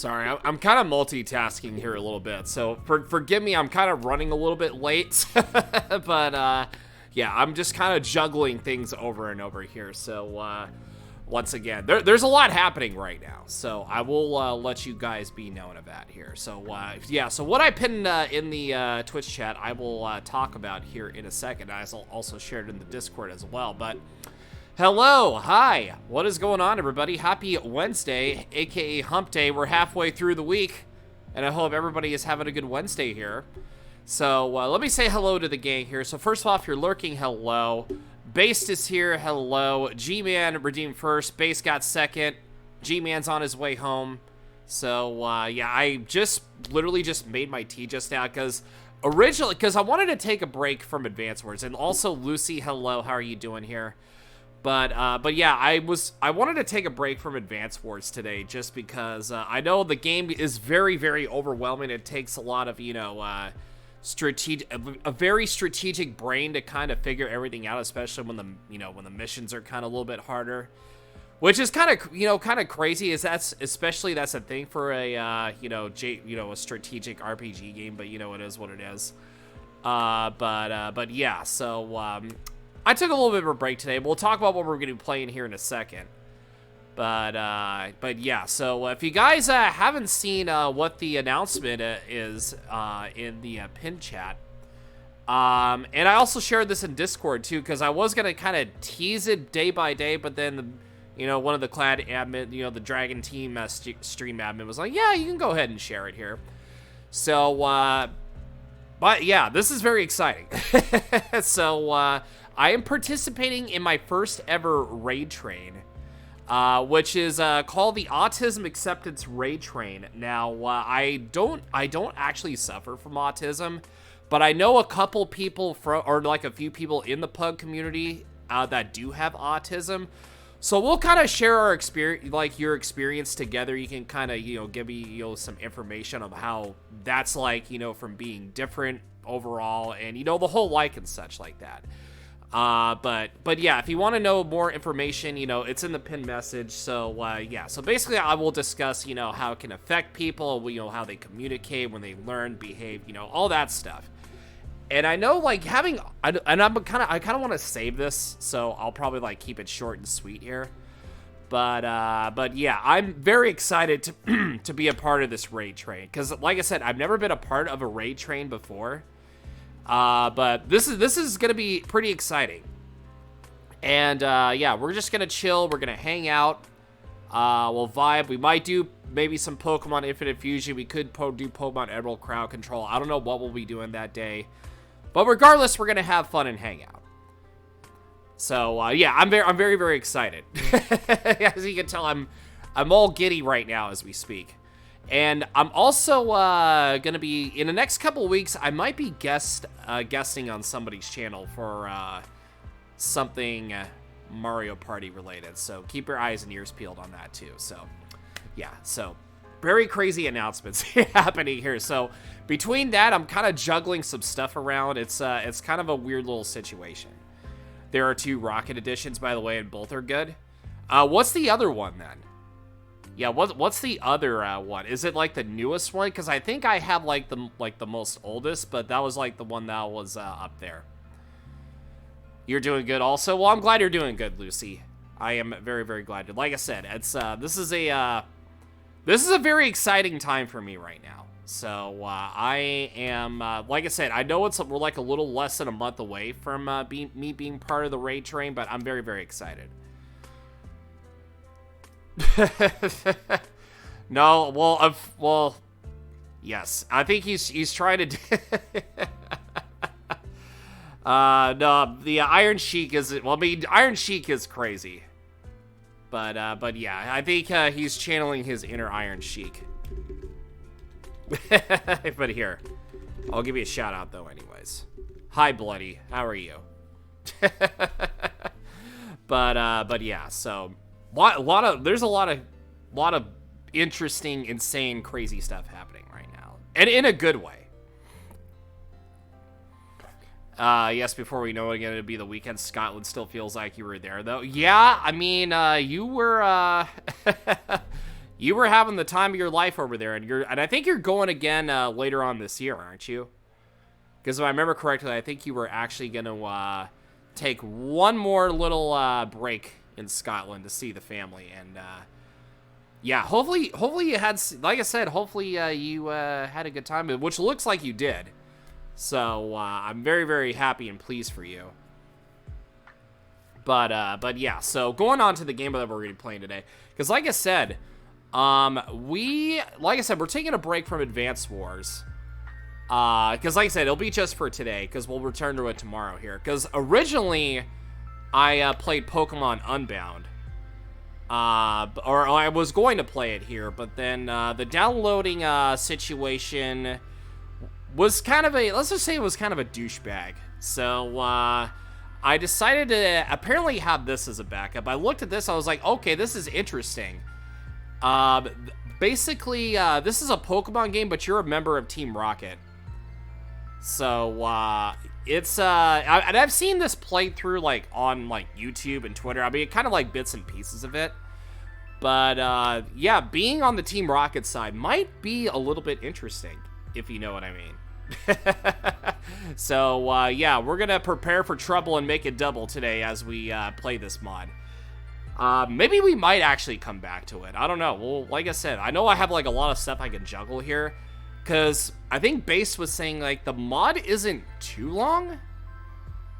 Sorry, I'm kind of multitasking here a little bit, so forgive me, I'm kind of running a little bit late, but yeah, I'm just kind of juggling things over and over here, so once again, there's a lot happening right now, so I will let you guys be known of that here. So yeah, so what I pinned in the Twitch chat, I will talk about here in a second. I also shared it in the Discord as well, but hello, hi, what is going on, everybody? Happy Wednesday, aka Hump Day. We're halfway through the week, and I hope everybody is having a good Wednesday here. So let me say hello to the gang here. So first off, if you're lurking, hello. Based is here, hello. G-Man redeemed first, Base got second. G-Man's on his way home. So yeah, I literally just made my tea just now because I wanted to take a break from Advance Wars. And also Lucy, hello, how are you doing here? But yeah, I wanted to take a break from Advance Wars today just because I know the game is very, very overwhelming. It takes a lot of, you know, a very strategic brain to kind of figure everything out, especially when the missions are kind of a little bit harder, which is kind of crazy. That's a thing for a a strategic RPG game, but it is what it is. But yeah, so I took a little bit of a break today. We'll talk about what we're going to be playing here in a second. But yeah, so if you guys haven't seen what the announcement is in the pin chat, and I also shared this in Discord too, because I was going to kind of tease it day by day, but then one of the Clad admin, the Dragon Team stream admin was like, yeah, you can go ahead and share it here. So, but yeah, this is very exciting. So, I am participating in my first ever raid train. Which is called the Autism Acceptance Raid Train. Now, I don't actually suffer from autism, but I know a couple people a few people in the pug community that do have autism. So we'll kind of share our experience, like your experience together. You can kind of give me some information of how that's like from being different overall, and the whole like and such like that. But yeah, if you want to know more information, it's in the pinned message. So, yeah, so basically I will discuss, how it can affect people, how they communicate, when they learn, behave, all that stuff. And I know I kind of want to save this, so I'll probably keep it short and sweet here. But yeah, I'm very excited to be a part of this raid train. Cause like I said, I've never been a part of a raid train before. But this is gonna be pretty exciting, and yeah, we're just gonna chill. We're gonna hang out. We'll vibe. We might do maybe some Pokemon Infinite Fusion. We could do Pokemon Emerald Crowd Control. I don't know what we'll be doing that day, but regardless, we're gonna have fun and hang out. So yeah, I'm very very excited. As you can tell, I'm all giddy right now as we speak. And I'm also gonna be in the next couple of weeks. I might be guesting on somebody's channel for something Mario Party related. So keep your eyes and ears peeled on that too. So yeah, so very crazy announcements happening here. So between that, I'm kind of juggling some stuff around. It's kind of a weird little situation. There are 2 Rocket editions, by the way, and both are good. What's the other one then? Yeah, what's the other one? Is it the newest one? Because I think I have the most oldest, but that was the one that was up there. You're doing good also? Well, I'm glad you're doing good, Lucy. I am very, very glad. Like I said, it's this is a very exciting time for me right now. So I am like I said, I know we're a little less than a month away from me being part of the raid train, but I'm very, very excited. No, well, yes. I think he's trying to. No, the Iron Sheik is. Well, I mean, Iron Sheik is crazy, but yeah, I think he's channeling his inner Iron Sheik. But here, I'll give you a shout out though, anyways. Hi, Bloody. How are you? But yeah, so. There's a lot of interesting, insane, crazy stuff happening right now, and in a good way. Yes, before we know it again, it'll be the weekend. Scotland still feels like you were there, though. Yeah, I mean, you were You were having the time of your life over there, and I think you're going again later on this year, aren't you? Because if I remember correctly, I think you were actually going to take one more little break in Scotland to see the family, and yeah, hopefully you had, like I said, hopefully you had a good time, which looks like you did. So I'm very, very happy and pleased for you. But yeah, so going on to the game that we're going to be playing today, because like I said, we're taking a break from Advance Wars. Because like I said, it'll be just for today, because we'll return to it tomorrow here. Because originally, I played Pokemon Unbound. Or I was going to play it here, but then the downloading situation was kind of let's just say it was kind of a douchebag. So I decided to apparently have this as a backup. I looked at this, I was like, okay, this is interesting. Basically, this is a Pokemon game, but you're a member of Team Rocket. So, it's, and I've seen this played through, like, on, like, YouTube and Twitter. I mean, kind of like bits and pieces of it. But, yeah, being on the Team Rocket side might be a little bit interesting, if you know what I mean. So, yeah, we're gonna prepare for trouble and make it double today as we, play this mod. Maybe we might actually come back to it. I don't know. Well, like I said, I know I have, like, a lot of stuff I can juggle here. Because I think Base was saying, like, the mod isn't too long.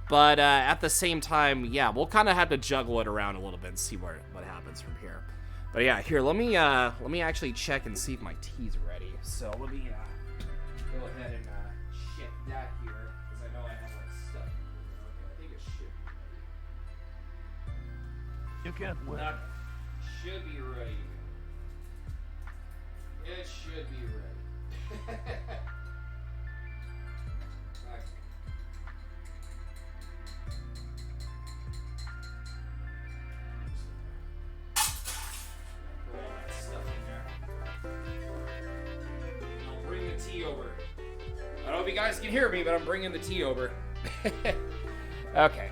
But at the same time, yeah, we'll kind of have to juggle it around a little bit and see what happens from here. But yeah, here, let me actually check and see if my tea's ready. So let me go ahead and check that here, because I know I have, like, stuff. Okay, I think it should be ready. You can't win. That should be ready. It should be ready. I'll bring the tea over. I don't know if you guys can hear me, but I'm bringing the tea over. Okay.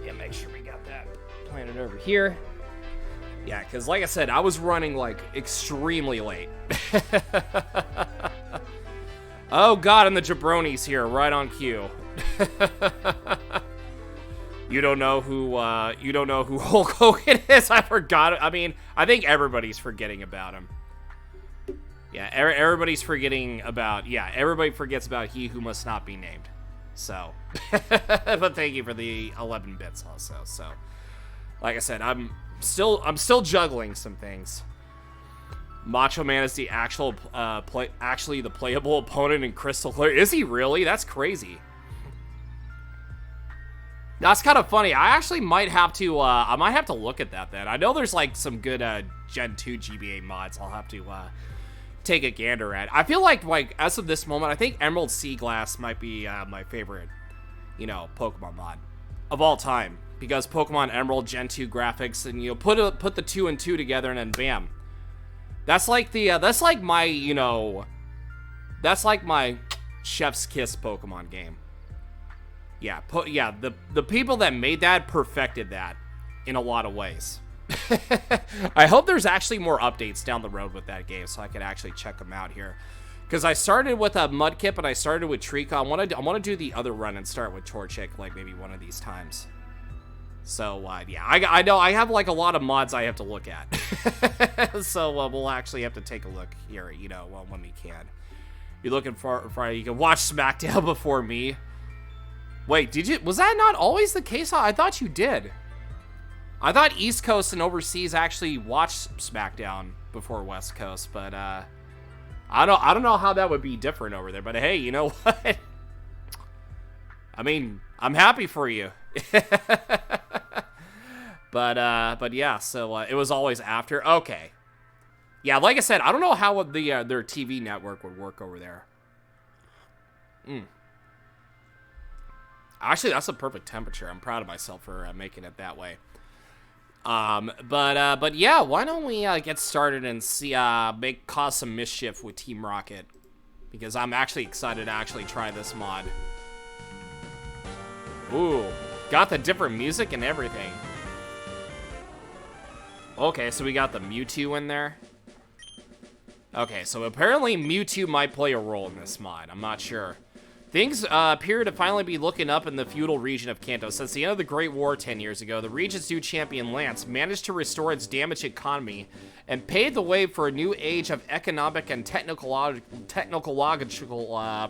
Yeah, make sure we got that planted over here. Yeah, because like I said, I was running, like, extremely late. Oh god, and the jabronis here, right on cue. You don't know who Hulk Hogan is? I forgot. I mean, I think everybody's forgetting about him. Yeah, everybody's forgetting about, yeah, everybody forgets about he who must not be named. So, but thank you for the 11 bits also. So, like I said, I'm still juggling some things. Macho Man is the actually the playable opponent in Crystal Clear. Is he really? That's crazy. That's kind of funny. I actually might have to, I might have to look at that then. I know there's like some good Gen 2 GBA mods I'll have to take a gander at. I feel like as of this moment, I think Emerald Sea Glass might be my favorite, you know, Pokemon mod of all time. Because Pokemon Emerald Gen 2 graphics, and you know, put the 2 and 2 together, and then bam. That's like the that's like my, you know, that's like my chef's kiss Pokemon game. Yeah, the people that made that perfected that in a lot of ways. I hope there's actually more updates down the road with that game, so I can actually check them out here. Because I started with a Mudkip and I started with Treecko. I want to do the other run and start with Torchic, like maybe one of these times. So, yeah, I know I have, like, a lot of mods I have to look at. So, we'll actually have to take a look here, you know, when we can. You're looking for you can watch SmackDown before me. Wait, was that not always the case? I thought you did. I thought East Coast and overseas actually watched SmackDown before West Coast, but, I don't know how that would be different over there, but hey, you know what? I mean, I'm happy for you. But yeah, so it was always after. Okay. Yeah, like I said, I don't know how their TV network would work over there. Actually, that's a perfect temperature. I'm proud of myself for making it that way. But yeah, why don't we get started and see cause some mischief with Team Rocket, because I'm actually excited to actually try this mod. Ooh, got the different music and everything. Okay, so we got the Mewtwo in there. Okay, so apparently Mewtwo might play a role in this mod. I'm not sure. Things appear to finally be looking up in the feudal region of Kanto. Since the end of the Great War 10 years ago, the region's new champion, Lance, managed to restore its damaged economy and paved the way for a new age of economic and technological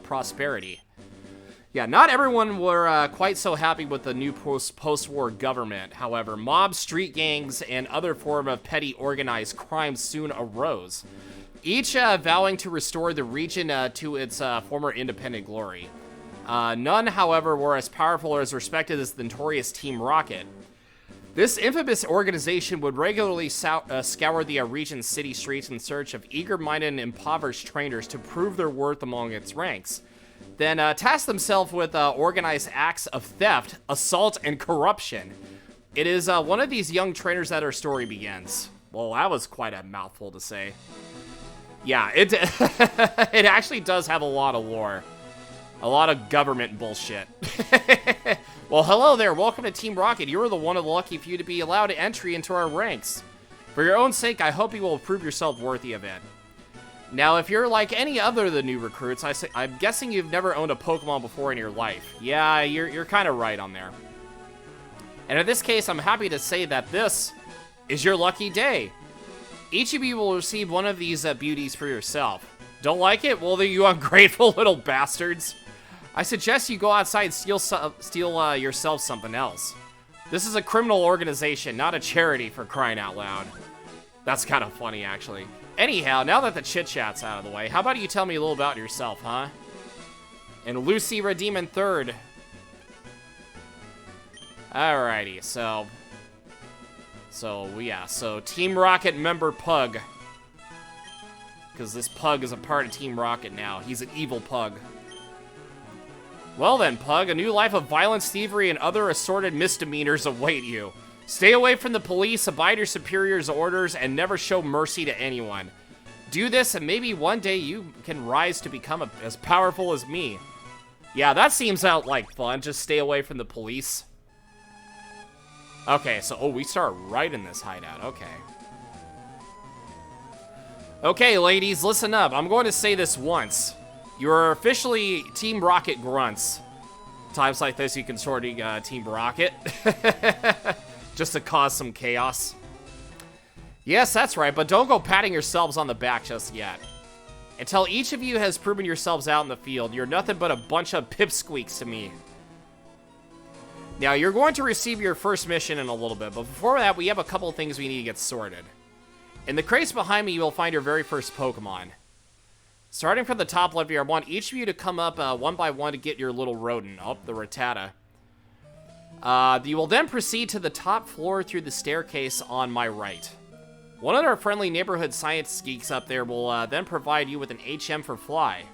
prosperity. Yeah, not everyone were quite so happy with the new post-war government. However, mobs, street gangs, and other form of petty organized crime soon arose, each vowing to restore the region to its former independent glory. None, however, were as powerful or as respected as the notorious Team Rocket. This infamous organization would regularly scour the region's city streets in search of eager-minded and impoverished trainers to prove their worth among its ranks, then task themselves with organized acts of theft, assault, and corruption. It is one of these young trainers that our story begins. Well, that was quite a mouthful to say. Yeah, it it actually does have a lot of lore. A lot of government bullshit. Well, hello there. Welcome to Team Rocket. You're the one of the lucky few to be allowed entry into our ranks. For your own sake, I hope you will prove yourself worthy of it. Now, if you're like any other of the new recruits, I'm guessing you've never owned a Pokemon before in your life. Yeah, you're kind of right on there. And in this case, I'm happy to say that this is your lucky day. Each of you will receive one of these beauties for yourself. Don't like it? Well, then you ungrateful little bastards. I suggest you go outside and steal yourself something else. This is a criminal organization, not a charity, for crying out loud. That's kind of funny, actually. Anyhow, now that the chit-chat's out of the way, how about you tell me a little about yourself, huh? And Lucy Redeemin III. Alrighty, so Team Rocket member Pug. Because this Pug is a part of Team Rocket now. He's an evil Pug. Well then, Pug, a new life of violence, thievery, and other assorted misdemeanors await you. Stay away from the police, abide your superiors' orders, and never show mercy to anyone. Do this, and maybe one day you can rise to become as powerful as me. Yeah, that seems like fun. Just stay away from the police. Okay, so, we start right in this hideout. Okay. Okay, ladies, listen up. I'm going to say this once. You are officially Team Rocket grunts. Times like this, you can sort of Team Rocket. Just to cause some chaos. Yes, that's right, but don't go patting yourselves on the back just yet. Until each of you has proven yourselves out in the field, you're nothing but a bunch of pipsqueaks to me. Now, you're going to receive your first mission in a little bit, but before that, we have a couple of things we need to get sorted. In the crates behind me, you will find your very first Pokemon. Starting from the top left here, I want each of you to come up one by one to get your little rodent. Oh, the Rattata. You will then proceed to the top floor through the staircase on my right. One of our friendly neighborhood science geeks up there will then provide you with an HM for Fly.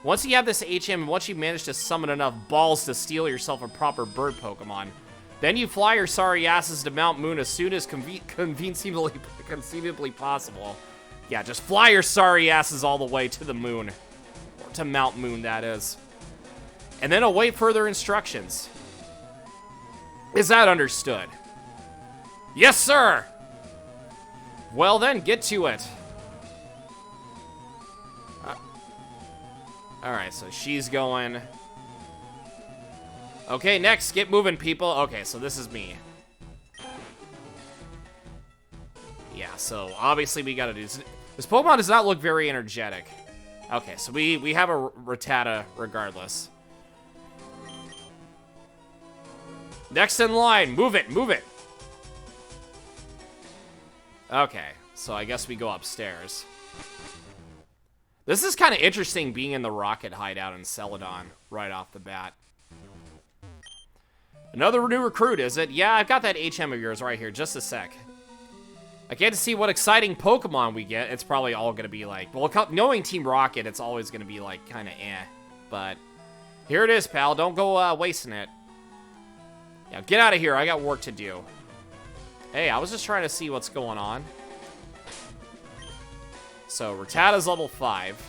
Once you have this HM, and once you manage to summon enough balls to steal yourself a proper bird Pokemon, then you fly your sorry asses to Mount Moon as soon as conceivably possible. Yeah, just fly your sorry asses all the way to the moon. Or to Mount Moon, that is. And then await further instructions. Is that understood? Yes, sir! Well then, get to it. Alright, so she's going. Okay, next, get moving, people. Okay, so this is me. Yeah, so obviously we gotta do this. This Pokemon does not look very energetic. Okay, so we have a Rattata regardless. Next in line, move it, move it. Okay, so I guess we go upstairs. This is kind of interesting being in the Rocket hideout in Celadon right off the bat. Another new recruit, is it? Yeah, I've got that HM of yours right here, just a sec. I get to see what exciting Pokemon we get. It's probably all gonna be like, well, knowing Team Rocket, it's always gonna be like kind of eh. But here it is, pal. Don't go wasting it. Yeah, get out of here. I got work to do. Hey, I was just trying to see what's going on. So Rattata's level 5.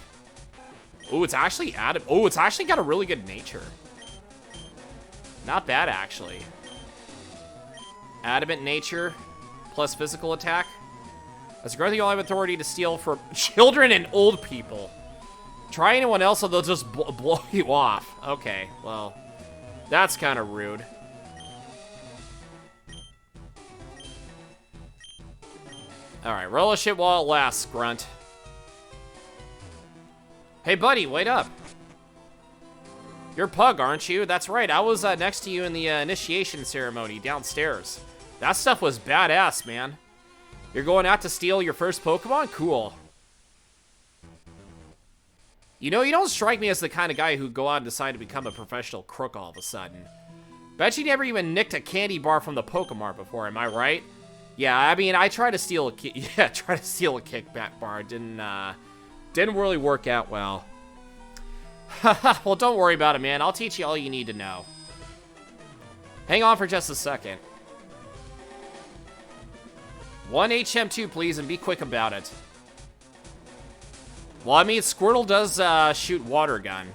Ooh, it's actually added. Oh, it's actually got a really good nature. Not bad, actually. Adamant nature plus physical attack. As a growth, you'll have authority to steal from children and old people. Try anyone else, or they'll just blow you off. Okay, well, that's kind of rude. Alright, relish it while it lasts, Grunt. Hey, buddy, wait up. You're Pug, aren't you? That's right, I was next to you in the initiation ceremony downstairs. That stuff was badass, man. You're going out to steal your first Pokemon? Cool. You know, you don't strike me as the kind of guy who'd go out and decide to become a professional crook all of a sudden. Bet you never even nicked a candy bar from the Pokemart before, am I right? Yeah, I mean, I tried to steal a kickback bar. Didn't really work out well. Well, don't worry about it, man. I'll teach you all you need to know. Hang on for just a second. 1 HM2, please, and be quick about it. Well, I mean, Squirtle does shoot water gun.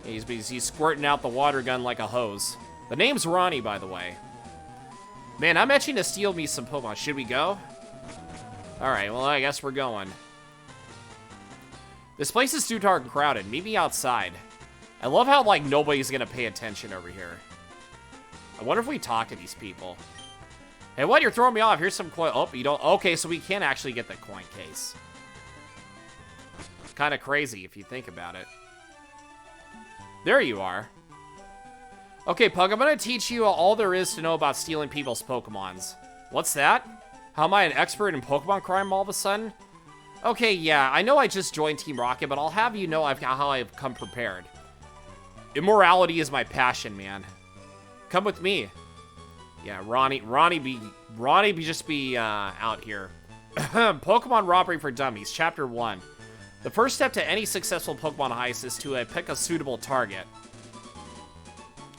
He's squirting out the water gun like a hose. The name's Ronnie, by the way. Man, I'm itching to steal me some Pokemon. Should we go? Alright, well, I guess we're going. This place is too dark and crowded. Meet me outside. I love how, like, nobody's gonna pay attention over here. I wonder if we talk to these people. Hey, what? You're throwing me off. Here's some coin. Oh, you don't... Okay, so we can't actually get the coin case. Kind of crazy if you think about it. There you are. Okay, Pug, I'm going to teach you all there is to know about stealing people's Pokemons. What's that? How am I an expert in Pokemon crime all of a sudden? Okay, yeah, I know I just joined Team Rocket, but I'll have you know how I've come prepared. Immorality is my passion, man. Come with me. Yeah, Ronnie be just be out here. Pokemon Robbery for Dummies, Chapter 1. The first step to any successful Pokemon heist is to pick a suitable target.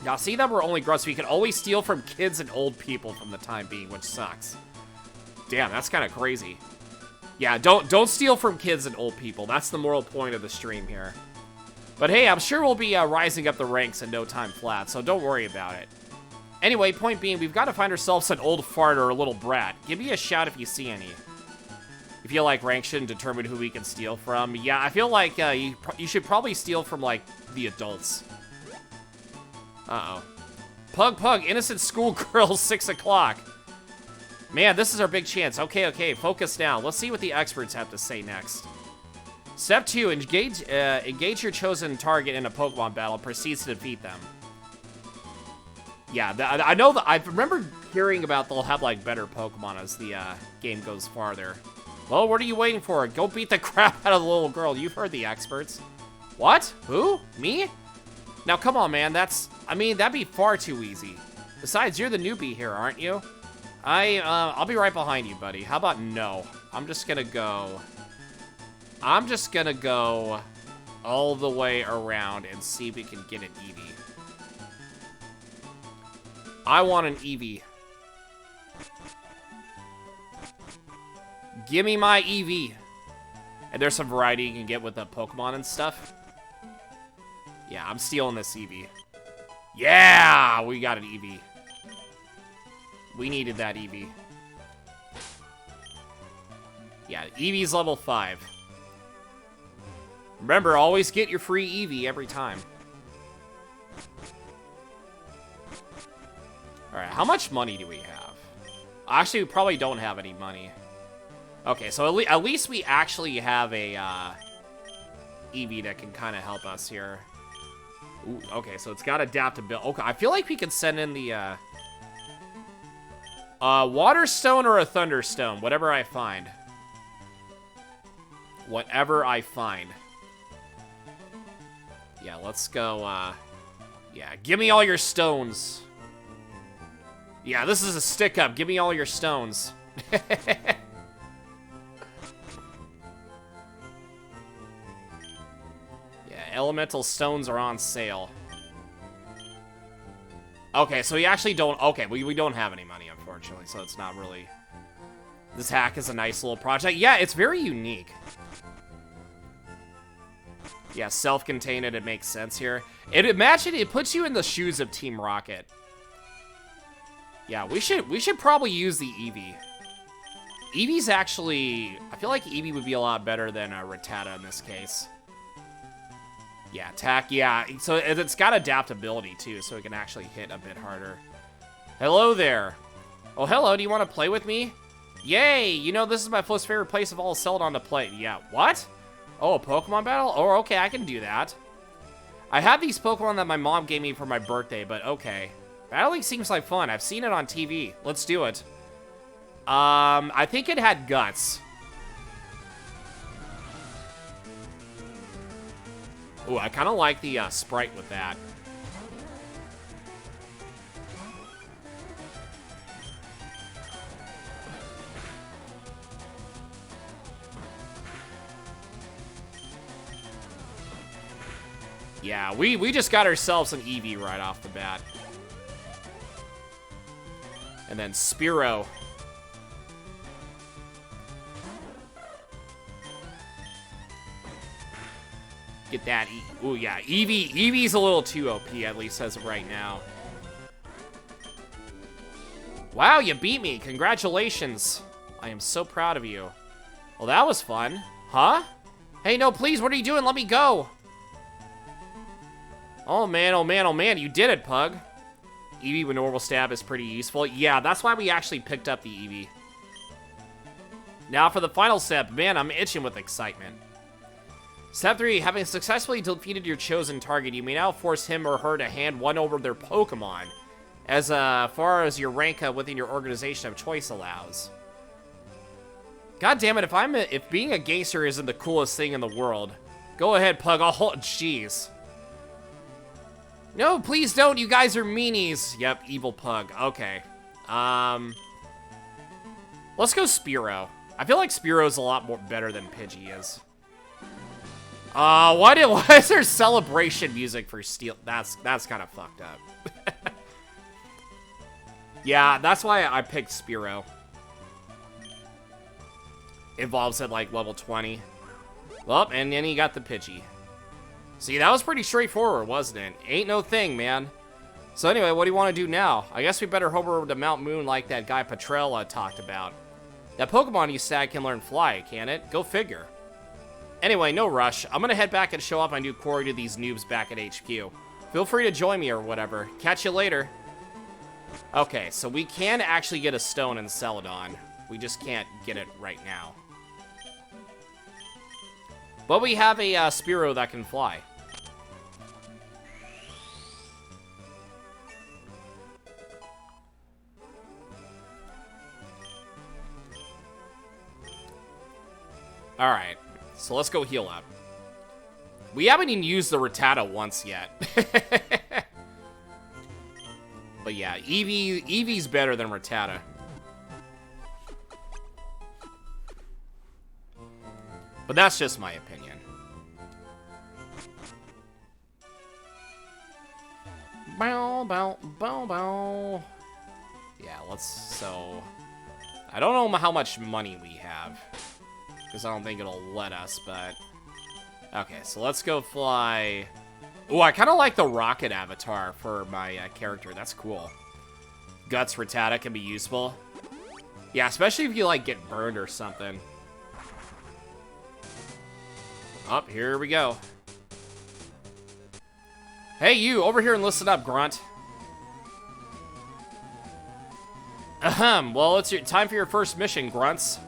Now, see that we're only grunts, so we can always steal from kids and old people from the time being, which sucks. Damn, that's kind of crazy. Yeah, don't steal from kids and old people. That's the moral point of the stream here. But hey, I'm sure we'll be rising up the ranks in no time flat, so don't worry about it. Anyway, point being, we've got to find ourselves an old fart or a little brat. Give me a shout if you see any. You feel like rank shouldn't determine who we can steal from? Yeah, I feel like you should probably steal from, like, the adults. Uh-oh. Pug, innocent schoolgirl, 6 o'clock. Man, this is our big chance. Okay, focus now. Let's see what the experts have to say next. Step 2, engage your chosen target in a Pokemon battle. Proceed to defeat them. Yeah, I know that I remember hearing about they'll have, like, better Pokemon as the game goes farther. Well, what are you waiting for? Go beat the crap out of the little girl. You've heard the experts. What? Who? Me? Now, come on, man. I mean, that'd be far too easy. Besides, you're the newbie here, aren't you? I'll be right behind you, buddy. How about no? I'm just gonna go all the way around and see if we can get an Eevee. I want an Eevee. Give me my Eevee. And there's some variety you can get with the Pokemon and stuff. Yeah, I'm stealing this Eevee. Yeah, we got an Eevee. We needed that Eevee. Yeah, Eevee's level 5. Remember, always get your free Eevee every time. Alright, how much money do we have? Actually, we probably don't have any money. Okay, so at least we actually have a Eevee that can kind of help us here. Ooh, okay, so it's got adaptability. Okay, I feel like we could send in the Water Stone or a Thunderstone, whatever I find. Whatever I find. Yeah, let's go, yeah, give me all your stones. Yeah, this is a stick-up. Give me all your stones. Yeah, elemental stones are on sale. Okay, so we actually don't... Okay, we don't have any money, unfortunately, so it's not really... This hack is a nice little project. Yeah, it's very unique. Yeah, self-contained, it makes sense here. Imagine it puts you in the shoes of Team Rocket. Yeah, we should probably use the Eevee. Eevee's actually... I feel like Eevee would be a lot better than Rattata in this case. Yeah, attack, yeah. So it's got adaptability, too, so it can actually hit a bit harder. Hello there. Oh, hello, do you want to play with me? Yay! You know, this is my most favorite place of all Celadon to play. Yeah, what? Oh, a Pokemon battle? Oh, okay, I can do that. I have these Pokemon that my mom gave me for my birthday, but okay. Battling seems like fun. I've seen it on TV. Let's do it. I think it had guts. Ooh, I kind of like the sprite with that. Yeah, we just got ourselves an Eevee right off the bat. And then Spearow. Get that. Ooh, yeah. Eevee's a little too OP, at least as of right now. Wow, you beat me. Congratulations. I am so proud of you. Well, that was fun. Huh? Hey, no, please, what are you doing? Let me go. Oh, man, oh, man, oh, man. You did it, Pug. Eevee with normal stab is pretty useful. Yeah, that's why we actually picked up the Eevee. Now for the final step. Man, I'm itching with excitement. Step 3, having successfully defeated your chosen target, you may now force him or her to hand one over their Pokemon, as far as your rank within your organization of choice allows. God damn it, if being a gangster isn't the coolest thing in the world, go ahead, Pug, I'll hold, jeez. No, please don't, you guys are meanies. Yep, evil Pug, okay. Let's go Spearow. I feel like Spearow's a lot more better than Pidgey is. Why is there celebration music for Steel? That's kind of fucked up. Yeah, that's why I picked Spearow. Evolves at like level 20. Well, and then he got the Pidgey. See, that was pretty straightforward, wasn't it? Ain't no thing, man. So anyway, what do you want to do now? I guess we better hover over to Mount Moon like that guy Petrella talked about. That Pokemon you said can learn fly, can't it? Go figure. Anyway, no rush. I'm gonna head back and show off my new quarry to these noobs back at HQ. Feel free to join me or whatever. Catch you later. Okay, so we can actually get a stone in Celadon. We just can't get it right now. But we have a Spearow that can fly. Alright. So let's go heal up. We haven't even used the Rattata once yet. But yeah, Eevee's better than Rattata. But that's just my opinion. Bow, bow, bow, bow. Yeah, so... I don't know how much money we have. Because I don't think it'll let us, but... Okay, so let's go fly... Ooh, I kind of like the rocket avatar for my character. That's cool. Guts Rattata can be useful. Yeah, especially if you, like, get burned or something. Oh, here we go. Hey, you! Over here and listen up, Grunt. Ahem. Well, it's time for your first mission, Grunts.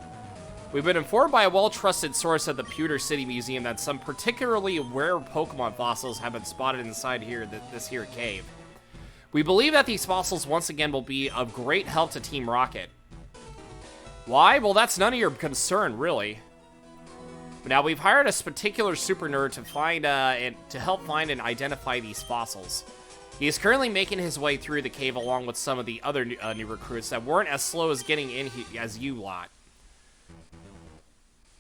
We've been informed by a well-trusted source at the Pewter City Museum that some particularly rare Pokemon fossils have been spotted inside here, this here cave. We believe that these fossils once again will be of great help to Team Rocket. Why? Well, that's none of your concern, really. Now, we've hired a particular super nerd to find and to help find and identify these fossils. He is currently making his way through the cave along with some of the other new recruits that weren't as slow as getting in as you lot.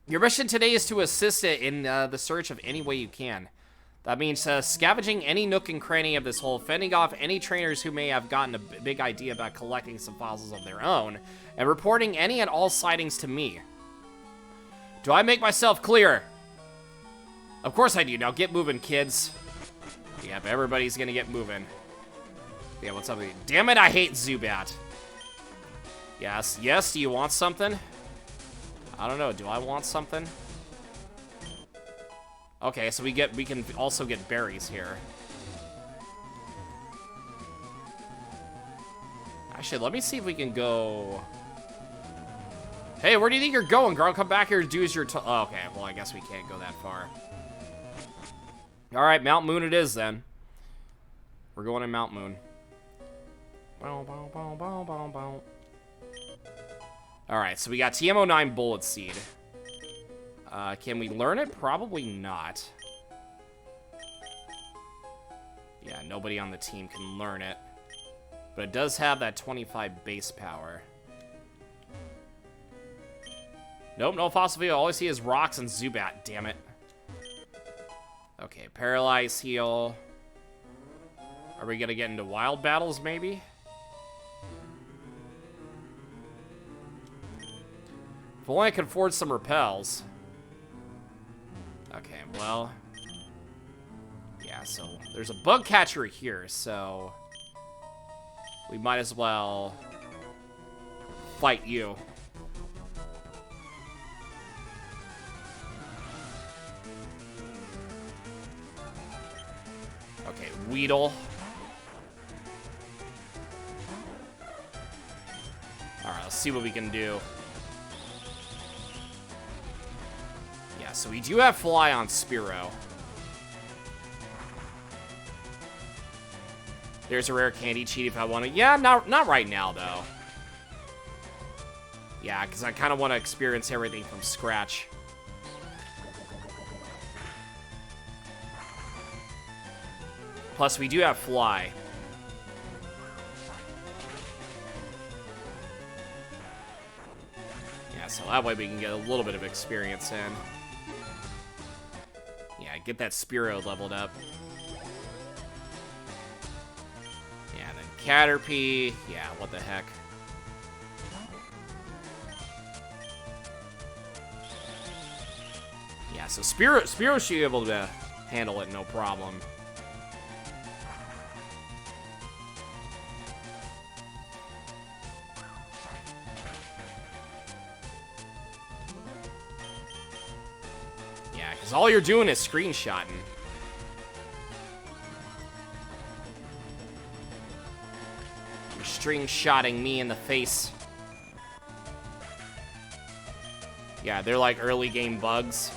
Your mission today is to assist it in the search of any way you can. That means scavenging any nook and cranny of this hole, fending off any trainers who may have gotten a big idea about collecting some fossils of their own, and reporting any and all sightings to me. Do I make myself clear? Of course I do. Now get moving, kids. Yep, everybody's gonna get moving. Yeah, what's up with you? Damn it, I hate Zubat. Yes, do you want something? I don't know. Do I want something? Okay, so we can also get berries here. Actually, let me see if we can go... Hey, where do you think you're going, girl? Come back here to do as your... Oh, okay, well, I guess we can't go that far. All right, Mount Moon it is, then. We're going to Mount Moon. All right, so we got TM09 Bullet Seed. Can we learn it? Probably not. Yeah, nobody on the team can learn it. But it does have that 25 base power. Nope, no fossil fuel. All I see is rocks and Zubat, damn it. Okay, Paralyze Heal. Are we gonna get into wild battles, maybe? If only I could afford some repels. Okay, well... Yeah, so there's a bug catcher here, so... We might as well... fight you. Okay, Weedle. Alright, let's see what we can do. Yeah, so we do have Fly on Spearow. There's a rare candy cheat if I want to. Yeah, not right now, though. Yeah, because I kind of want to experience everything from scratch. Plus, we do have Fly. Yeah, so that way we can get a little bit of experience in. Yeah, get that Spearow leveled up. Yeah, and then Caterpie. Yeah, what the heck. Yeah, so Spearow should be able to handle it, no problem. Yeah, because all you're doing is screenshotting. You're string-shotting me in the face. Yeah, they're like early game bugs.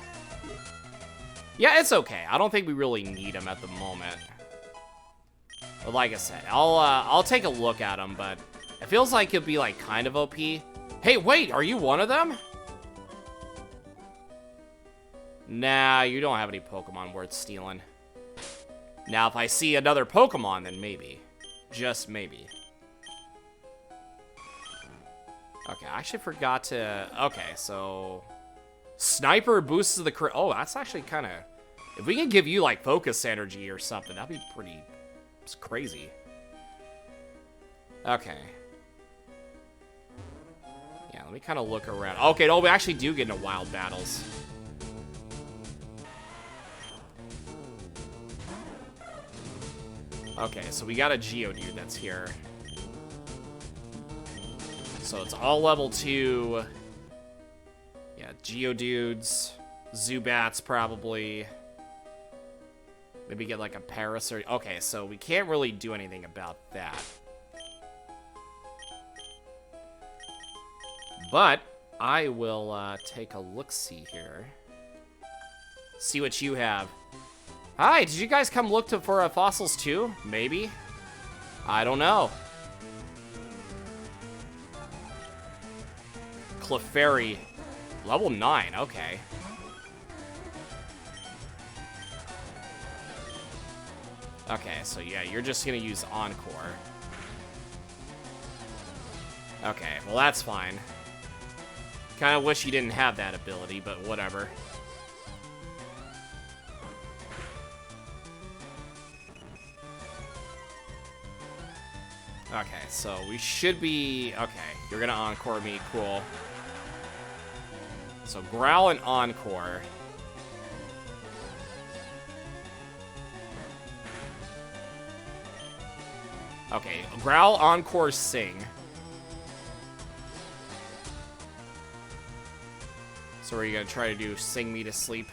Yeah, it's okay. I don't think we really need them at the moment. But like I said, I'll take a look at them, but it feels like it'd be like kind of OP. Hey, wait, are you one of them? Nah, you don't have any Pokemon worth stealing. Now, if I see another Pokemon, then maybe. Just maybe. Okay, I actually forgot to... Okay, so... Sniper boosts the crit... Oh, that's actually kind of... If we can give you, like, focus energy or something, that'd be pretty... It's crazy. Okay. Yeah, let me kind of look around. Okay, no, we actually do get into wild battles. Okay, so we got a Geodude that's here. So it's all level 2. Yeah, Geodudes, Zubats probably. Maybe get like a Paras or... Okay, so we can't really do anything about that. But I will take a look-see here. See what you have. Hi, did you guys come look for fossils too? Maybe? I don't know. Clefairy. Level 9, okay. Okay, so yeah, you're just gonna use Encore. Okay, well that's fine. Kinda wish you didn't have that ability, but whatever. Okay, so we should be... Okay, you're gonna Encore me, cool. So Growl and Encore. Okay, Growl, Encore, Sing. So are you gonna try to do sing me to sleep?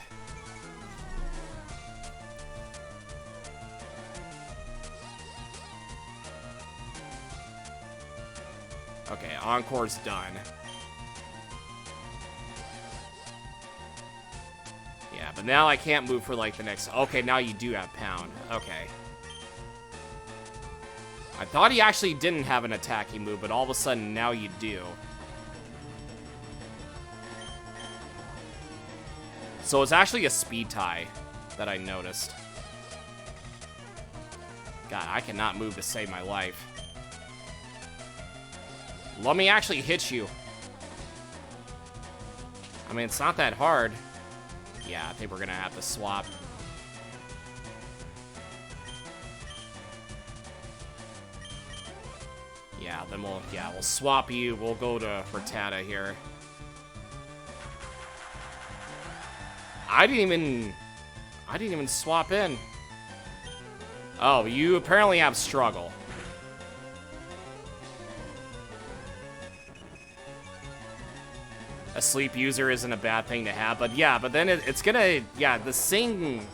Okay, Encore's done. Yeah, but now I can't move for like the next... Okay, now you do have Pound. Okay. I thought he actually didn't have an attacking move, but all of a sudden now you do. So it's actually a speed tie that I noticed. God, I cannot move to save my life. Let me actually hit you. I mean, it's not that hard. Yeah, I think we're gonna have to swap. Yeah, then we'll swap you. We'll go to Frittata here. I didn't even swap in. Oh, you apparently have struggle. A sleep user isn't a bad thing to have, but yeah, but then it's gonna, yeah, the sing,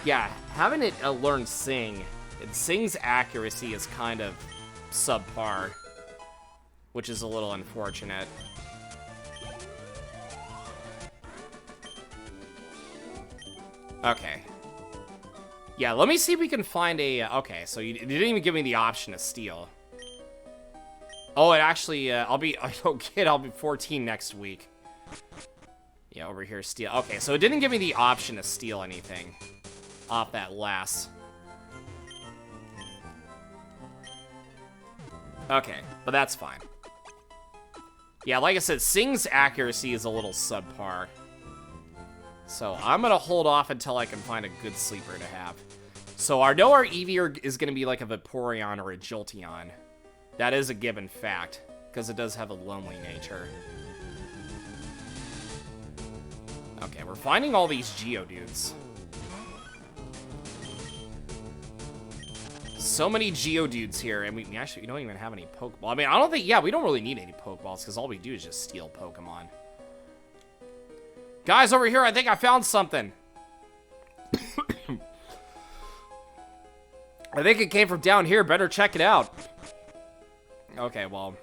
yeah, having it learn sing, sing's accuracy is kind of subpar, which is a little unfortunate. Okay. Yeah, let me see if we can find a, okay, so you didn't even give me the option to steal. Oh, it actually, I'll be 14 next week. Yeah, over here, steal. Okay, so it didn't give me the option to steal anything off that last. Okay, but that's fine. Yeah, like I said, Sing's accuracy is a little subpar. So I'm going to hold off until I can find a good sleeper to have. So I know our Eevee is going to be like a Vaporeon or a Jolteon. That is a given fact, because it does have a lonely nature. Okay, we're finding all these Geodudes. So many Geodudes here, and we don't even have any Pokeball. I mean, I don't think, yeah, we don't really need any Pokeballs, because all we do is just steal Pokemon. Guys, over here, I think I found something. I think it came from down here. Better check it out. Okay, well.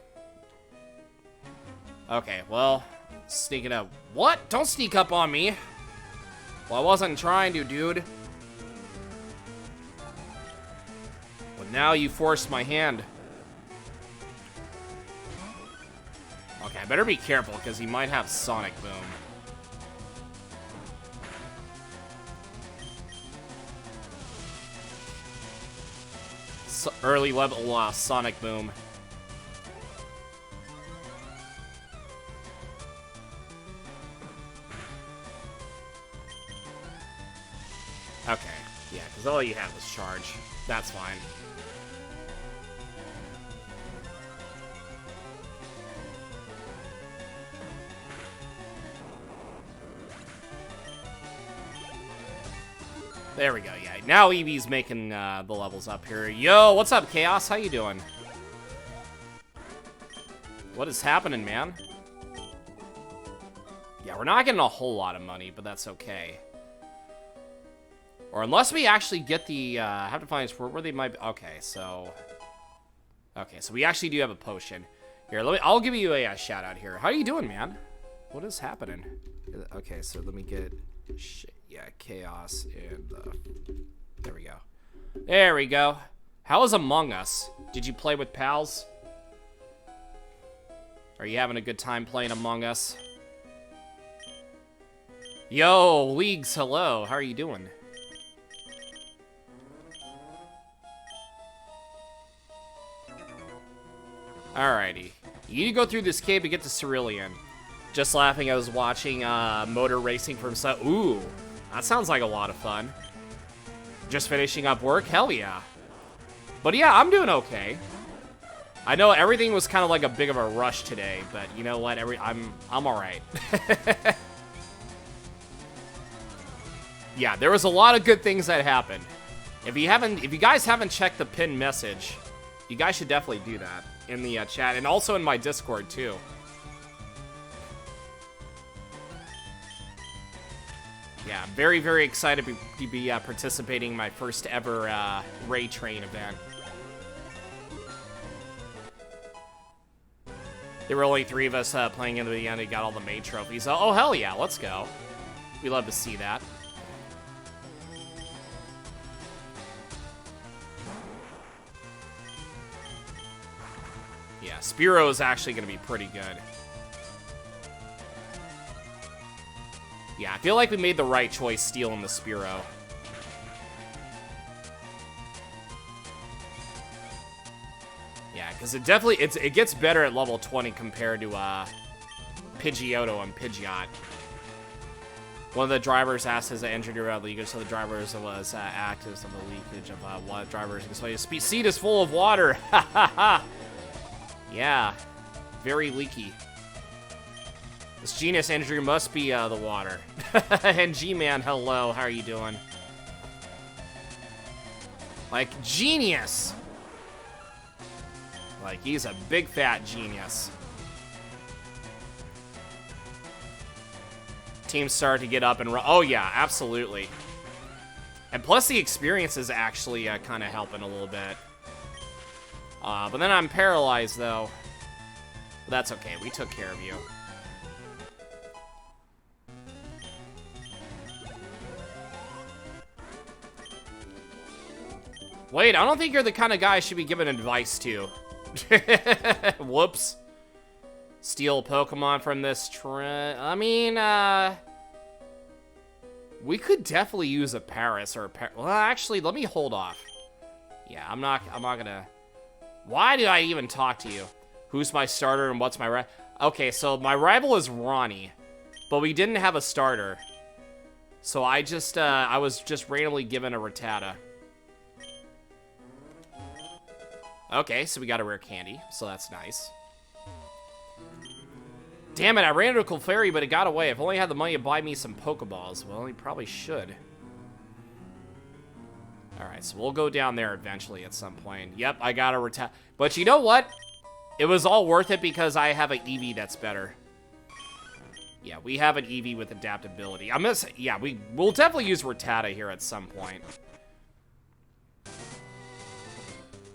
Okay, well. Sneaking up. What? Don't sneak up on me. Well, I wasn't trying to, dude. Well, now you forced my hand. Okay, I better be careful, because he might have Sonic Boom. Early level Sonic Boom. Okay, yeah, because all you have is charge. That's fine. There we go, yeah. Now Eevee's making the levels up here. Yo, what's up, Chaos? How you doing? What is happening, man? Yeah, we're not getting a whole lot of money, but that's okay. Or unless we actually get the, I have to find where they might be. Okay, so we actually do have a potion. Here, I'll give you a shout out here. How are you doing, man? What is happening? Okay, so let me get, yeah, Chaos and, there we go. There we go. How is Among Us? Did you play with pals? Are you having a good time playing Among Us? Yo, Leagues, hello. How are you doing? Alrighty. You need to go through this cave to get to Cerulean. Just laughing, I was watching motor racing from Ooh, that sounds like a lot of fun. Just finishing up work? Hell yeah. But yeah, I'm doing okay. I know everything was kind of like a big of a rush today, but you know what? I'm alright. Yeah, there was a lot of good things that happened. If you guys haven't checked the pinned message, you guys should definitely do that in the chat, and also in my Discord too. Yeah, I'm very, very excited to be participating in my first ever Ray Train event. There were only 3 of us playing into the end. We got all the main trophies. Oh, hell yeah, let's go. We love to see that. Yeah, Spearow is actually going to be pretty good. Yeah, I feel like we made the right choice stealing the Spearow. Yeah, because it definitely, it gets better at level 20 compared to Pidgeotto and Pidgeot. One of the drivers asked his engineer about leakage, so the drivers was active of the leakage of what drivers explain. The seat is full of water. Ha ha ha. Yeah, very leaky. This genius engineer must be the water. And G-Man, hello, how are you doing? Like, genius! Like, he's a big fat genius. Teams start to get up and run. Oh, yeah, absolutely. And plus, the experience is actually kind of helping a little bit. But then I'm paralyzed, though. But that's okay, we took care of you. Wait, I don't think you're the kind of guy I should be giving advice to. Whoops. Steal Pokemon from this trend. I mean, we could definitely use a Paris or a well, actually, let me hold off. Yeah, I'm not gonna. Why did I even talk to you? Who's my starter and what's my Okay, so my rival is Ronnie, but we didn't have a starter. So I was just randomly given a Rattata. Okay, so we got a rare candy, so that's nice. Damn it, I ran into a Clefairy, but it got away. If only I had the money to buy me some Pokeballs. Well, he probably should. Alright, so we'll go down there eventually at some point. Yep, I got a Rattata. But you know what? It was all worth it because I have an Eevee that's better. Yeah, we have an Eevee with adaptability. I'm gonna say, yeah, we'll definitely use Rattata here at some point.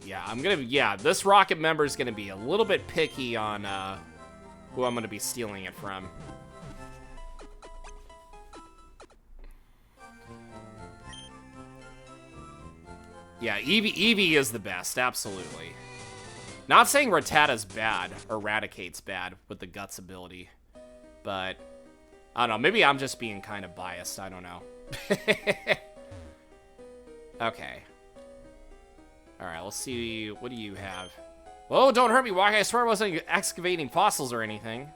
Yeah, this Rocket member is gonna be a little bit picky on who I'm gonna be stealing it from. Yeah, Eevee is the best, absolutely. Not saying Rattata's bad, or Raticate's bad with the Guts ability, but I don't know, maybe I'm just being kind of biased, I don't know. Okay. Alright, let's see, what do you have? Whoa, don't hurt me, Walker, I swear I wasn't excavating fossils or anything.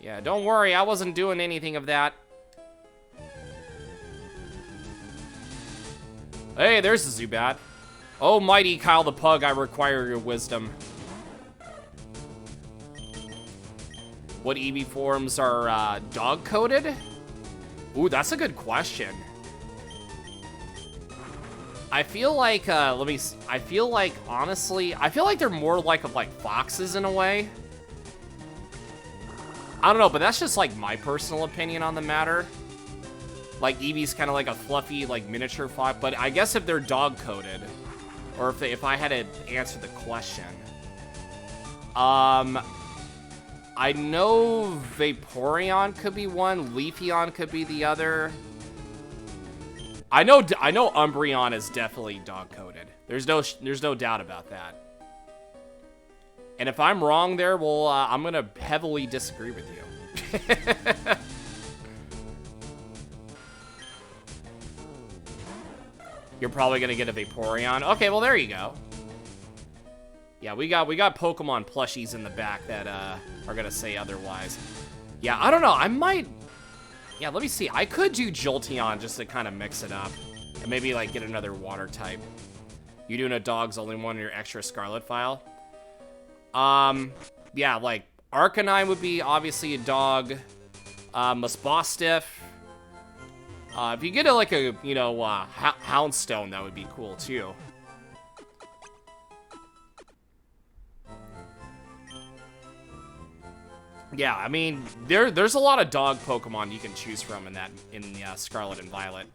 Yeah, don't worry, I wasn't doing anything of that. Hey, there's a Zubat. Oh, mighty Kyle the Pug, I require your wisdom. What Eevee forms are dog-coded? Ooh, that's a good question. I feel like, I feel like, honestly, I feel like they're more like foxes in a way. I don't know, but that's just like my personal opinion on the matter. Like, Eevee's kind of like a fluffy, like, miniature fox, but I guess if they're dog-coded, or if I had to answer the question. I know Vaporeon could be one, Leafeon could be the other. I know Umbreon is definitely dog-coded. There's no doubt about that. And if I'm wrong there, well, I'm gonna heavily disagree with you. You're probably gonna get a Vaporeon. Okay, well there you go. Yeah, we got Pokemon plushies in the back that are gonna say otherwise. Yeah, I don't know. I might. Yeah, let me see. I could do Jolteon just to kind of mix it up, and maybe like get another water type. You doing a dog's only one in your extra Scarlet file? Yeah, like Arcanine would be obviously a dog. Musbostiff. If you get like a, you know, Houndstone, that would be cool too. Yeah, I mean, there's a lot of dog Pokemon you can choose from in Scarlet and Violet.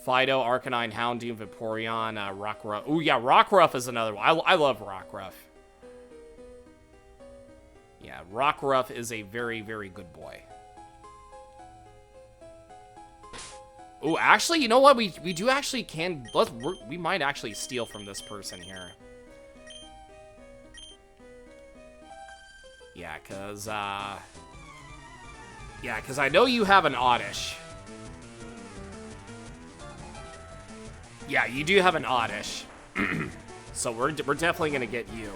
Fido, Arcanine, Houndoom, Vaporeon, Rockruff. Ooh, yeah, Rockruff is another one. I love Rockruff. Yeah, Rockruff is a very, very good boy. Ooh, actually, you know what? We do actually can... we might actually steal from this person here. Yeah, because I know you have an Oddish. Yeah, you do have an Oddish. So we're definitely going to get you.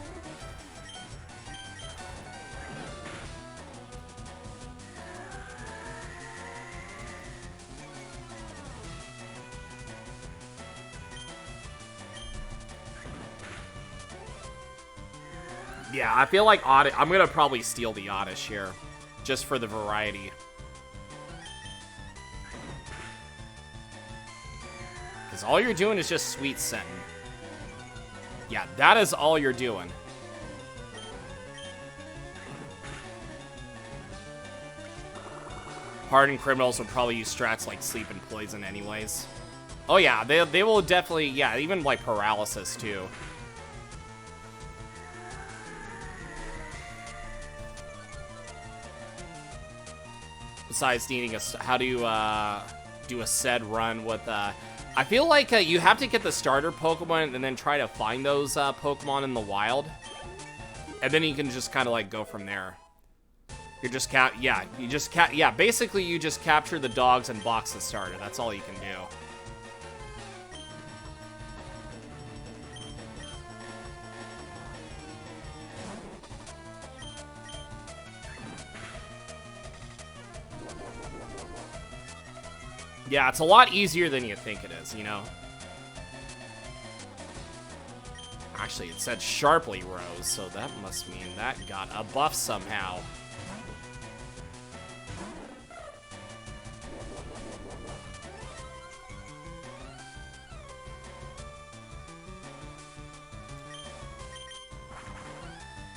Yeah, I feel like I'm going to probably steal the Oddish here. Just for the variety. Because all you're doing is just Sweet Scenting. Yeah, that is all you're doing. Hardened criminals will probably use strats like Sleep and Poison anyways. Oh yeah, they will definitely, yeah, even like Paralysis too. Besides needing how do you do a said run with I feel like you have to get the starter Pokemon and then try to find those Pokemon in the wild, and then you can just kind of like go from there. You're just basically you just capture the dogs and box the starter. That's all you can do. Yeah, it's a lot easier than you think it is, you know? Actually, it said sharply rose, so that must mean that got a buff somehow.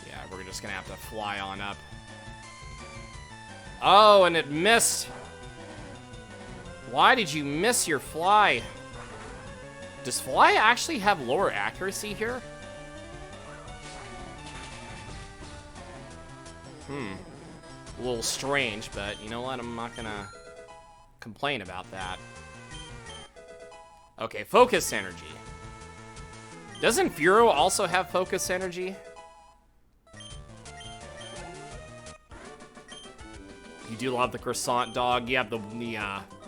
Yeah, we're just gonna have to fly on up. Oh, and it missed! Why did you miss your fly? Does fly actually have lower accuracy here? A little strange, but you know what? I'm not gonna complain about that. Okay, focus energy. Doesn't Furo also have focus energy? You do love the croissant dog. You have the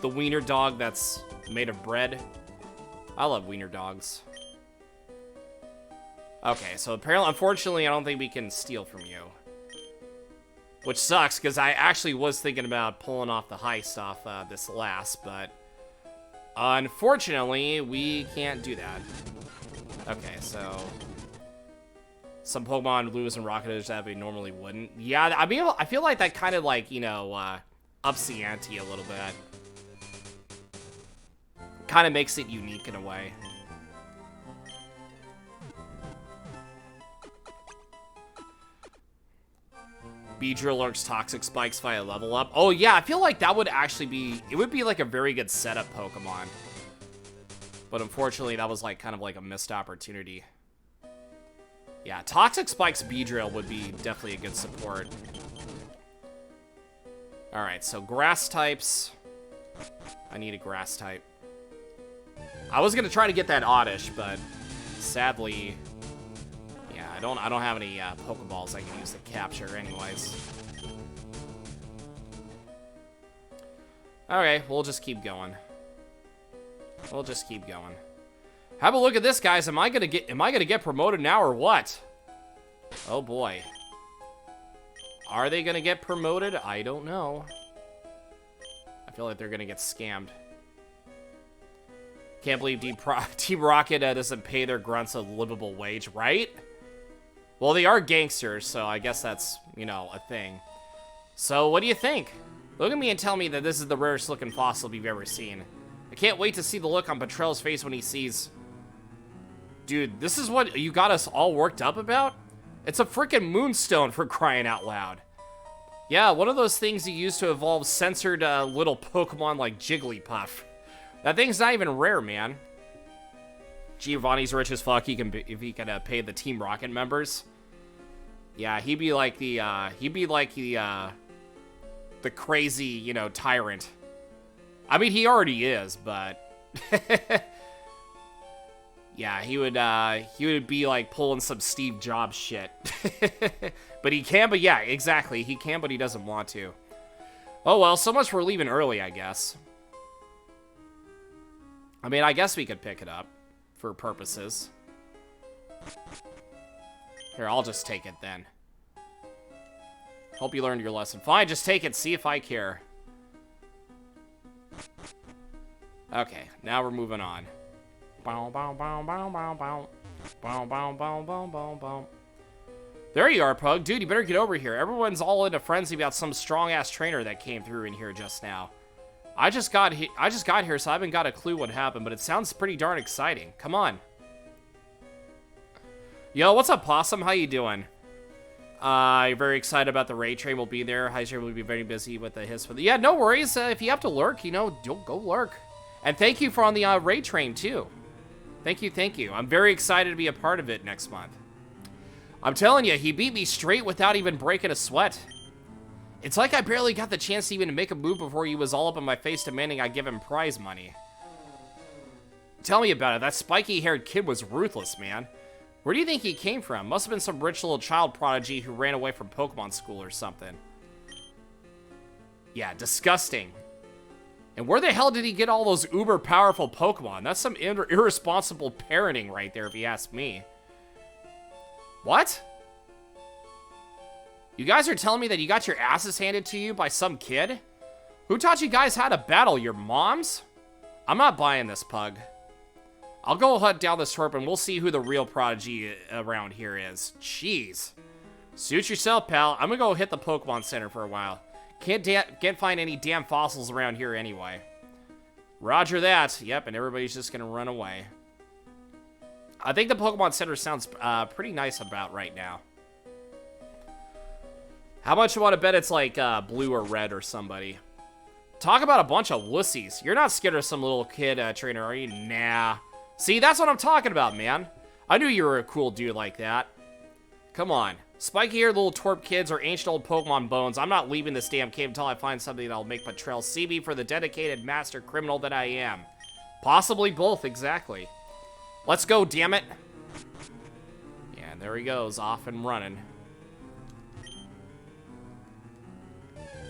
wiener dog that's made of bread. I love wiener dogs. Okay, so apparently, unfortunately, I don't think we can steal from you. Which sucks, because I actually was thinking about pulling off the heist off this last, but unfortunately, we can't do that. Okay, so some Pokemon lose in Rocket Edge that we normally wouldn't. Yeah, I mean, I feel like that kind of like, you know, ups the ante a little bit. Kind of makes it unique in a way. Beedrill lurks Toxic Spikes via level up. Oh yeah, I feel like that would actually be, it would be like a very good setup Pokemon. But unfortunately, that was like kind of like a missed opportunity. Yeah, Toxic Spikes Beedrill would be definitely a good support. Alright, so grass types. I need a grass type. I was gonna try to get that Oddish, but sadly, yeah, I don't have any Pokeballs I can use to capture anyways. Okay, we'll just keep going. We'll just keep going. Have a look at this, guys. Am I gonna get promoted now or what? Oh boy. Are they gonna get promoted? I don't know. I feel like they're gonna get scammed. Can't believe Team Rocket doesn't pay their grunts a livable wage, right? Well, they are gangsters, so I guess that's, you know, a thing. So, what do you think? Look at me and tell me that this is the rarest looking fossil we've ever seen. I can't wait to see the look on Petrel's face when he sees... Dude, this is what you got us all worked up about? It's a freaking moonstone, for crying out loud. Yeah, one of those things you use to evolve censored little Pokemon like Jigglypuff. That thing's not even rare, man. Giovanni's rich as fuck. If he could pay the Team Rocket members. Yeah, he'd be like the crazy, you know, tyrant. I mean, he already is, but yeah, he would be like pulling some Steve Jobs shit. But he can, but yeah, exactly. He can, but he doesn't want to. Oh, well, so much for leaving early, I guess. I mean, I guess we could pick it up for purposes. Here, I'll just take it then. Hope you learned your lesson. Fine, just take it. See if I care. Okay, now we're moving on. There you are, Pug. Dude, you better get over here. Everyone's all in a frenzy about some strong-ass trainer that came through in here just now. I just got here, so I haven't got a clue what happened, but it sounds pretty darn exciting. Come on. Yo, what's up, Possum? How you doing? You're very excited about the raid train. Will be there. Hyzer will be very busy with the hiss for the... Yeah, no worries. If you have to lurk, you know, go lurk. And thank you for on the raid train, too. Thank you, thank you. I'm very excited to be a part of it next month. I'm telling you, he beat me straight without even breaking a sweat. It's like I barely got the chance to even make a move before he was all up in my face demanding I give him prize money. Tell me about it. That spiky-haired kid was ruthless, man. Where do you think he came from? Must have been some rich little child prodigy who ran away from Pokemon school or something. Yeah, disgusting. And where the hell did he get all those uber-powerful Pokemon? That's some irresponsible parenting right there, if you ask me. What? You guys are telling me that you got your asses handed to you by some kid? Who taught you guys how to battle? Your moms? I'm not buying this, Pug. I'll go hunt down this twerp and we'll see who the real prodigy around here is. Jeez. Suit yourself, pal. I'm gonna go hit the Pokemon Center for a while. Can't find any damn fossils around here anyway. Roger that. Yep, and everybody's just gonna run away. I think the Pokemon Center sounds pretty nice about right now. How much you want to bet it's like blue or red or somebody? Talk about a bunch of wussies. You're not scared of some little kid trainer, are you? Nah. See, that's what I'm talking about, man. I knew you were a cool dude like that. Come on. Spiky-haired little twerp kids or ancient old Pokemon bones. I'm not leaving this damn cave until I find something that'll make Patrell see me for the dedicated master criminal that I am. Possibly both, exactly. Let's go, damn it. Yeah, there he goes, off and running.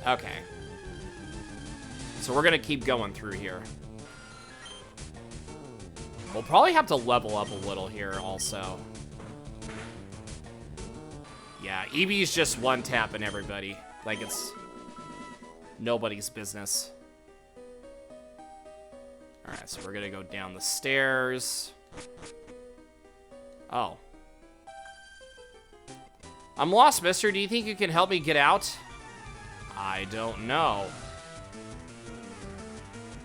Okay. So we're gonna keep going through here. We'll probably have to level up a little here also. Yeah, Eevee's just one-tapping everybody. Like it's nobody's business. Alright, so we're gonna go down the stairs. Oh. I'm lost, mister. Do you think you can help me get out? I don't know.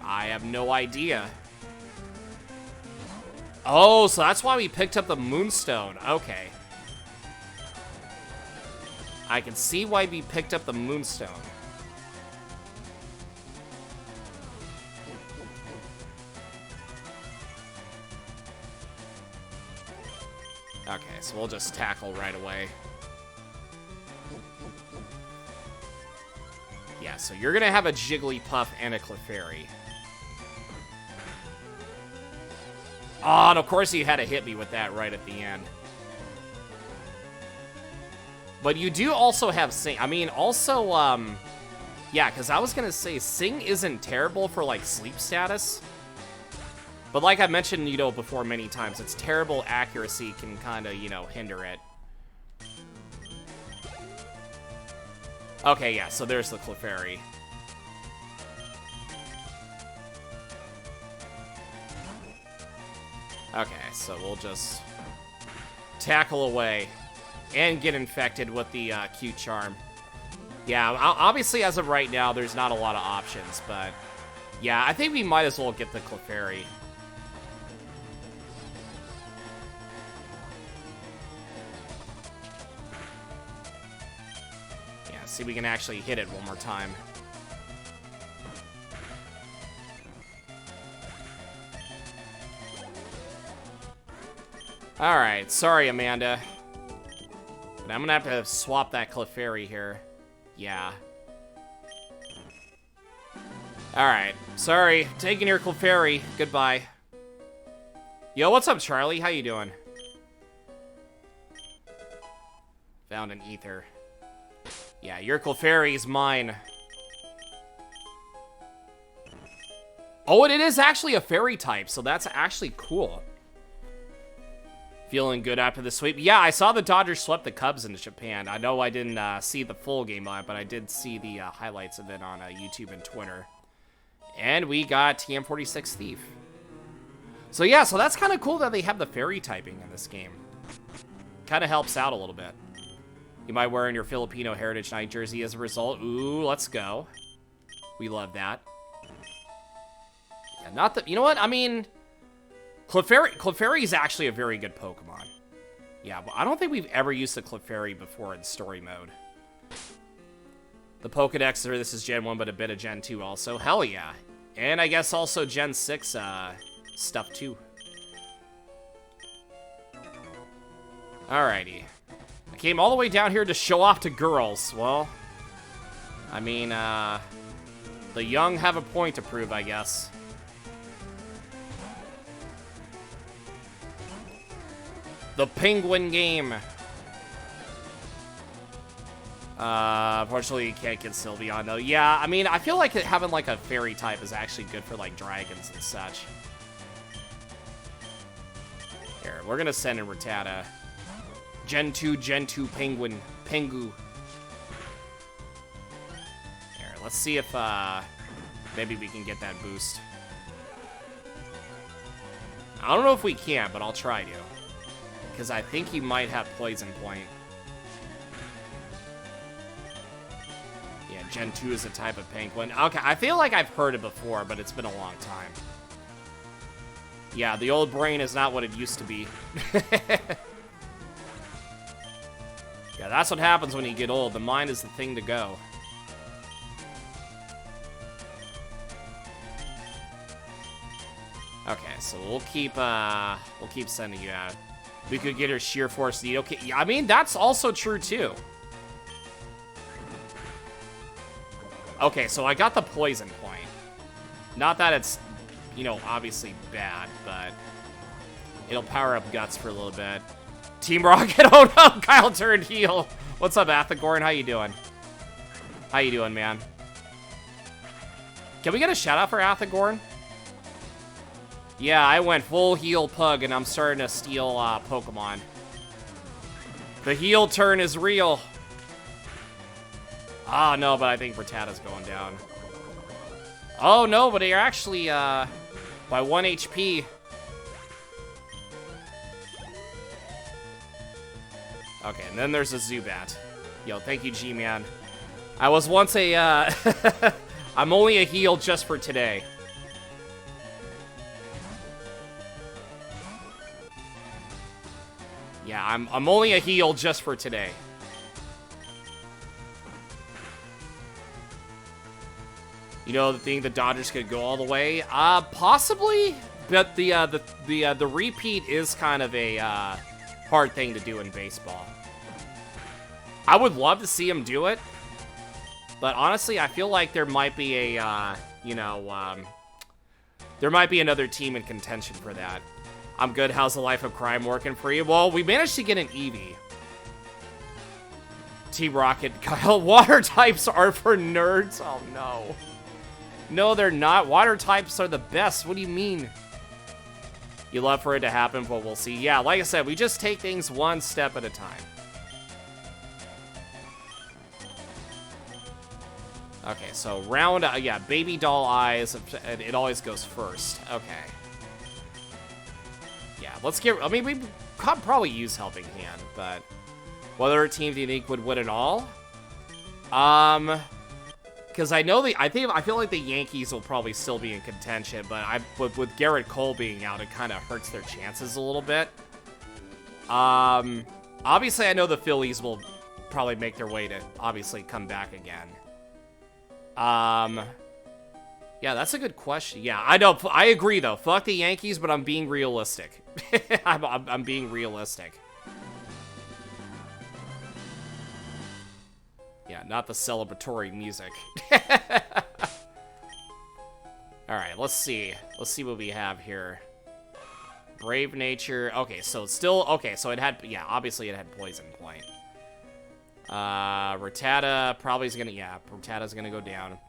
I have no idea. Oh, so that's why we picked up the Moonstone. Okay. I can see why we picked up the Moonstone. Okay, so we'll just tackle right away. Yeah, so you're gonna have a Jigglypuff and a Clefairy. Oh, and of course you had to hit me with that right at the end. But you do also have Sing. I mean, also, yeah, because I was gonna say Sing isn't terrible for, like, sleep status. But like I mentioned, you know, before many times, its terrible accuracy can kind of, you know, hinder it. Okay, yeah, so there's the Clefairy. Okay, so we'll just tackle away and get infected with the cute charm. Yeah, obviously as of right now, there's not a lot of options, but yeah, I think we might as well get the Clefairy. See if we can actually hit it one more time. Alright, sorry, Amanda. But I'm gonna have to swap that Clefairy here. Yeah. Alright, sorry. Taking your Clefairy. Goodbye. Yo, what's up, Charlie? How you doing? Found an ether. Yeah, your Clefairy's mine. Oh, and it is actually a fairy type, so that's actually cool. Feeling good after the sweep. Yeah, I saw the Dodgers swept the Cubs in Japan. I know I didn't see the full game live, but I did see the highlights of it on YouTube and Twitter. And we got TM46 Thief. So yeah, so that's kind of cool that they have the fairy typing in this game. Kind of helps out a little bit. You might wear in your Filipino Heritage Night jersey as a result. Ooh, let's go. We love that. Yeah, not that, you know what? I mean, Clefairy is actually a very good Pokemon. Yeah, but I don't think we've ever used the Clefairy before in story mode. The Pokedex, this is Gen 1, but a bit of Gen 2 also. Hell yeah. And I guess also Gen 6 stuff too. Alrighty. I came all the way down here to show off to girls. Well, I mean, the young have a point to prove, I guess. The penguin game. Unfortunately, you can't get Sylveon, though. Yeah, I mean, I feel like having, like, a fairy type is actually good for, like, dragons and such. Here, we're gonna send in Rattata. Gen 2 Pengu. Here, let's see if, maybe we can get that boost. I don't know if we can, but I'll try to. Because I think he might have Poison Point. Yeah, Gen 2 is a type of penguin. Okay, I feel like I've heard it before, but it's been a long time. Yeah, the old brain is not what it used to be. Yeah, that's what happens when you get old. The mind is the thing to go. Okay, so we'll keep sending you out. We could get her Sheer Force Need. Okay, yeah, I mean, that's also true, too. Okay, so I got the Poison Point. Not that it's, you know, obviously bad, but it'll power up Guts for a little bit. Team Rocket, oh no, Kyle turned heel. What's up, Athagorn? How you doing? How you doing, man? Can we get a shout out for Athagorn? Yeah, I went full heel pug, and I'm starting to steal Pokemon. The heel turn is real. Ah, no, but I think Rattata's going down. Oh, no, but they're actually by 1 HP. Okay, and then there's a Zubat. Yo, thank you, G-Man. I was once a, I'm only a heel just for today. Yeah, I'm only a heel just for today. You know, the thing the Dodgers could go all the way? Possibly, but the repeat is kind of a hard thing to do in baseball. I would love to see him do it, but honestly, I feel like there might be a there might be another team in contention for that. I'm good. How's the life of crime working for you? Well, we managed to get an Eevee. Team Rocket, Kyle. Water types are for nerds. Oh, no. No, they're not. Water types are the best. What do you mean? You love for it to happen, but we'll see. Yeah, like I said, we just take things one step at a time. Okay, so round, yeah, baby doll eyes. It always goes first. Okay. Yeah, let's get, I mean, we could probably use Helping Hand, but whether a team do you think would win it all? Because I know I feel like the Yankees will probably still be in contention, but with Garrett Cole being out, it kind of hurts their chances a little bit. Obviously, I know the Phillies will probably make their way to obviously come back again. Yeah, that's a good question. Yeah, I know. I agree, though. Fuck the Yankees, but I'm being realistic. I'm being realistic. Yeah, not the celebratory music. All right, let's see. Let's see what we have here. Brave Nature. Okay, so it's still... Okay, so it had... Yeah, obviously it had Poison Point. Rattata probably is gonna... Yeah, Rattata's gonna go down.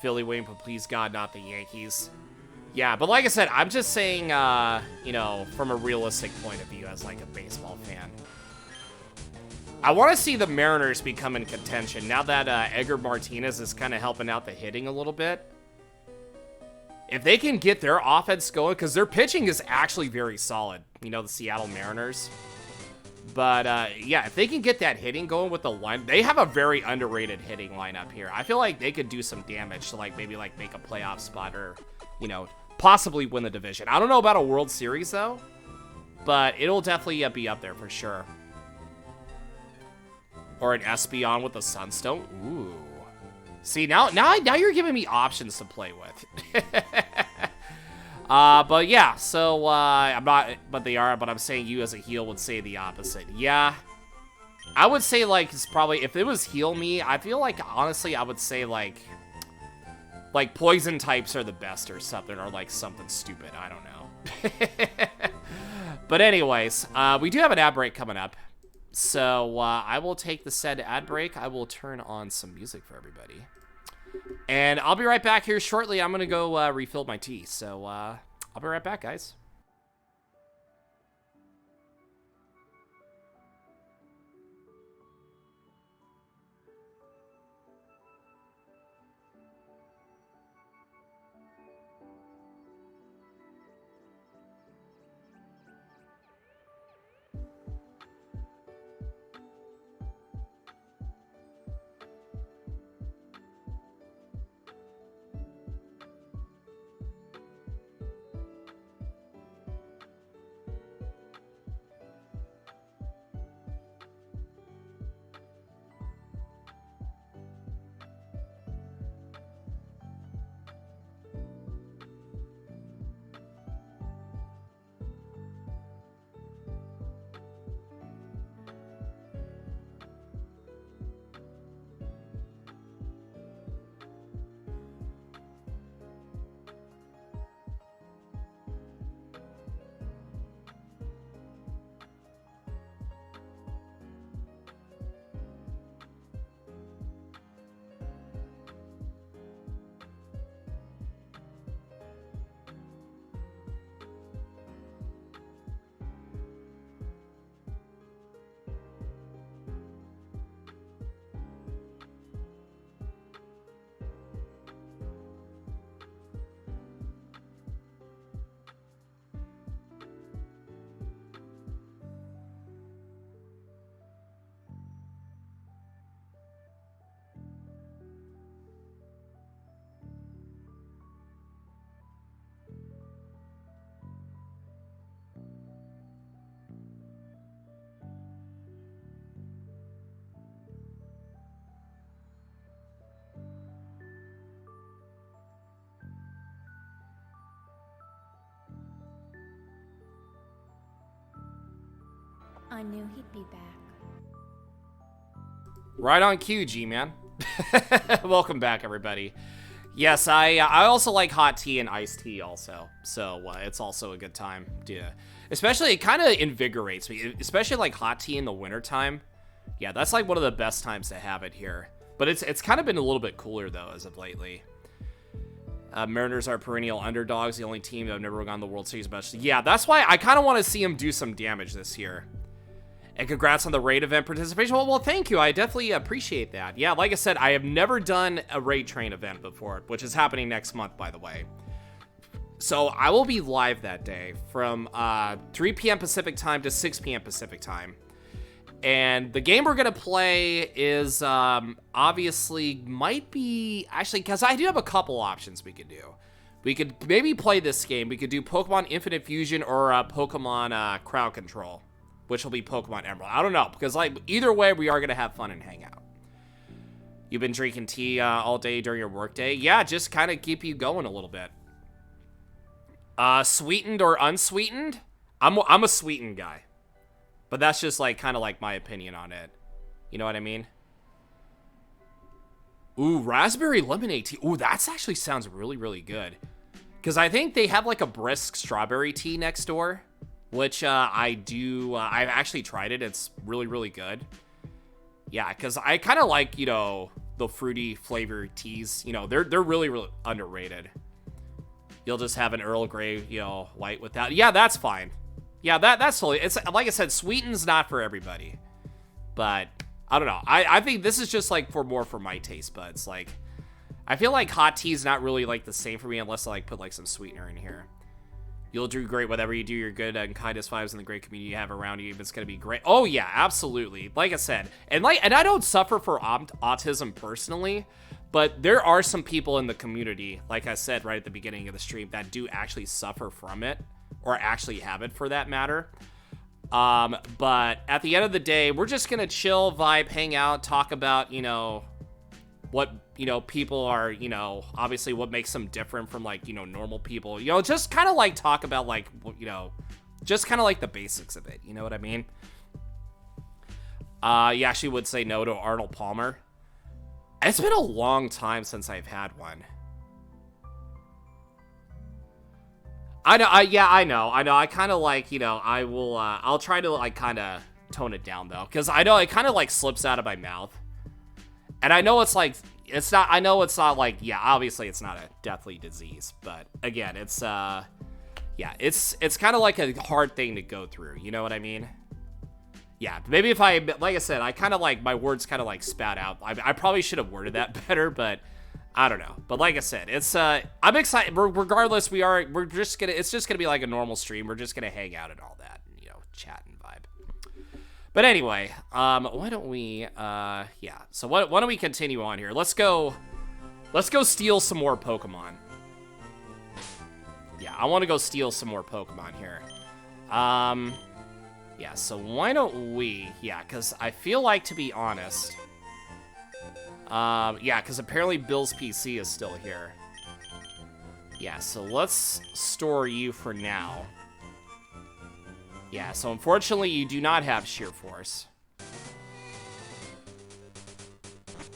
Philly waiting, but please God, not the Yankees. Yeah, but like I said, I'm just saying, you know, from a realistic point of view as, like, a baseball fan. I want to see the Mariners become in contention now that Edgar Martinez is kind of helping out the hitting a little bit. If they can get their offense going, because their pitching is actually very solid, you know, the Seattle Mariners. But, yeah, if they can get that hitting going with the line, they have a very underrated hitting lineup here. I feel like they could do some damage to, like, maybe, like, make a playoff spot or, you know, possibly win the division. I don't know about a World Series, though, but it'll definitely be up there for sure. Or an Espeon with a Sunstone. Ooh. See, now you're giving me options to play with. But yeah, so, I'm not, but I'm saying you as a heel would say the opposite. Yeah. I would say, like, it's probably, if it was heal me, I feel like, honestly, I would say, like, poison types are the best or something, or, like, something stupid. I don't know. But anyways, we do have an ad break coming up. So, I will take the said ad break. I will turn on some music for everybody. And I'll be right back here shortly. I'm going to go refill my tea. So, I'll be right back, guys. I knew he'd be back. Right on cue, G-Man. Welcome back, everybody. Yes, I also like hot tea and iced tea also. So it's also a good time. Yeah. Especially, it kind of invigorates me. Especially like hot tea in the wintertime. Yeah, that's like one of the best times to have it here. But it's kind of been a little bit cooler, though, as of lately. Mariners are perennial underdogs. The only team that have never gone to the World Series. But yeah, that's why I kind of want to see them do some damage this year. And congrats on the raid event participation. Well, thank you. I definitely appreciate that. Yeah, like I said, I have never done a raid train event before, which is happening next month, by the way. So I will be live that day from 3 p.m. Pacific time to 6 p.m. Pacific time. And the game we're going to play is obviously might be... Actually, because I do have a couple options we could do. We could maybe play this game. We could do Pokemon Infinite Fusion or Pokemon Crowd Control. which will be Pokemon Emerald. I don't know, because like either way, we are gonna have fun and hang out. You've been drinking tea all day during your workday? Yeah, just kind of keep you going a little bit. Sweetened or unsweetened? I'm a sweetened guy, but that's just like kind of like my opinion on it. You know what I mean? Ooh, raspberry lemonade tea. Ooh, that's actually sounds really, really good. Because I think they have like a brisk strawberry tea next door, which I do. I've actually tried it. It's really, really good. Yeah, because I kind of like, you know, the fruity flavored teas. You know, they're really, really underrated. You'll just have an Earl Grey, you know, white with that. Yeah, that's fine. Yeah, that's totally. It's like I said, sweetened's not for everybody, but I don't know. I think this is just like for my taste buds. Like, I feel like hot tea is not really like the same for me unless I like put like some sweetener in here. You'll do great whatever you do. You're good and kindest vibes in the great community you have around you. It's gonna be great. Oh yeah, absolutely. Like I said, and I don't suffer for autism personally, but there are some people in the community, like I said right at the beginning of the stream, that do actually suffer from it, or actually have it for that matter. But at the end of the day, we're just gonna chill, vibe, hang out, talk about, you know, what, you know, people are, you know, obviously what makes them different from like, you know, normal people, you know, just kind of like talk about like, you know, just kind of like the basics of it. You know what I mean? You actually would say no to Arnold Palmer. It's been a long time since I've had one. I know. I know. I kind of like, you know, I'll try to like kind of tone it down though. Cause I know it kind of like slips out of my mouth. And I know it's like, I know it's not like, yeah, obviously it's not a deathly disease, but again, it's, yeah, it's kind of like a hard thing to go through. You know what I mean? Yeah, maybe if like I said, I kind of like, my words kind of like spat out. I probably should have worded that better, but I don't know. But like I said, it's, I'm excited. Regardless, it's just gonna be like a normal stream. We're just gonna hang out and all that, and, you know, chat and vibe. But anyway, why don't we, yeah. So why don't we continue on here? Let's go steal some more Pokemon. Yeah, I want to go steal some more Pokemon here. Yeah, so why don't we, yeah, because I feel like, to be honest, yeah, because apparently Bill's PC is still here. Yeah, so let's store you for now. Yeah, so unfortunately you do not have Sheer Force.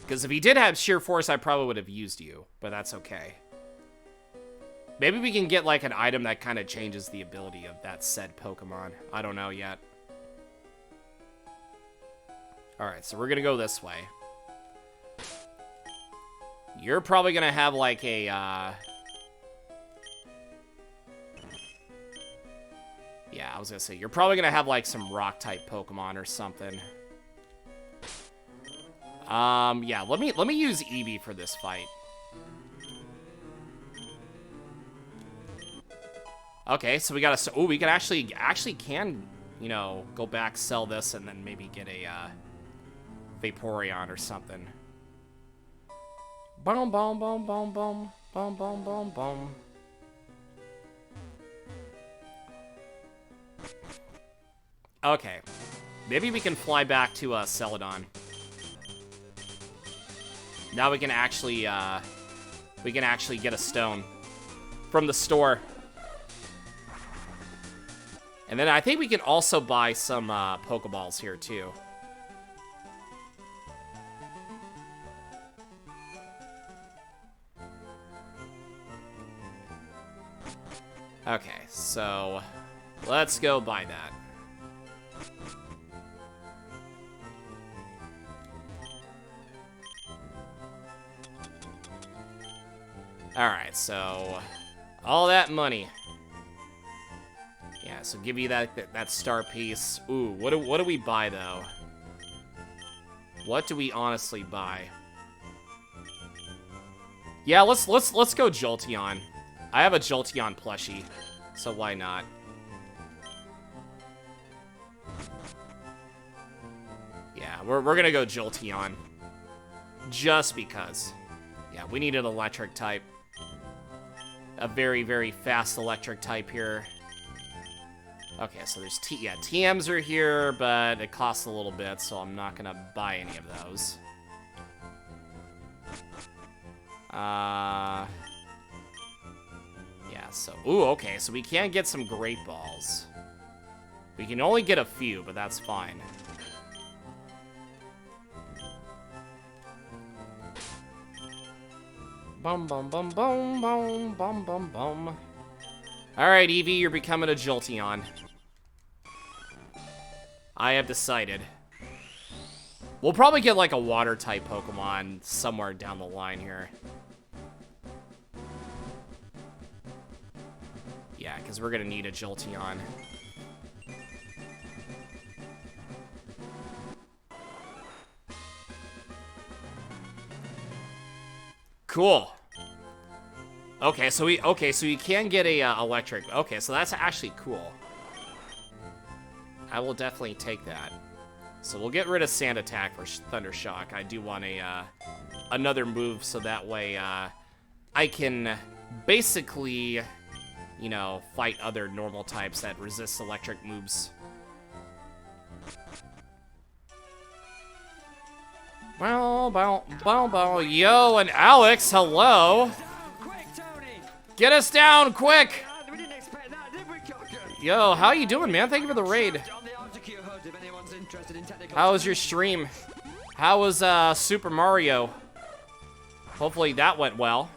Because if he did have Sheer Force, I probably would have used you, but that's okay. Maybe we can get like an item that kind of changes the ability of that said Pokemon. I don't know yet. Alright, so we're gonna go this way. You're probably gonna have like a, yeah, I was gonna say, you're probably gonna have like some rock-type Pokemon or something. Yeah, let me use Eevee for this fight. Okay, so we got a, oh, we can actually can, you know, go back, sell this, and then maybe get a, Vaporeon or something. Boom, boom, boom, boom, boom, boom, boom, boom, boom. Okay, maybe we can fly back to Celadon. Now we can actually get a stone from the store. And then I think we can also buy some Pokeballs here too. Okay, so let's go buy that. Alright, so all that money. Yeah, so give you that star piece. Ooh, what do we buy though? What do we honestly buy? Yeah, let's go Jolteon. I have a Jolteon plushie, so why not? Yeah, we're gonna go Jolteon. Just because. Yeah, we need an electric type. A very, very fast electric type here. Okay, so there's yeah, TMs are here, but it costs a little bit, so I'm not gonna buy any of those. Yeah, so, ooh, okay, so we can get some great balls. We can only get a few, but that's fine. Bum, bum, bum, bum, bum, bum, bum, bum. All right, Eevee, you're becoming a Jolteon. I have decided. We'll probably get, like, a water-type Pokemon somewhere down the line here. Yeah, because we're going to need a Jolteon. Cool. Okay, so you can get a electric. Okay, so that's actually cool. I will definitely take that. So we'll get rid of Sand Attack for Thunder Shock. I do want a another move so that way I can basically, you know, fight other normal types that resist electric moves. Bow. Yo, and Alex, hello. Get us down, quick! Yo, how you doing, man? Thank you for the raid. How was your stream? How was Super Mario? Hopefully that went well.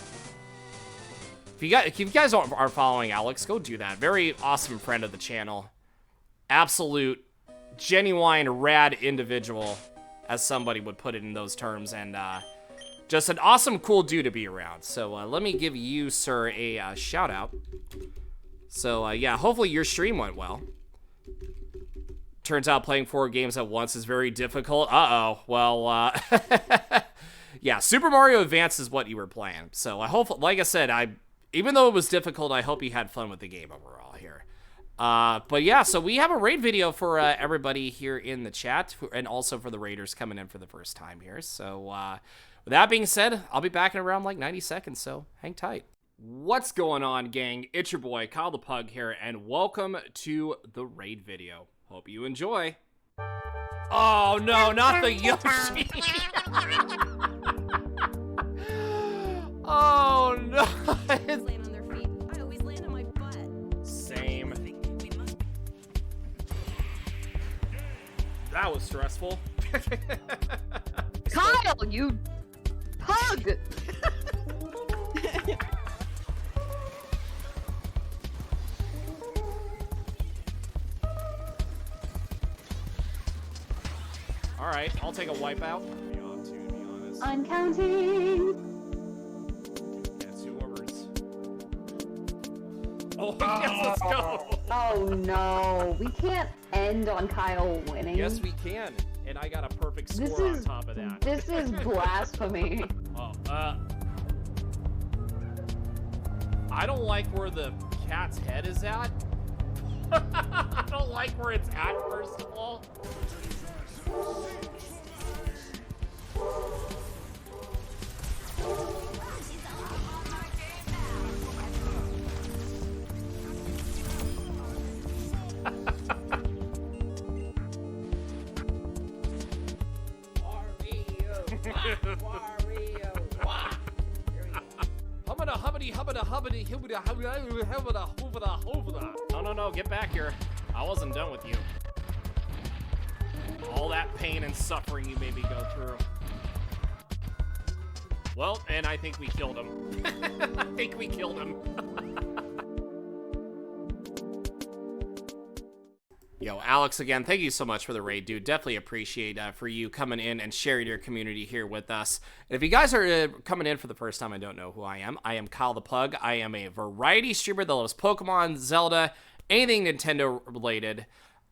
If you guys are following Alex, go do that. Very awesome friend of the channel. Absolute, genuine, rad individual, as somebody would put it in those terms, and just an awesome, cool dude to be around. So let me give you, sir, a shout out. So yeah, hopefully your stream went well. Turns out playing 4 games at once is very difficult. Uh-oh. Well, yeah, Super Mario Advance is what you were playing. So I hope, like I said, even though it was difficult, I hope you had fun with the game overall here. But yeah, so we have a raid video for everybody here in the chat, and also for the raiders coming in for the first time here. So with that being said, I'll be back in around like 90 seconds, so hang tight. What's going on, gang? It's your boy, Kyle the Pug here, and welcome to the raid video. Hope you enjoy. Oh no, not the Yoshi! Oh no! Land on their feet. I always land on my butt. Same. That was stressful. Kyle, you pug! Alright, I'll take a wipeout. To be honest. I'm counting. Yeah, 2 overs. Oh, yes, let's go! Oh no, we can't end on Kyle winning. Yes, we can. And I got a perfect score on top of that. This is blasphemy. Oh, I don't like where the cat's head is at. I don't like where it's at, first of all. No, get back here. I wasn't done with you. All that pain and suffering you made me go through. Well, and I think we killed him. I think we killed him. Yo, Alex, again, thank you so much for the raid, dude. Definitely appreciate for you coming in and sharing your community here with us. And if you guys are coming in for the first time and don't know who I am Kyle the Pug. I am a variety streamer that loves Pokemon, Zelda, anything Nintendo related.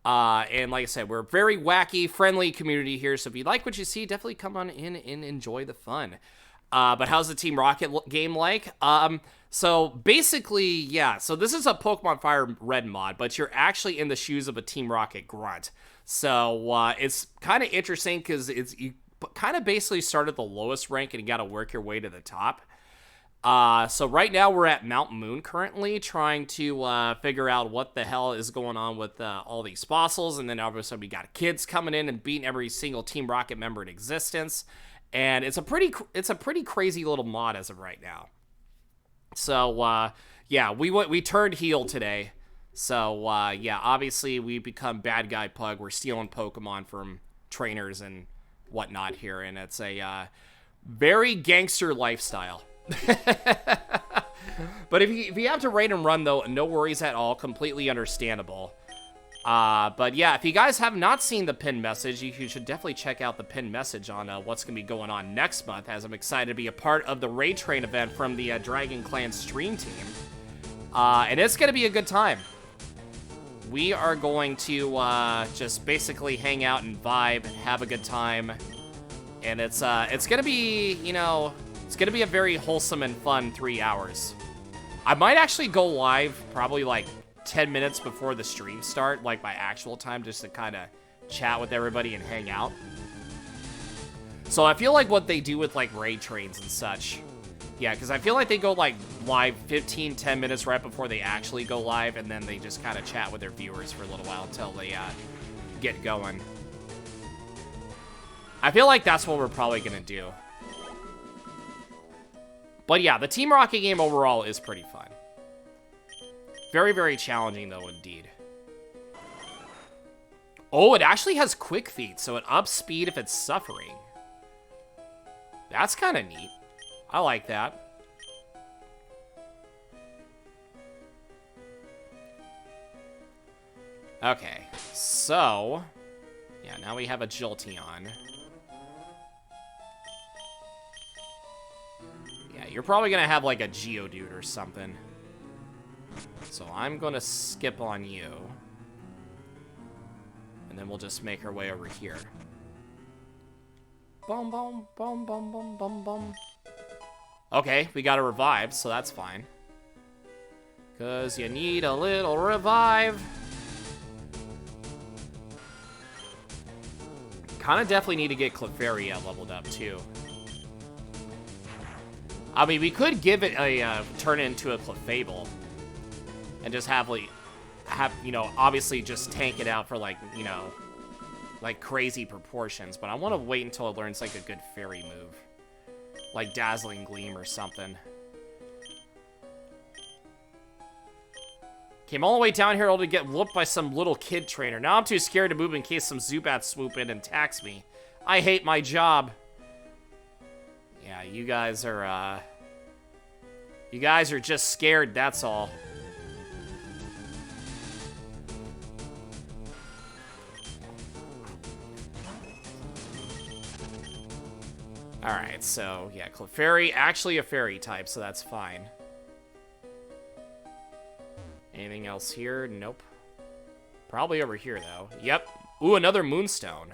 And like I said, we're a very wacky, friendly community here. So if you like what you see, definitely come on in and enjoy the fun. But how's the Team Rocket game like? So basically, yeah, so this is a Pokemon FireRed mod, but you're actually in the shoes of a Team Rocket grunt. So it's kind of interesting because you kind of basically start at the lowest rank and you got to work your way to the top. So right now we're at Mount Moon currently, trying to figure out what the hell is going on with all these fossils, and then obviously we got kids coming in and beating every single Team Rocket member in existence, and it's a pretty crazy little mod as of right now. So yeah, we turned heel today. So yeah, obviously we become bad guy Pug. We're stealing Pokemon from trainers and whatnot here, and it's a very gangster lifestyle. But if you have to raid and run, though, no worries at all. Completely understandable. But yeah, if you guys have not seen the pinned message, you should definitely check out the pinned message on what's going to be going on next month, as I'm excited to be a part of the Raid Train event from the Dragon Clan stream team. And it's going to be a good time. We are going to just basically hang out and vibe, have a good time. And it's going to be, you know... It's going to be a very wholesome and fun 3 hours. I might actually go live probably like 10 minutes before the stream start, like my actual time, just to kind of chat with everybody and hang out. So I feel like what they do with like raid trains and such. Yeah, because I feel like they go like live 10 minutes right before they actually go live, and then they just kind of chat with their viewers for a little while until they get going. I feel like that's what we're probably going to do. But yeah, the Team Rocket game overall is pretty fun. Very, very challenging, though, indeed. Oh, it actually has quick feet, so it ups speed if it's suffering. That's kind of neat. I like that. Okay, so... yeah, now we have a Jolteon. You're probably going to have, like, a Geodude or something. So I'm going to skip on you. And then we'll just make our way over here. Boom, boom, boom, boom, boom, boom, boom. Okay, we got a revive, so that's fine. Because you need a little revive. Kind of definitely need to get Clefairy leveled up, too. I mean, we could give it a, turn it into a Clefable. And just have, you know, obviously just tank it out for, like, you know, like crazy proportions. But I want to wait until it learns, like, a good fairy move. Like Dazzling Gleam or something. Came all the way down here only to get whooped by some little kid trainer. Now I'm too scared to move in case some Zubats swoop in and tax me. I hate my job. Yeah, you guys are just scared, that's all. Alright, so, yeah, Clefairy, actually a fairy type, so that's fine. Anything else here? Nope. Probably over here, though. Yep. Ooh, another Moonstone.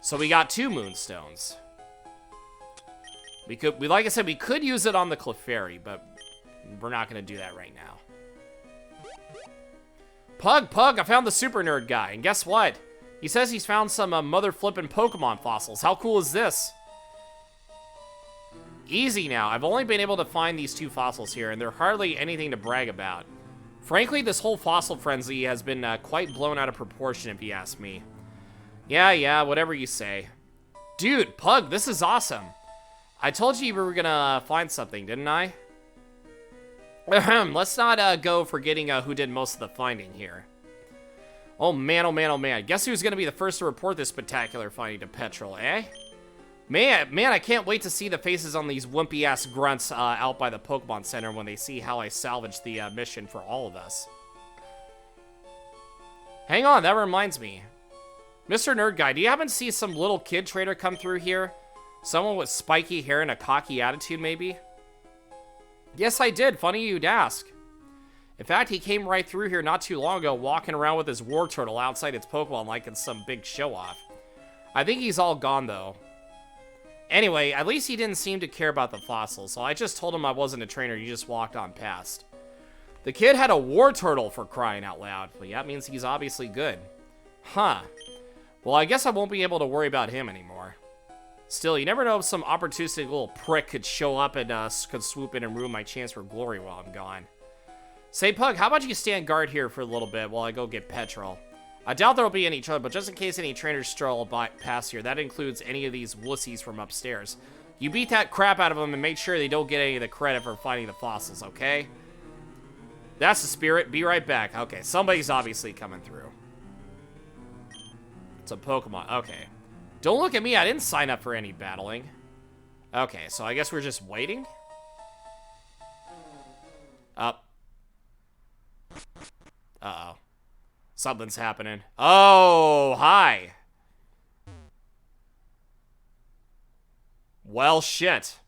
So we got 2 Moonstones. Like I said, we could use it on the Clefairy, but we're not going to do that right now. Pug, I found the super nerd guy, and guess what? He says he's found some mother flippin' Pokemon fossils. How cool is this? Easy now. I've only been able to find these 2 fossils here, and they're hardly anything to brag about. Frankly, this whole fossil frenzy has been quite blown out of proportion, if you ask me. Yeah, whatever you say. Dude, Pug, this is awesome. I told you we were gonna find something, didn't I? Let's not go forgetting who did most of the finding here. Oh man, oh man, oh man. Guess who's gonna be the first to report this spectacular finding to Petrol, eh? Man, I can't wait to see the faces on these wimpy-ass grunts out by the Pokemon Center when they see how I salvaged the mission for all of us. Hang on, that reminds me. Mr. Nerd Guy, do you happen to see some little kid trader come through here? Someone with spiky hair and a cocky attitude, maybe? Yes, I did. Funny you'd ask. In fact, he came right through here not too long ago, walking around with his war turtle outside its Pokemon like it's some big show-off. I think he's all gone, though. Anyway, at least he didn't seem to care about the fossils, so I just told him I wasn't a trainer, he just walked on past. The kid had a war turtle, for crying out loud, but yeah, that means he's obviously good. Huh. Well, I guess I won't be able to worry about him anymore. Still, you never know if some opportunistic little prick could show up and could swoop in and ruin my chance for glory while I'm gone. Say, Pug, how about you stand guard here for a little bit while I go get petrol? I doubt there'll be any trouble, but just in case any trainers stroll past here, that includes any of these wussies from upstairs. You beat that crap out of them and make sure they don't get any of the credit for finding the fossils, okay? That's the spirit. Be right back. Okay, somebody's obviously coming through. It's a Pokemon. Okay. Don't look at me. I didn't sign up for any battling. Okay, so I guess we're just waiting? Up. Uh-oh. Something's happening. Oh, hi. Well, shit.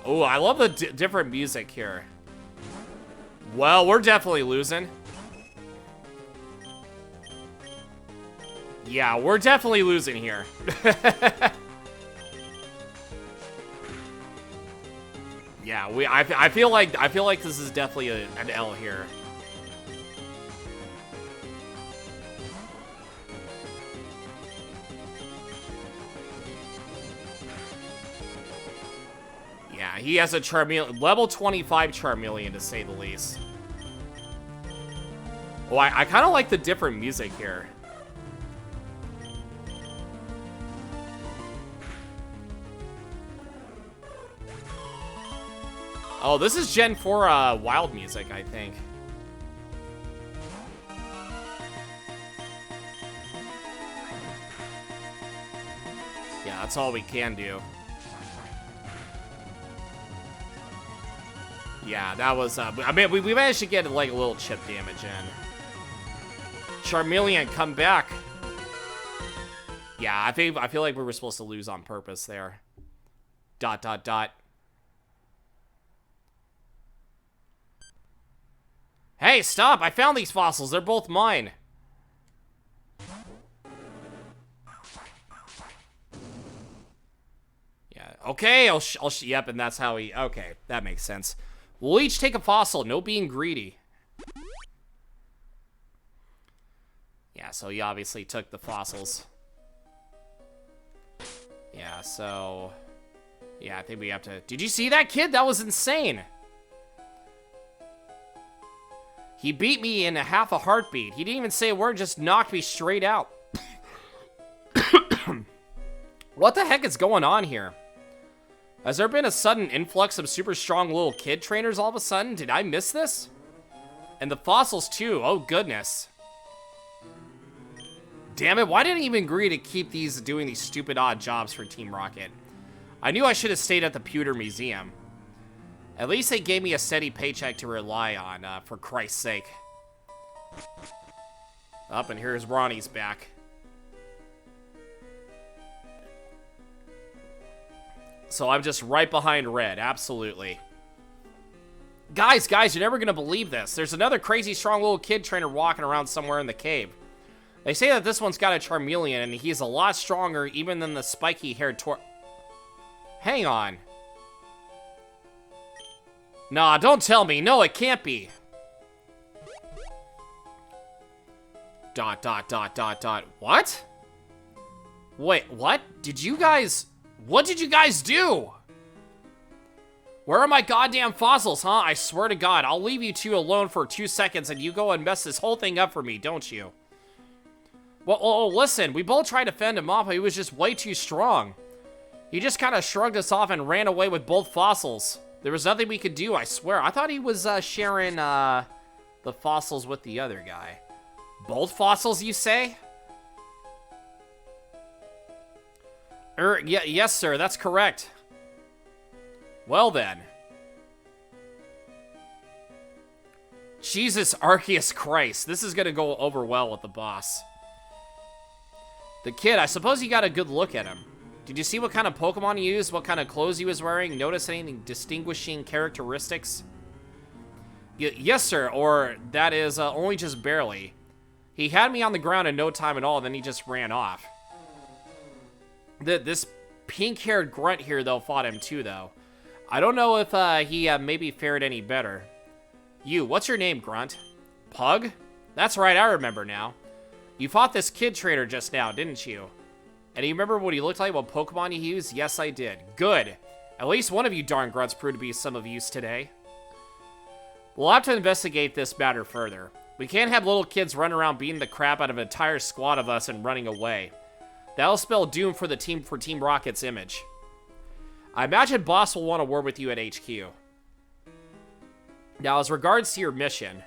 Oh, I love the different music here. Well, we're definitely losing. Yeah, we're definitely losing here. Yeah, I feel like this is definitely an L here. Yeah, he has a Charmeleon, level 25 Charmeleon to say the least. Oh, I kind of like the different music here. Oh, this is Gen 4 wild music, I think. Yeah, that's all we can do. Yeah, that was, I mean, we managed to get, like, a little chip damage in. Charmeleon, come back. Yeah, I feel like we were supposed to lose on purpose there. ... Hey, stop! I found these fossils. They're both mine. Yeah, okay, yep, and that's how he, okay, that makes sense. We'll each take a fossil, no being greedy. Yeah, so he obviously took the fossils. Yeah, so... Yeah, I think we have to... Did you see that, kid? That was insane! He beat me in half a heartbeat. He didn't even say a word, just knocked me straight out. What the heck is going on here? Has there been a sudden influx of super strong little kid trainers all of a sudden? Did I miss this? And the fossils too, oh goodness. Damn it, why didn't I even agree to keep doing these stupid odd jobs for Team Rocket? I knew I should have stayed at the Pewter Museum. At least they gave me a steady paycheck to rely on, for Christ's sake. Up, and here's Ronnie's back. So I'm just right behind Red, absolutely. Guys, you're never gonna believe this. There's another crazy strong little kid trainer walking around somewhere in the cave. They say that this one's got a Charmeleon, and he's a lot stronger even than the spiky-haired Hang on. Nah, don't tell me. No, it can't be. ... What? Wait, what? What did you guys do? Where are my goddamn fossils, huh? I swear to God, I'll leave you two alone for 2 seconds and you go and mess this whole thing up for me, don't you? Well, listen, we both tried to fend him off, but he was just way too strong. He just kind of shrugged us off and ran away with both fossils. There was nothing we could do, I swear. I thought he was sharing the fossils with the other guy. Both fossils, you say? Yeah, yes, sir, that's correct. Well, then. Jesus Arceus Christ, this is gonna go over well with the boss. The kid, I suppose you got a good look at him. Did you see what kind of Pokemon he used, what kind of clothes he was wearing? Notice anything distinguishing characteristics? Yes, sir, or that is only just barely. He had me on the ground in no time at all, then he just ran off. This pink-haired grunt here, though, fought him too, though. I don't know if he maybe fared any better. You, what's your name, Grunt? Pug? That's right, I remember now. You fought this kid trainer just now, didn't you? And do you remember what he looked like, what Pokemon he used? Yes, I did. Good. At least one of you darn grunts proved to be some of use today. We'll have to investigate this matter further. We can't have little kids running around beating the crap out of an entire squad of us and running away. That'll spell doom for Team Rocket's image. I imagine Boss will want to word with you at HQ. Now, as regards to your mission,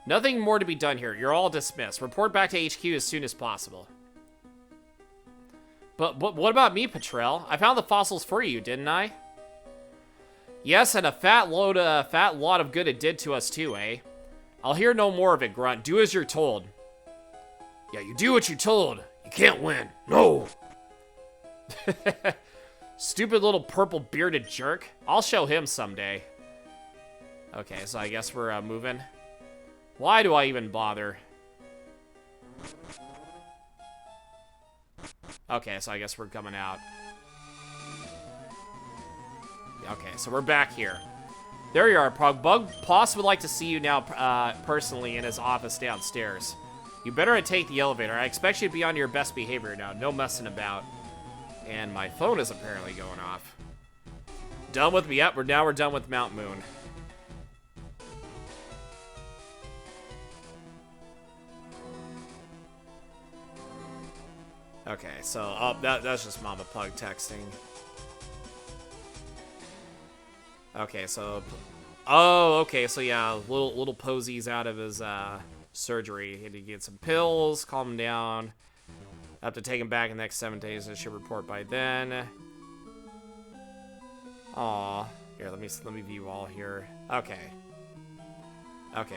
nothing more to be done here. You're all dismissed. Report back to HQ as soon as possible. But what about me, Patrell? I found the fossils for you, didn't I? Yes, and a fat lot of good it did to us too, eh? I'll hear no more of it, Grunt. Do as you're told. Yeah, you do what you're told. You can't win. No. Stupid little purple bearded jerk. I'll show him someday. Okay, so I guess we're moving. Why do I even bother? Okay, so I guess we're coming out. Okay, so we're back here. There you are, Pug. Boss would like to see you now personally in his office downstairs. You better take the elevator. I expect you to be on your best behavior now. No messing about. And my phone is apparently going off. Done with me? Yep, we're done with Mount Moon. Okay, so that's just Mama Pug texting. Okay, so okay, so yeah, little Posy's out of his surgery. He had to get some pills, calm him down. I have to take him back in the next 7 days. I should report by then. Aw, here, let me view all here. Okay,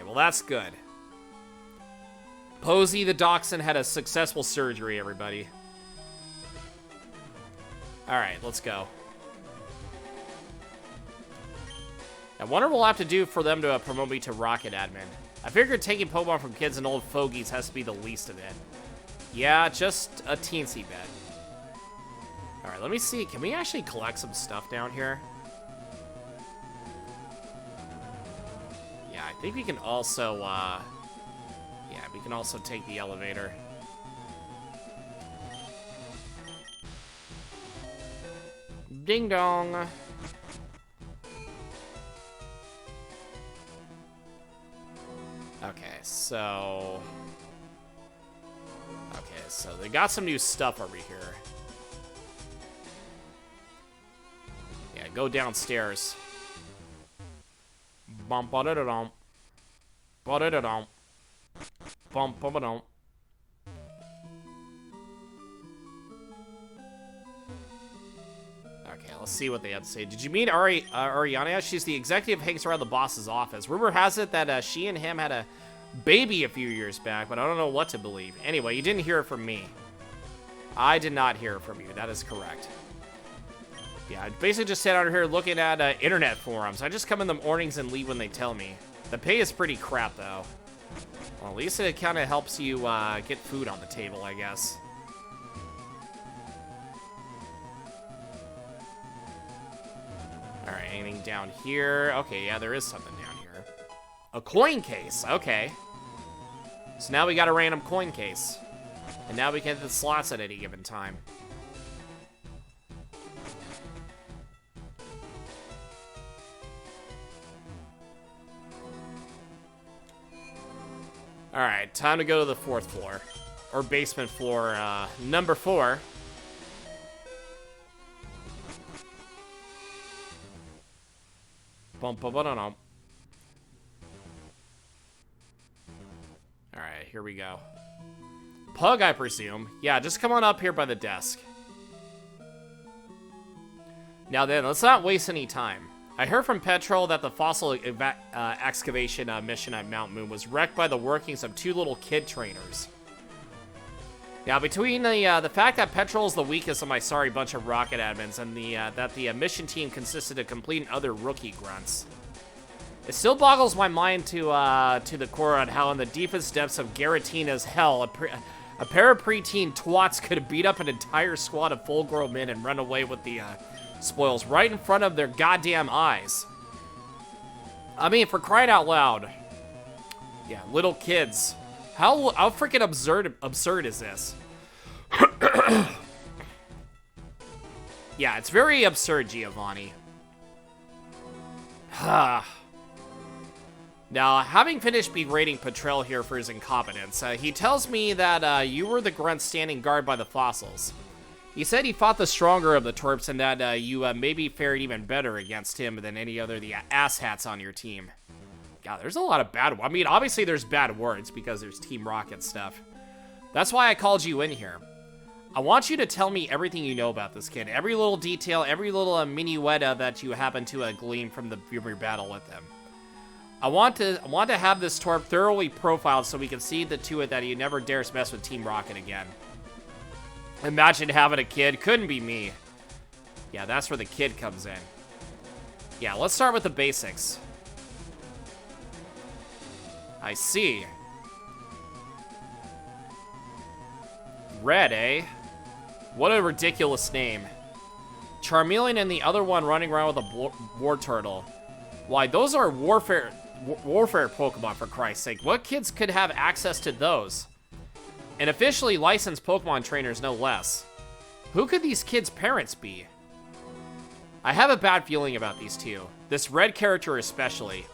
well that's good. Posy the Dachshund had a successful surgery, everybody. Alright, let's go. I wonder what we'll have to do for them to promote me to Rocket Admin. I figured taking Pokemon from kids and old fogies has to be the least of it. Yeah, just a teensy bit. Alright, let me see. Can we actually collect some stuff down here? Yeah, I think we can also, yeah, we can also take the elevator. Ding dong. Okay, so they got some new stuff over here. Yeah, go downstairs. Bump ba da da dum. Ba da da dum. Bump ba ba dum. Okay, let's see what they have to say. Did you meet Ariana? She's the executive who hangs around the boss's office. Rumor has it that she and him had a baby a few years back, but I don't know what to believe. Anyway, you didn't hear it from me. I did not hear it from you. That is correct. Yeah, I basically just sit out here looking at internet forums. I just come in the mornings and leave when they tell me. The pay is pretty crap, though. Well, at least it kind of helps you get food on the table, I guess. Alright, anything down here? Okay, yeah, there is something down here. A coin case, okay. So now we got a random coin case. And now we can hit the slots at any given time. Alright, time to go to the 4th floor. Or basement floor, number 4. Bum bum bum bum. Alright, here we go. Pug, I presume. Yeah, just come on up here by the desk. Now then, let's not waste any time. I heard from Petrol that the fossil excavation mission at Mount Moon was wrecked by the workings of 2 little kid trainers. Now, between the fact that Petrol is the weakest of my sorry bunch of rocket admins and that the mission team consisted of complete and utter rookie grunts, it still boggles my mind to the core on how in the deepest depths of Garatina's hell, a pair of preteen twats could have beat up an entire squad of full-grown men and run away with the spoils right in front of their goddamn eyes. I mean, for crying out loud, Yeah, little kids. How freaking absurd is this? Yeah, it's very absurd, Giovanni. Now, having finished berating Petrel here for his incompetence, he tells me that you were the grunt standing guard by the fossils. He said he fought the stronger of the twerps and that you maybe fared even better against him than any other of the asshats on your team. God, there's a lot of bad... I mean, obviously there's bad words because there's Team Rocket stuff. That's why I called you in here. I want you to tell me everything you know about this kid. Every little detail, every little minuetta that you happen to glean from your battle with him. I want to have this twerp thoroughly profiled so we can see to it that he never dares mess with Team Rocket again. Imagine having a kid. Couldn't be me. Yeah, that's where the kid comes in. Yeah, let's start with the basics. I see. Red, eh? What a ridiculous name. Charmeleon and the other one running around with a war turtle. Why, those are warfare Pokemon, for Christ's sake. What kids could have access to those? And officially licensed Pokemon trainers, no less. Who could these kids' parents be? I have a bad feeling about these two. This red character especially.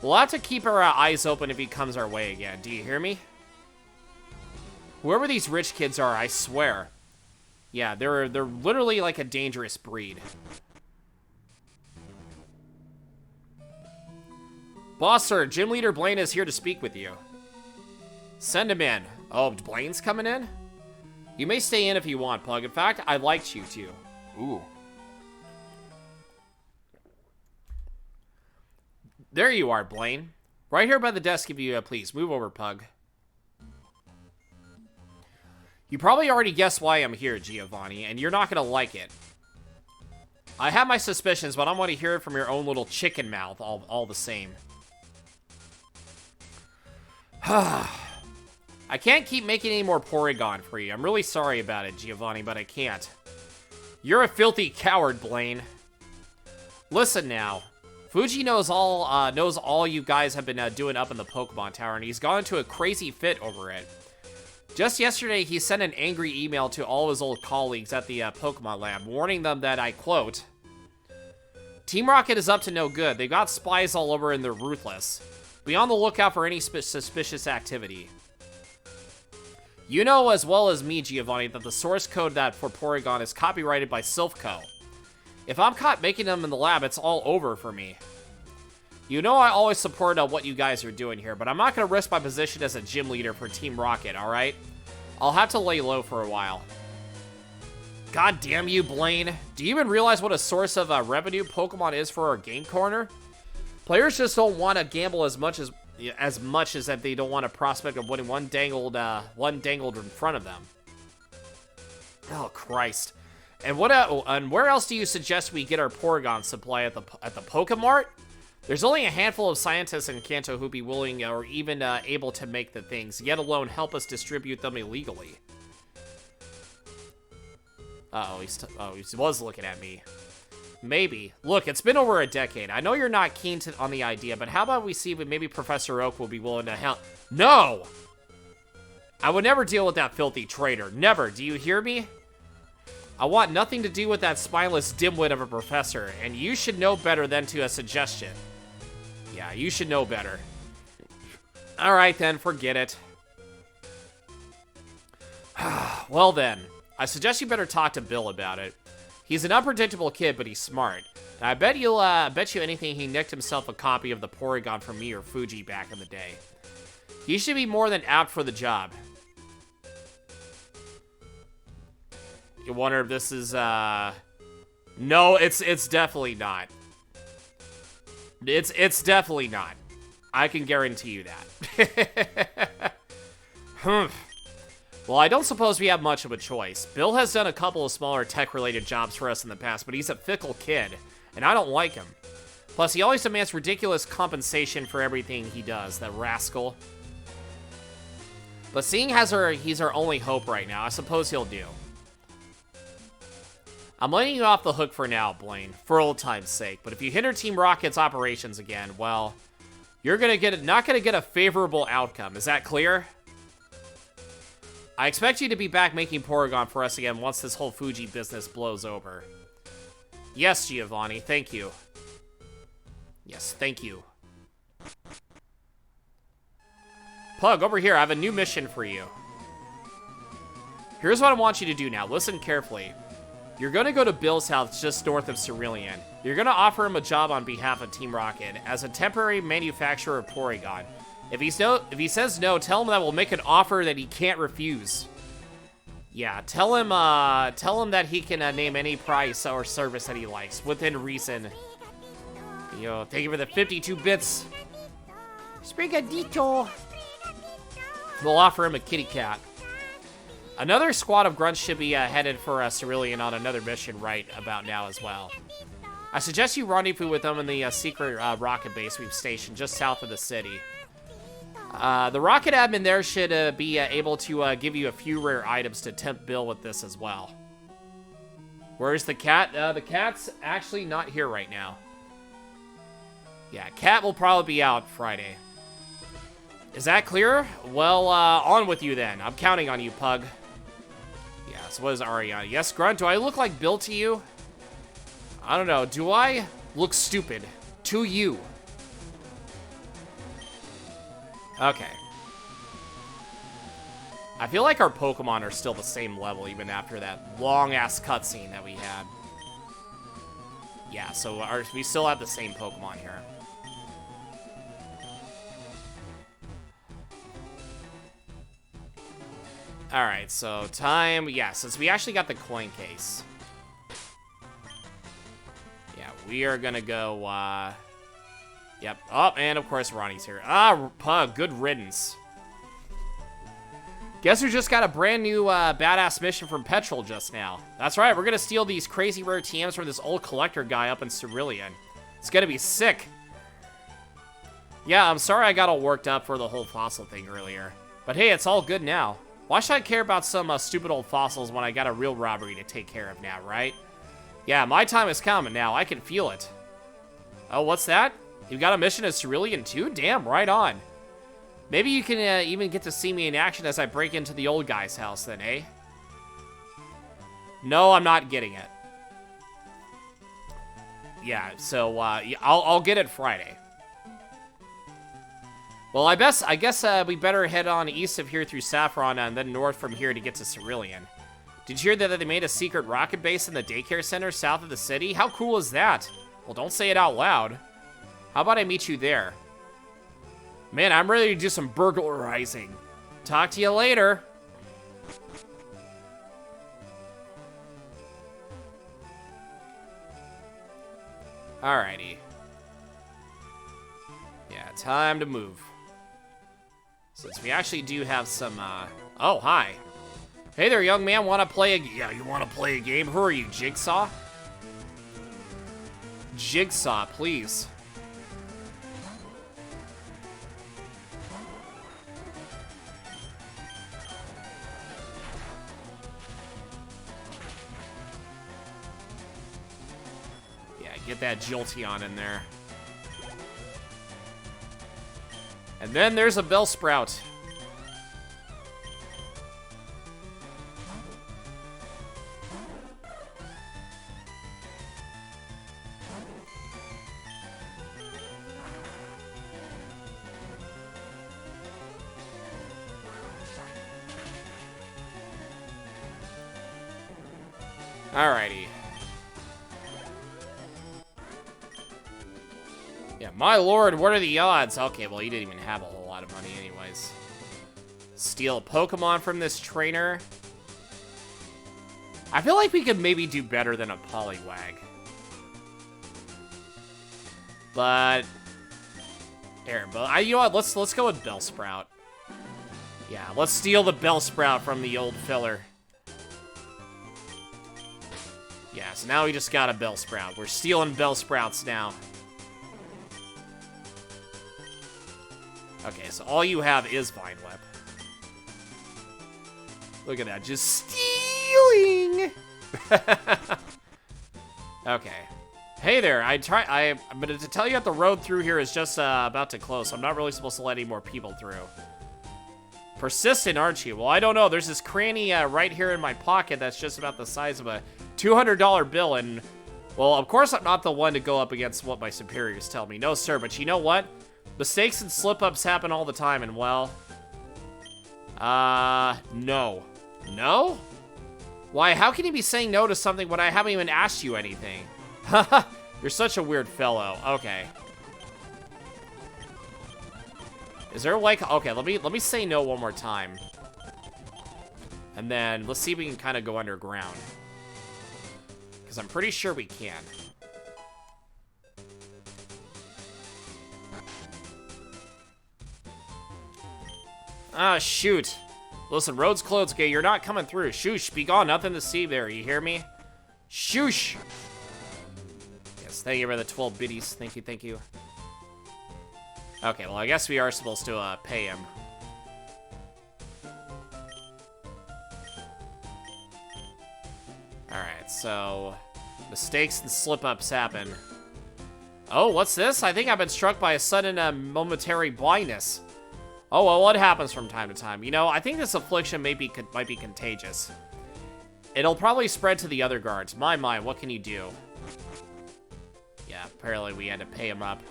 We'll have to keep our eyes open if he comes our way again. Do you hear me? Whoever these rich kids are, I swear. Yeah, they're literally like a dangerous breed. Boss, sir, Gym Leader Blaine is here to speak with you. Send him in. Oh, Blaine's coming in? You may stay in if you want, Pug. In fact, I'd like you to. Ooh. There you are, Blaine. Right here by the desk if you please. Move over, Pug. You probably already guessed why I'm here, Giovanni, and you're not going to like it. I have my suspicions, but I want to hear it from your own little chicken mouth all the same. I can't keep making any more Porygon for you. I'm really sorry about it, Giovanni, but I can't. You're a filthy coward, Blaine. Listen now. Fuji knows all you guys have been doing up in the Pokemon Tower, and he's gone into a crazy fit over it. Just yesterday, he sent an angry email to all his old colleagues at the Pokemon Lab, warning them that, I quote, Team Rocket is up to no good. They've got spies all over and they're ruthless. Be on the lookout for any suspicious activity. You know as well as me, Giovanni, that the source code for Porygon is copyrighted by Silphco. If I'm caught making them in the lab, it's all over for me. You know I always support what you guys are doing here, but I'm not going to risk my position as a gym leader for Team Rocket, alright? I'll have to lay low for a while. God damn you, Blaine. Do you even realize what a source of revenue Pokemon is for our game corner? Players just don't want to gamble as much as that they don't want a prospect of winning one dangled in front of them. Oh, Christ. And where else do you suggest we get our Porygon supply at the Pokemart? There's only a handful of scientists in Kanto who'd be willing or even able to make the things, yet alone help us distribute them illegally. Uh-oh, he was looking at me. Maybe. Look, it's been over a decade. I know you're not keen on the idea, but how about we see if maybe Professor Oak will be willing to help? No! I would never deal with that filthy traitor. Never. Do you hear me? I want nothing to do with that spineless dimwit of a professor, and you should know better than to a suggestion. Yeah, you should know better. Alright then, forget it. Well then, I suggest you better talk to Bill about it. He's an unpredictable kid, but he's smart. And I bet you anything he nicked himself a copy of the Porygon from me or Fuji back in the day. He should be more than apt for the job. You wonder if this is, No, it's definitely not. It's definitely not. I can guarantee you that. Well, I don't suppose we have much of a choice. Bill has done a couple of smaller tech-related jobs for us in the past, but he's a fickle kid, and I don't like him. Plus, he always demands ridiculous compensation for everything he does, that rascal. But seeing as he's our only hope right now, I suppose he'll do. I'm letting you off the hook for now, Blaine, for old time's sake, but if you hinder Team Rocket's operations again, well, You're not gonna get a favorable outcome. Is that clear? I expect you to be back making Porygon for us again once this whole Fuji business blows over. Yes, Giovanni, thank you. Yes, thank you. Pug, over here, I have a new mission for you. Here's what I want you to do now. Listen carefully. You're going to go to Bill's house just north of Cerulean. You're going to offer him a job on behalf of Team Rocket as a temporary manufacturer of Porygon. If he says no, tell him that we'll make an offer that he can't refuse. Yeah, tell him that he can name any price or service that he likes within reason. Yo, thank you for the 52 bits. Sprigadito. We'll offer him a kitty cat. Another squad of grunts should be headed for Cerulean on another mission right about now as well. I suggest you rendezvous with them in the secret rocket base we've stationed just south of the city. The rocket admin there should be able to give you a few rare items to tempt Bill with this as well. Where's the cat? The cat's actually not here right now. Yeah, cat will probably be out Friday. Is that clear? Well, on with you then. I'm counting on you, Pug. Yeah, so what is Ariana? Yes, Grunt, do I look like Bill to you? I don't know. Do I look stupid to you? Okay. I feel like our Pokemon are still the same level even after that long-ass cutscene that we had. Yeah, so we still have the same Pokemon here. Alright, so time... Yeah, since we actually got the coin case. Yeah, we are gonna go, Yep. Oh, and of course Ronnie's here. Ah, Pug, good riddance. Guess who just got a brand new, badass mission from Petrol just now? That's right, we're gonna steal these crazy rare TMs from this old collector guy up in Cerulean. It's gonna be sick. Yeah, I'm sorry I got all worked up for the whole fossil thing earlier. But hey, it's all good now. Why should I care about some stupid old fossils when I got a real robbery to take care of now, right? Yeah, my time is coming now. I can feel it. Oh, what's that? You got a mission at Cerulean too? Damn, right on. Maybe you can even get to see me in action as I break into the old guy's house then, eh? No, I'm not getting it. Yeah, so I'll get it Friday. Well, I guess we better head on east of here through Saffron and then north from here to get to Cerulean. Did you hear that they made a secret rocket base in the daycare center south of the city? How cool is that? Well, don't say it out loud. How about I meet you there? Man, I'm ready to do some burglarizing. Talk to you later. Alrighty. Yeah, time to move. Since we actually do have some, Oh, hi. Hey there, young man. Want to play a... Yeah, you want to play a game? Who are you, Jigsaw? Jigsaw, please. Yeah, get that Jolteon in there. And then there's a Bellsprout. Alrighty. Yeah, my lord, what are the odds? Okay, well, he didn't even have a whole lot of money anyways. Steal a Pokemon from this trainer. I feel like we could maybe do better than a Poliwag. But... Here, but you know what? Let's go with Bellsprout. Yeah, let's steal the Bellsprout from the old filler. Yeah, so now we just got a Bellsprout. We're stealing Bellsprouts now. Okay, so all you have is Vine Whip. Look at that, just stealing! Okay. Hey there, I'm gonna tell you that the road through here is just about to close, so I'm not really supposed to let any more people through. Persistent, aren't you? Well, I don't know. There's this cranny right here in my pocket that's just about the size of a $200 bill, and, well, of course I'm not the one to go up against what my superiors tell me. No, sir, but you know what? Mistakes and slip-ups happen all the time, and, well, no. No? Why, how can you be saying no to something when I haven't even asked you anything? Haha, you're such a weird fellow. Okay. Is there like, okay, let me say no one more time. And then let's see if we can kind of go underground. Because I'm pretty sure we can. Ah, shoot. Listen, road's closed, okay? You're not coming through. Shoosh, be gone. Nothing to see there. You hear me? Shoosh. Yes, thank you for the 12 biddies. Thank you, thank you. Okay, well, I guess we are supposed to pay him. Alright, so mistakes and slip-ups happen. Oh, what's this? I think I've been struck by a sudden momentary blindness. Oh, well, what happens from time to time? You know, I think this affliction might be contagious. It'll probably spread to the other guards. My, what can you do? Yeah, apparently we had to pay him up.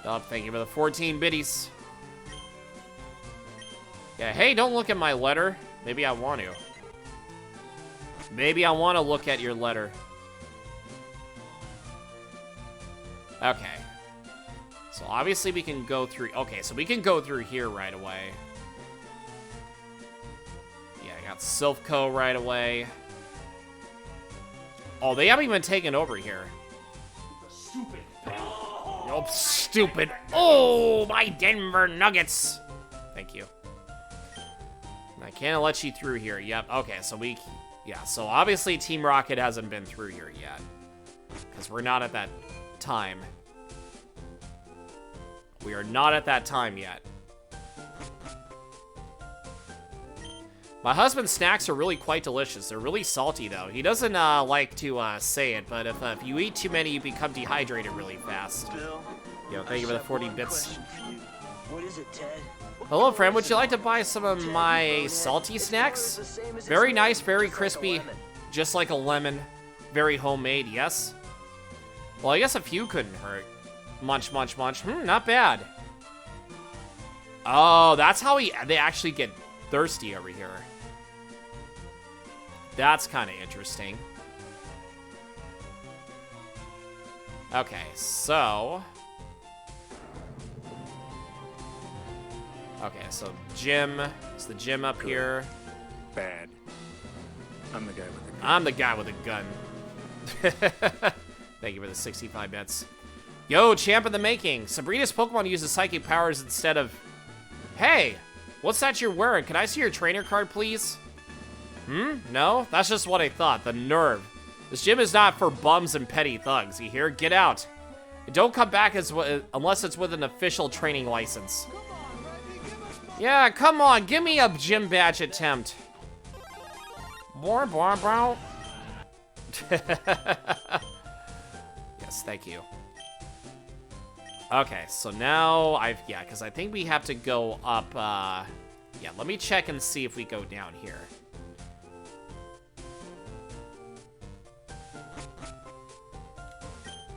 Oh, thank you for the 14 biddies. Yeah, hey, don't look at my letter. Maybe I want to. Maybe I want to look at your letter. Okay. So obviously we can go through... Okay, so we can go through here right away. Yeah, I got Silphco right away. Oh, they haven't even taken over here. Stupid. Oh, stupid. Oh, my Denver Nuggets. Thank you. I can't let you through here. Yep. Okay, so we... Yeah, so obviously Team Rocket hasn't been through here yet. Because we're not at that time. We are not at that time yet. My husband's snacks are really quite delicious. They're really salty, though. He doesn't like to say it, but if you eat too many, you become dehydrated really fast. Bill, Yo, thank you for the 40 bits. what is it, Ted? Hello, friend. Would you like to buy some of my salty snacks? Very nice, very crispy, just like a lemon. Very homemade, yes? Well, I guess a few couldn't hurt. Munch, munch, munch. Not bad. Oh, that's how they actually get thirsty over here. That's kind of interesting. Okay, so... Okay, so gym. It's the gym up here. Bad. I'm the guy with the gun. I'm the guy with a gun. Thank you for the 65 bits. Yo, champ in the making. Sabrina's Pokemon uses psychic powers instead of... Hey, what's that you're wearing? Can I see your trainer card, please? No? That's just what I thought. The nerve. This gym is not for bums and petty thugs, you hear? Get out. And don't come back unless it's with an official training license. Yeah, come on. Give me a gym badge attempt. Boy, bro. Yes, thank you. Okay, so now yeah, because I think we have to go up, yeah, let me check and see if we go down here.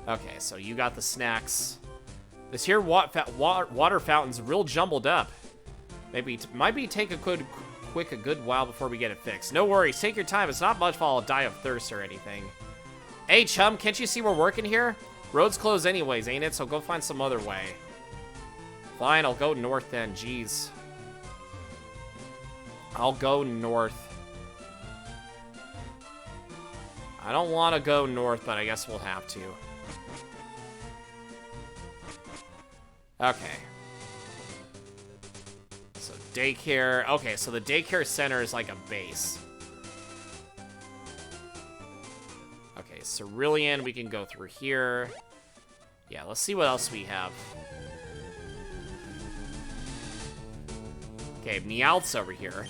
Okay, so you got the snacks. This here water fountain's real jumbled up. Might take a good while before we get it fixed. No worries, take your time. It's not much while I'll die of thirst or anything. Hey, chum, can't you see we're working here? Road's closed anyways, ain't it? So go find some other way. Fine, I'll go north then. Jeez. I'll go north. I don't want to go north, but I guess we'll have to. Okay. So daycare. Okay, so the daycare center is like a base. Okay, Cerulean, we can go through here. Yeah, let's see what else we have. Okay, Meowth's over here.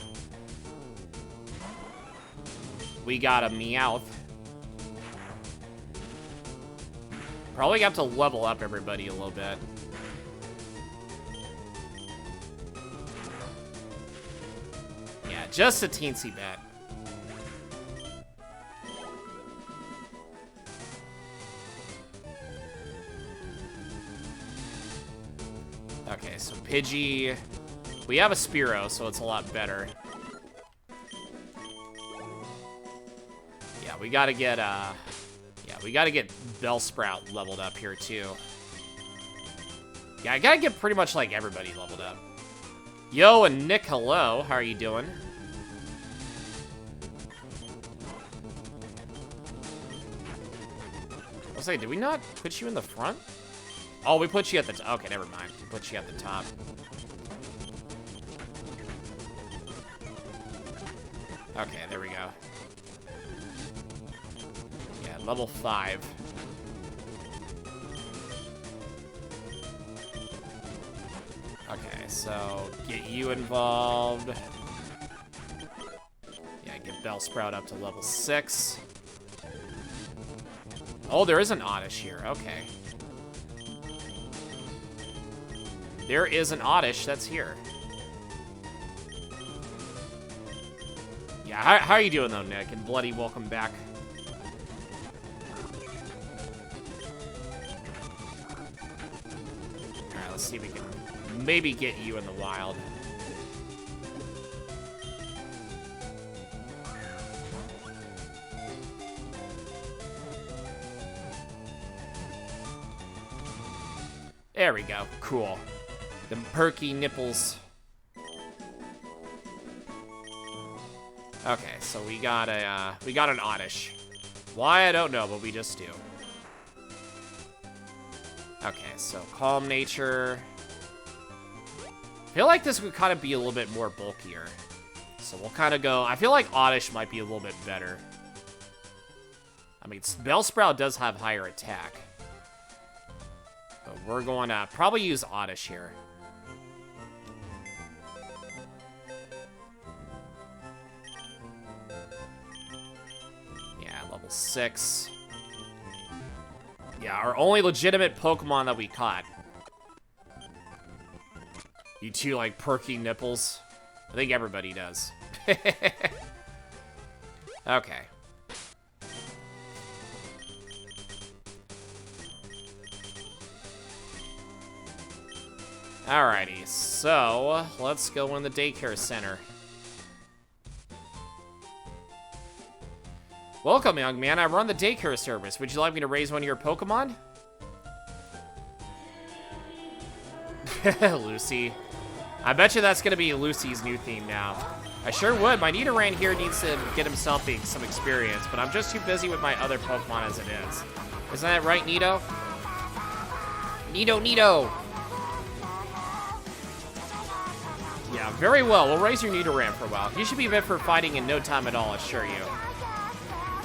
We got a Meowth. Probably have to level up everybody a little bit. Yeah, just a teensy bit. Okay, so Pidgey. We have a Spearow, so it's a lot better. Yeah, we gotta get we gotta get Bellsprout leveled up here too. Yeah, I gotta get pretty much like everybody leveled up. Yo and Nick, hello. How are you doing? I was like, did we not put you in the front? Oh, we put you at the top. Okay, never mind. We put you at the top. Okay, there we go. Yeah, level 5. Okay, so get you involved. Yeah, get Bellsprout up to level 6. Oh, there is an Oddish here. Okay. There is an Oddish that's here. Yeah, how are you doing though, Nick? And Bloody, welcome back. Alright, let's see if we can maybe get you in the wild. There we go. Cool. The perky nipples. Okay, so we got an Oddish. Why, I don't know, but we just do. Okay, so calm nature. I feel like this would kind of be a little bit more bulkier. So we'll kind of go, I feel like Oddish might be a little bit better. I mean, Bellsprout does have higher attack. But we're going to probably use Oddish here. Yeah, level 6. Yeah, our only legitimate Pokemon that we caught. You two like perky nipples? I think everybody does. Okay. Alrighty, so let's go in the daycare center. Welcome, young man. I run the daycare service. Would you like me to raise one of your Pokemon? Lucy. I bet you that's going to be Lucy's new theme now. I sure would. My Nidoran here needs to get himself some experience, but I'm just too busy with my other Pokemon as it is. Isn't that right, Nido? Nido! Yeah, very well. We'll raise your Nidoran for a while. You should be fit for fighting in no time at all, I assure you.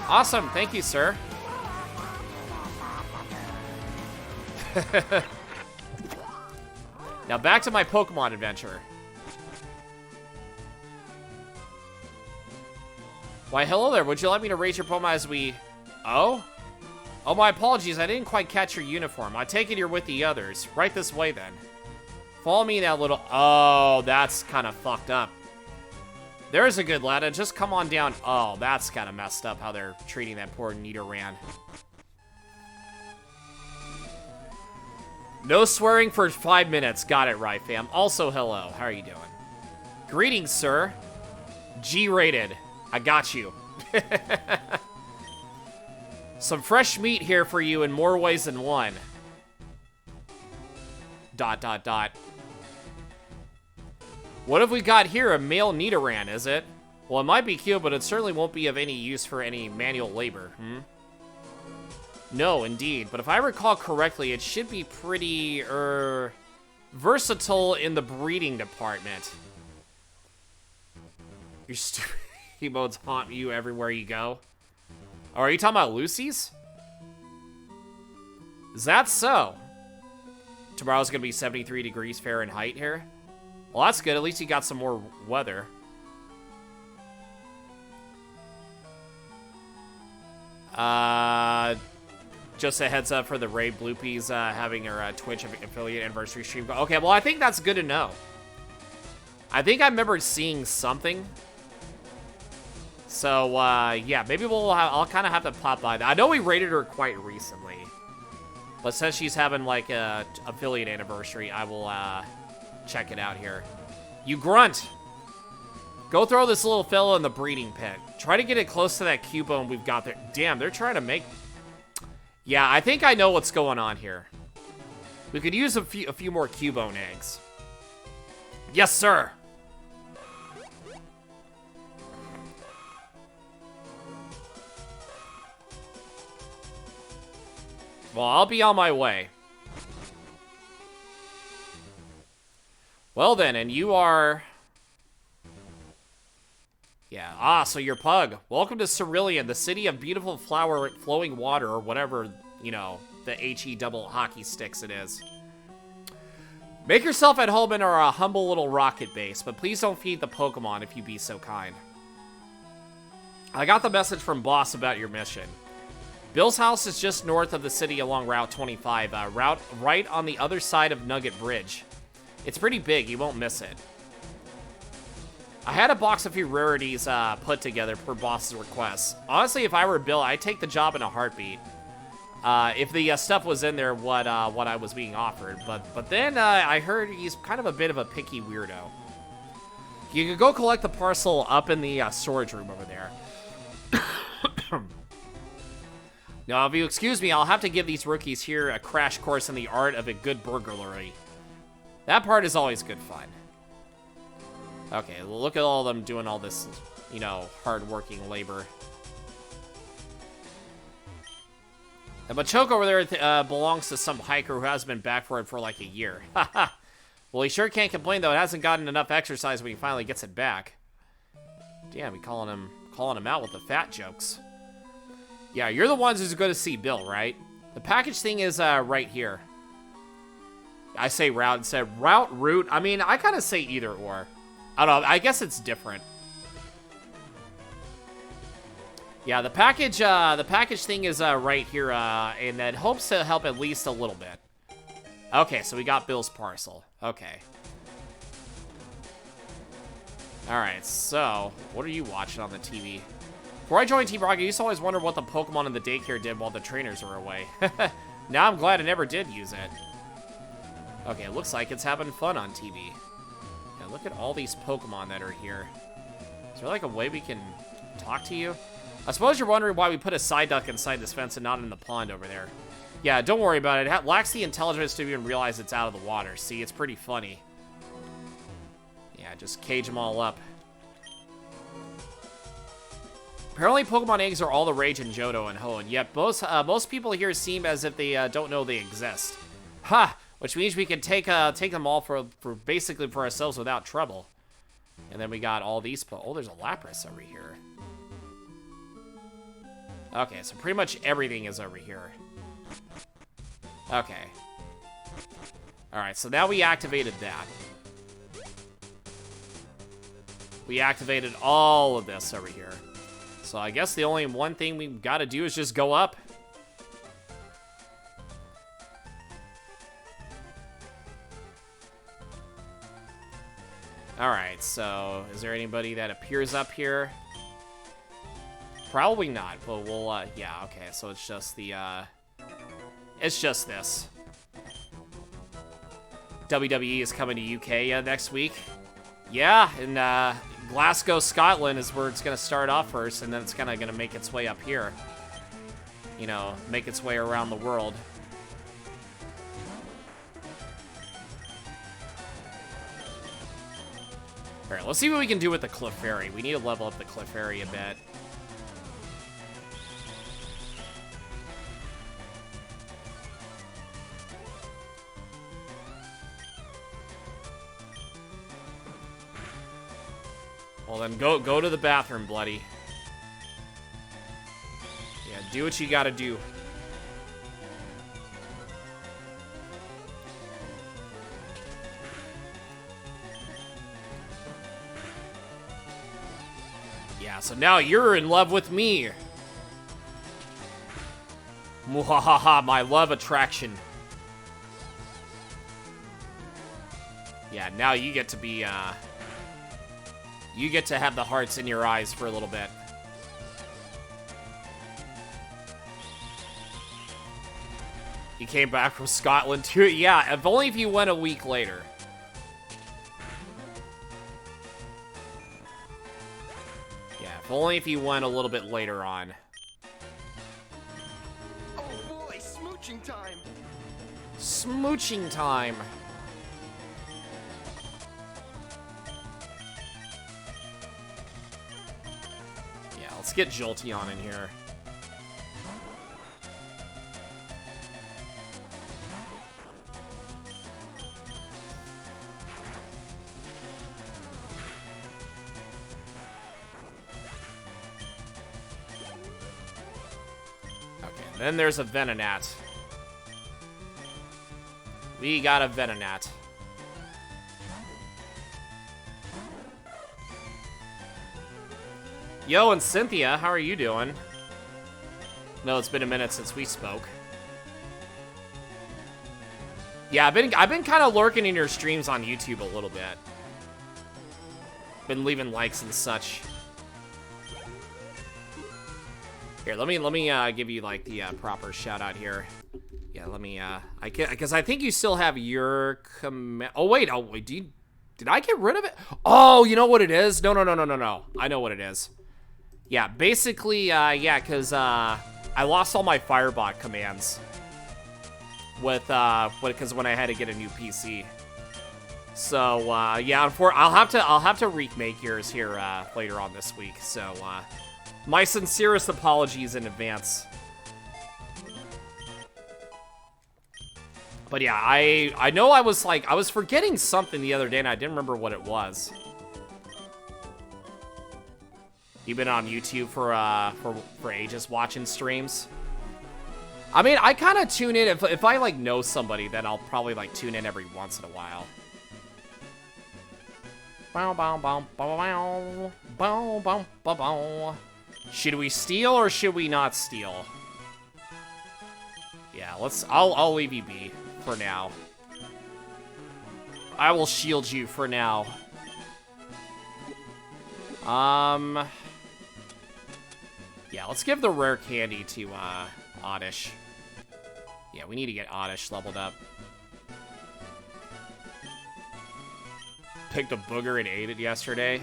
Awesome. Thank you, sir. Now back to my Pokemon adventure. Why, hello there. Would you like me to raise your Pokemon as we... Oh? Oh, my apologies. I didn't quite catch your uniform. I take it you're with the others. Right this way, then. Follow me now, little... Oh, that's kind of fucked up. There's a good lad. Just come on down. Oh, that's kind of messed up how they're treating that poor Nidoran. No swearing for 5 minutes. Got it right, fam. Also, hello. How are you doing? Greetings, sir. G-rated. I got you. Some fresh meat here for you in more ways than one. ... What have we got here? A male Nidoran, is it? Well, it might be cute, but it certainly won't be of any use for any manual labor, No, indeed. But if I recall correctly, it should be pretty, versatile in the breeding department. Your stupid emotes haunt you everywhere you go. Oh, are you talking about Lucy's? Is that so? Tomorrow's gonna be 73 degrees Fahrenheit here. Well, that's good. At least you got some more weather. Just a heads up for the Ray Bloopies having her Twitch affiliate anniversary stream. Okay, well, I think that's good to know. I think I remember seeing something. So, yeah, maybe I'll kind of have to pop by that. I know we rated her quite recently. But since she's having, like, a affiliate anniversary, I will, check it out here. You grunt! Go throw this little fella in the breeding pen. Try to get it close to that Cubone we've got there. Damn, they're trying to make... Yeah, I think I know what's going on here. We could use a few more Cubone eggs. Yes, sir! Well, I'll be on my way. Well then, and you are... Yeah, so you're Pug. Welcome to Cerulean, the city of beautiful flower flowing water, or whatever, you know, the HE double hockey sticks it is. Make yourself at home in our humble little rocket base, but please don't feed the Pokemon if you be so kind. I got the message from Boss about your mission. Bill's house is just north of the city along Route 25, right on the other side of Nugget Bridge. It's pretty big, you won't miss it. I had a box of few rarities put together per Boss's request. Honestly, if I were Bill, I'd take the job in a heartbeat. If the stuff was in there, what I was being offered. But then I heard he's kind of a bit of a picky weirdo. You can go collect the parcel up in the storage room over there. Now, if you excuse me, I'll have to give these rookies here a crash course in the art of a good burglary. That part is always good fun. Okay, look at all of them doing all this, you know, hard-working labor. The Machoke over there belongs to some hiker who hasn't been back for it for like a year. Haha. Well, he sure can't complain, though. It hasn't gotten enough exercise when he finally gets it back. Damn, we calling him out with the fat jokes. Yeah, you're the ones who's going to see Bill, right? The package thing is right here. I say route instead. Route. I mean, I kind of say either or. I don't know. I guess it's different. Yeah, the package thing is right here, and it hopes to help at least a little bit. Okay, so we got Bill's parcel. Okay. Alright, so, what are you watching on the TV? Before I joined Team Rocket, I used to always wonder what the Pokemon in the daycare did while the trainers were away. Now I'm glad I never did use it. Okay, it looks like it's having fun on TV. Yeah, look at all these Pokemon that are here. Is there like a way we can talk to you? I suppose you're wondering why we put a Psyduck inside this fence and not in the pond over there. Yeah, don't worry about it. It lacks the intelligence to even realize it's out of the water. See, it's pretty funny. Yeah, just cage them all up. Apparently, Pokemon eggs are all the rage in Johto and Hoenn, yet most people here seem as if they don't know they exist. Ha! Which means we can take them all for basically for ourselves without trouble. And then we got all these oh, there's a Lapras over here. Okay, so pretty much everything is over here. Okay. Alright, so now we activated that. We activated all of this over here. So I guess the only one thing we've got to do is just go up. Alright, so is there anybody that appears up here? Probably not, but we'll, yeah, okay, so it's just the, it's just this. WWE is coming to UK next week. Yeah, and, Glasgow, Scotland is where it's going to start off first, and then it's kind of going to make its way up here. You know, make its way around the world. Alright, let's see what we can do with the Clefairy. We need to level up the Clefairy a bit. Well, then go to the bathroom, bloody. Yeah, do what you gotta do. Yeah, so now you're in love with me. Muhahaha, my love attraction. Yeah, now you get to be, you get to have the hearts in your eyes for a little bit. You came back from Scotland too? Yeah, if only if you went a week later. Yeah, if only if you went a little bit later on. Oh boy, smooching time. Smooching time. Yeah, let's get Jolteon in here. Then there's a Venonat. We got a Venonat. Yo, and Cynthia, how are you doing? No, it's been a minute since we spoke. Yeah, I've been kind of lurking in your streams on YouTube a little bit. Been leaving likes and such. Here, let me give you like the proper shout out here. Yeah, let me because I think you still have your command. Oh wait, did I get rid of it? Oh, you know what it is? No. I know what it is. Yeah, basically, yeah, because I lost all my Firebot commands with because when I had to get a new PC. So yeah, I'll have to remake yours here later on this week. So. My sincerest apologies in advance. But yeah, I know I was forgetting something the other day and I didn't remember what it was. You've been on YouTube for ages watching streams? I mean, I kind of tune in if I like know somebody, then I'll probably like tune in every once in a while. Bow bow bow bow bow bow bow bow bow. Should we steal or should we not steal? Yeah, I'll leave you be for now. I will shield you for now. Yeah, let's give the rare candy to Oddish. Yeah, we need to get Oddish leveled up. Picked a booger and ate it yesterday.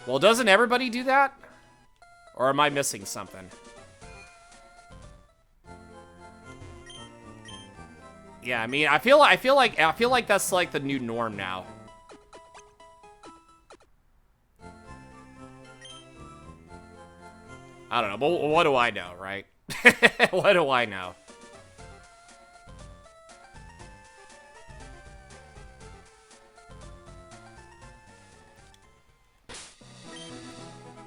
Well, doesn't everybody do that? Or am I missing something? Yeah, I mean, I feel like that's like the new norm now. I don't know, but what do I know, right? What do I know?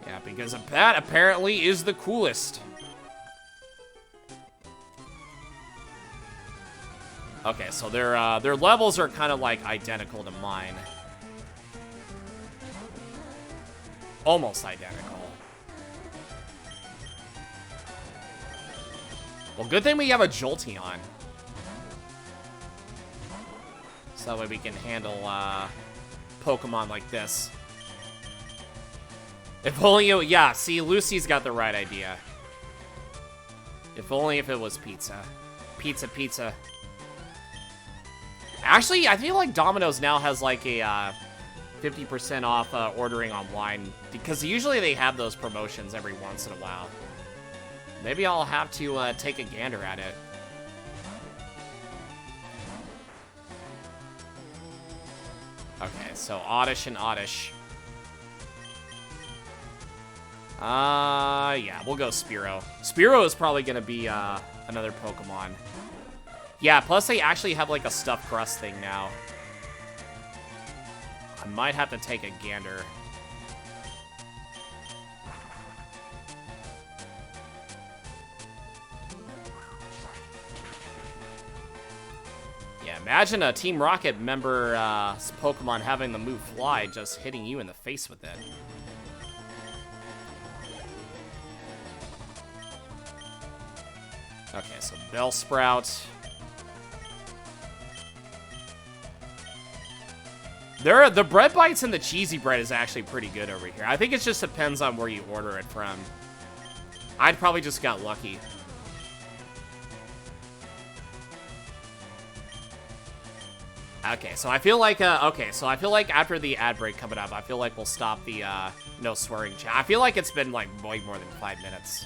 Yeah, because that apparently is the coolest. Okay, so their levels are kind of like identical to mine. Almost identical. Well, good thing we have a Jolteon. So that way we can handle Pokemon like this. If only it, yeah, see, Lucy's got the right idea. If only if it was pizza. Pizza, pizza. Actually, I feel like Domino's now has like a 50% off ordering online, because usually they have those promotions every once in a while. Maybe I'll have to take a gander at it. Okay, so Oddish and Oddish. Yeah, we'll go Spearow. Spearow is probably gonna be another Pokemon. Yeah, plus they actually have like a stuffed crust thing now. I might have to take a gander. Yeah, imagine a Team Rocket member Pokemon having the move Fly, just hitting you in the face with it. Okay, so Bell Sprout. The bread bites and the cheesy bread is actually pretty good over here. I think it just depends on where you order it from. I'd probably just got lucky. Okay, so I feel like after the ad break coming up, I feel like we'll stop the no swearing chat. I feel like it's been like way more than 5 minutes.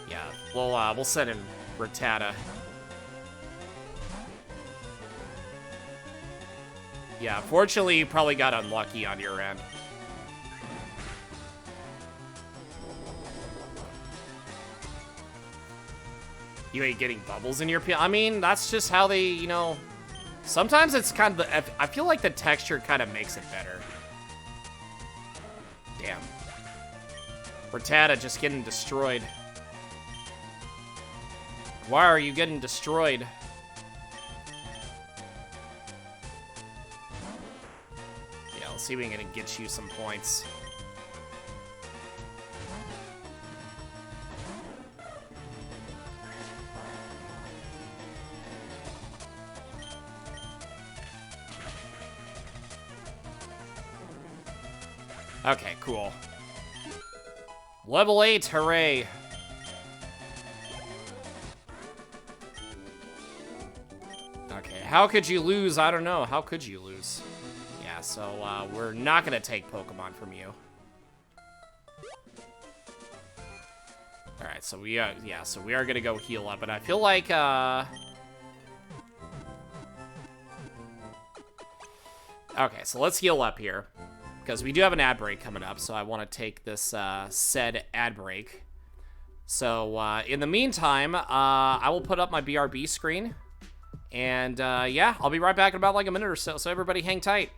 Yeah, we'll send in Rattata. Yeah, fortunately, you probably got unlucky on your end. You ain't getting bubbles in your peel. I mean, that's just how they, you know... Sometimes it's kind of... I feel like the texture kind of makes it better. Damn. Rattata just getting destroyed. Why are you getting destroyed? Yeah, let's see if we can get you some points. Okay, cool. Level 8, hooray. Okay, how could you lose? I don't know. How could you lose? Yeah, so we're not going to take Pokemon from you. Alright, so we are, yeah, so we are going to go heal up, and I feel like, okay, so let's heal up here. Because we do have an ad break coming up, so I want to take this said ad break. So in the meantime, I will put up my BRB screen. And yeah, I'll be right back in about like a minute or so. So everybody hang tight.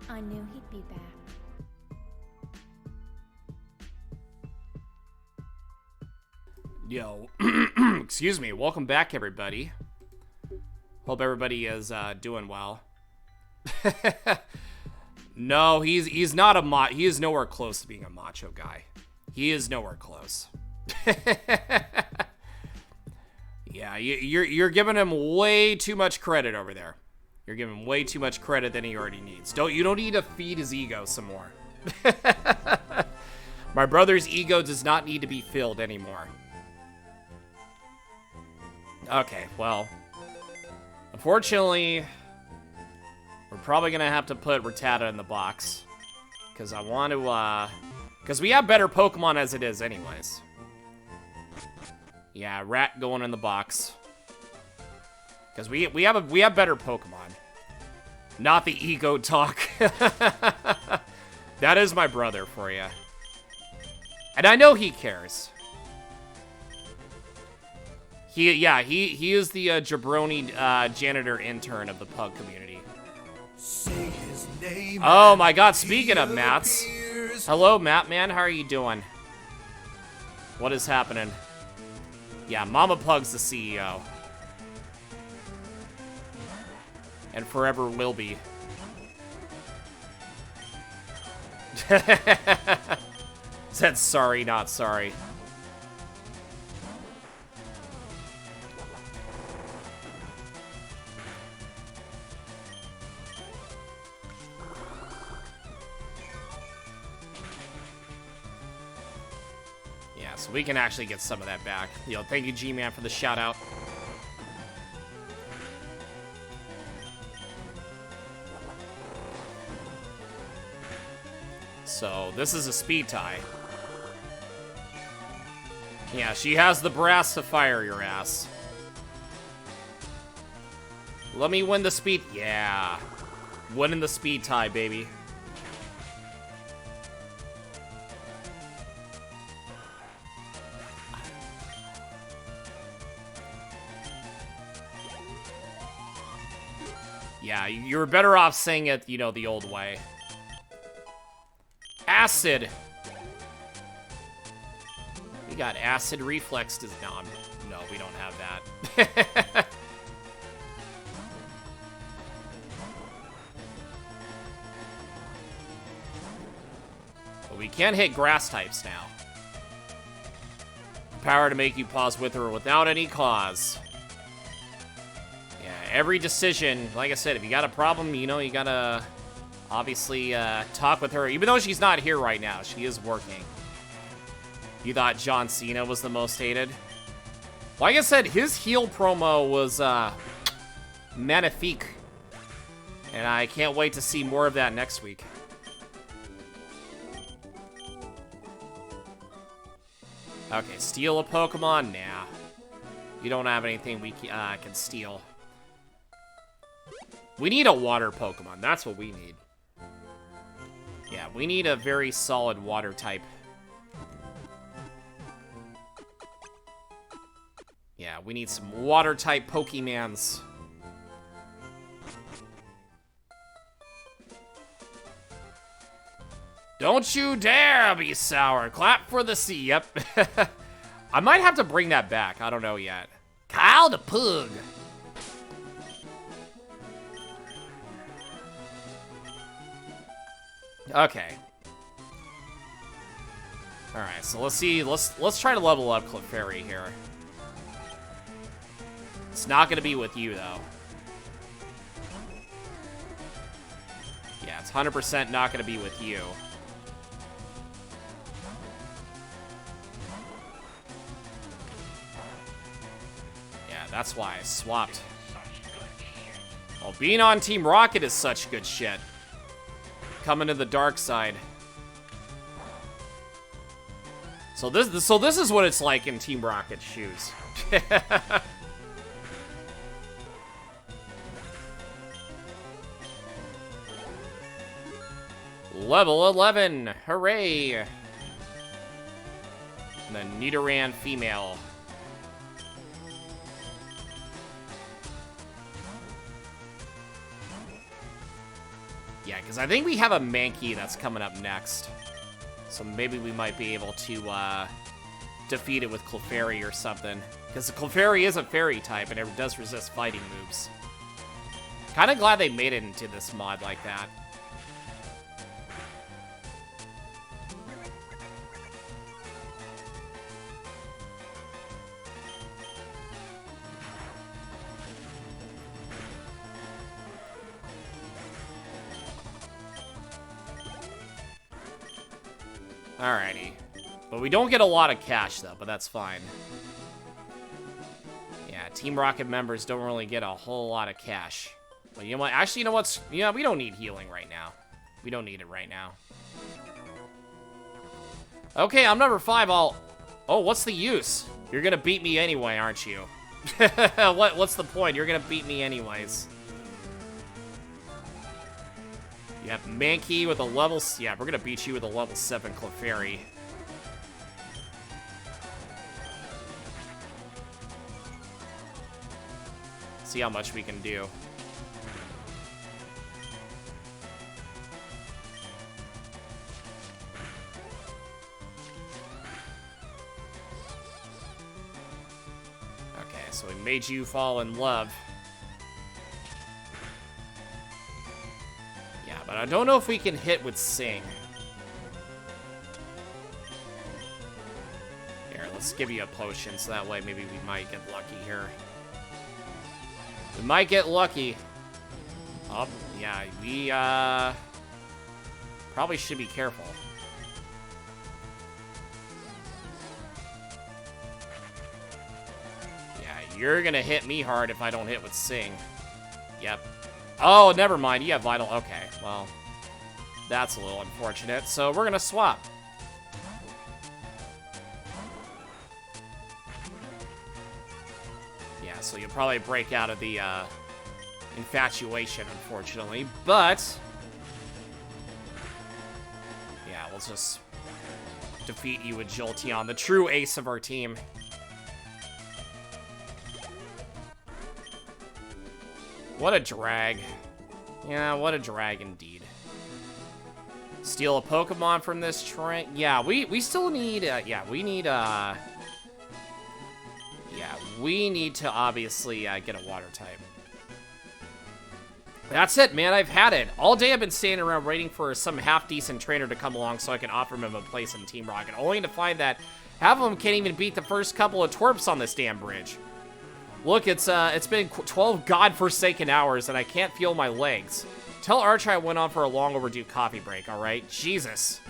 I knew he'd be back. Yo, excuse me. Welcome back, everybody. Hope everybody is doing well. No, he's not a he is nowhere close to being a macho guy. He is nowhere close. Yeah, you're giving him way too much credit over there. You're giving him way too much credit than he already needs. You don't need to feed his ego some more. My brother's ego does not need to be filled anymore. Okay, well, unfortunately, we're probably gonna have to put Rattata in the box, because I want to, because we have better Pokemon as it is anyways. Yeah, Rat going in the box, because we have better Pokemon. Not the ego talk. That is my brother for you, and I know he cares. He is the jabroni janitor intern of the pug community. Say his name. Oh my god, speaking of Mats. Hello, Matt man, how are you doing? What is happening? Yeah, Mama Pug's the CEO. And forever will be. Said sorry, not sorry. So we can actually get some of that back. Yo, thank you, G-Man, for the shout-out. So, this is a speed tie. Yeah, she has the brass to fire your ass. Let me win the speed... Yeah. Winning the speed tie, baby. Yeah, you were better off saying it, you know, the old way. Acid! We got acid reflex to... No, we don't have that. But we can hit grass types now. Power to make you pause with or without any cause. Every decision, like I said, if you got a problem, you know, you gotta obviously talk with her. Even though she's not here right now, she is working. You thought John Cena was the most hated? Like I said, his heel promo was magnifique. And I can't wait to see more of that next week. Okay, steal a Pokemon? Nah. You don't have anything we can steal. We need a water Pokemon. That's what we need. Yeah, we need a very solid water type. Yeah, we need some water type Pokemons. Don't you dare be sour. Clap for the sea. Yep. I might have to bring that back. I don't know yet. Kyle the Pug. Okay. All right, so let's see. Let's try to level up Clefairy here. It's not gonna be with you though. Yeah, it's 100% not gonna be with you. Yeah, that's why I swapped. Well, being on Team Rocket is such good shit. Coming to the dark side. So this is what it's like in Team Rocket's shoes. Level 11, hooray! And the Nidoran female. Yeah, because I think we have a Mankey that's coming up next. So maybe we might be able to defeat it with Clefairy or something. Because the Clefairy is a fairy type and it does resist fighting moves. Kind of glad they made it into this mod like that. Alrighty. But we don't get a lot of cash, though, but that's fine. Yeah, Team Rocket members don't really get a whole lot of cash. But you know what? Actually, you know what's... Yeah, we don't need healing right now. We don't need it right now. Okay, I'm number 5. Oh, what's the use? You're gonna beat me anyway, aren't you? What's the point? You're gonna beat me anyways. You have Mankey with a level... Yeah, we're gonna beat you with a level 7 Clefairy. See how much we can do. Okay, so we made you fall in love. Yeah, but I don't know if we can hit with Sing. Here, let's give you a potion, so that way maybe we might get lucky here. We might get lucky. Oh, yeah, we, probably should be careful. Yeah, you're gonna hit me hard if I don't hit with Sing. Yep. Oh, never mind, you have Vital. Okay, well, that's a little unfortunate. So we're gonna swap. Yeah, so you'll probably break out of the, infatuation, unfortunately, but... Yeah, we'll just defeat you with Jolteon, the true ace of our team. What a drag. Yeah, what a drag indeed. Steal a Pokemon from this train. Yeah, we still need, yeah, we need, yeah, we need to obviously get a water type. That's it, man. I've had it. All day I've been standing around waiting for some half-decent trainer to come along so I can offer him a place in Team Rocket, only to find that half of them can't even beat the first couple of twerps on this damn bridge. Look, it's been 12 godforsaken hours and I can't feel my legs. Tell Archie I went on for a long overdue coffee break, all right? Jesus.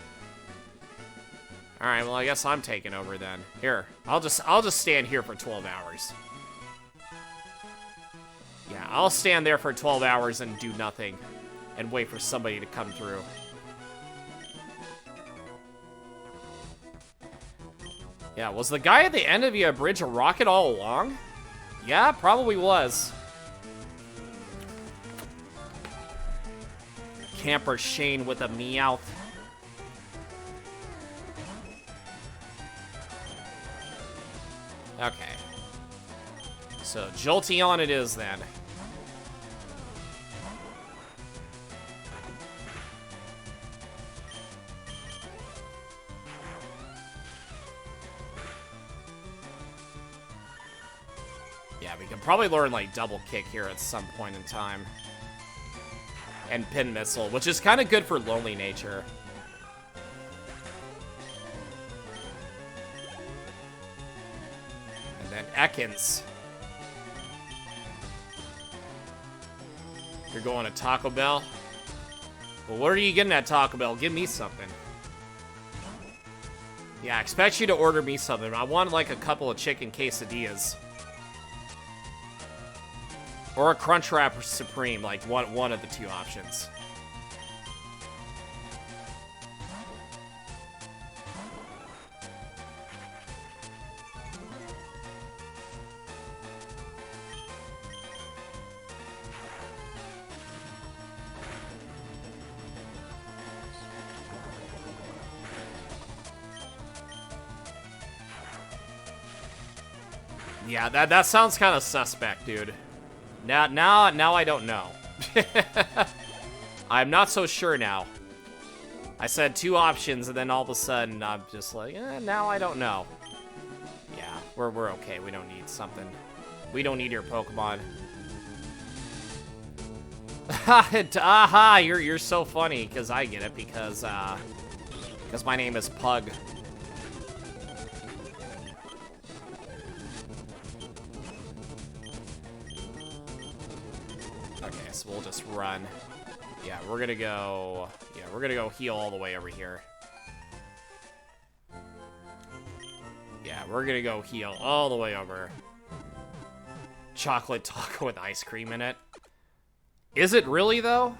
All right, well, I guess I'm taking over then. Here, I'll just stand here for 12 hours. Yeah, I'll stand there for 12 hours and do nothing and wait for somebody to come through. Yeah, was the guy at the end of the bridge a rocket all along? Yeah, probably was. Camper Shane with a Meowth. Okay. So, Jolteon it is then. Yeah, we can probably learn, like, Double Kick here at some point in time. And Pin Missile, which is kind of good for Lonely Nature. And then Ekans. You're going to Taco Bell? Well, what are you getting at Taco Bell? Give me something. Yeah, I expect you to order me something. I want, like, a couple of chicken quesadillas. Or a Crunchwrap Supreme, like one of the two options. Yeah, that sounds kind of suspect, dude. Now I don't know. I'm not so sure now. I said 2 options, and then all of a sudden, I'm just like, now I don't know. Yeah, we're okay. We don't need something. We don't need your Pokemon. Aha! You're so funny, because I get it, because my name is Pug. Okay, so we'll just run. Yeah, we're gonna go heal all the way over here. Yeah, we're gonna go heal all the way over. Chocolate taco with ice cream in it. Is it really, though?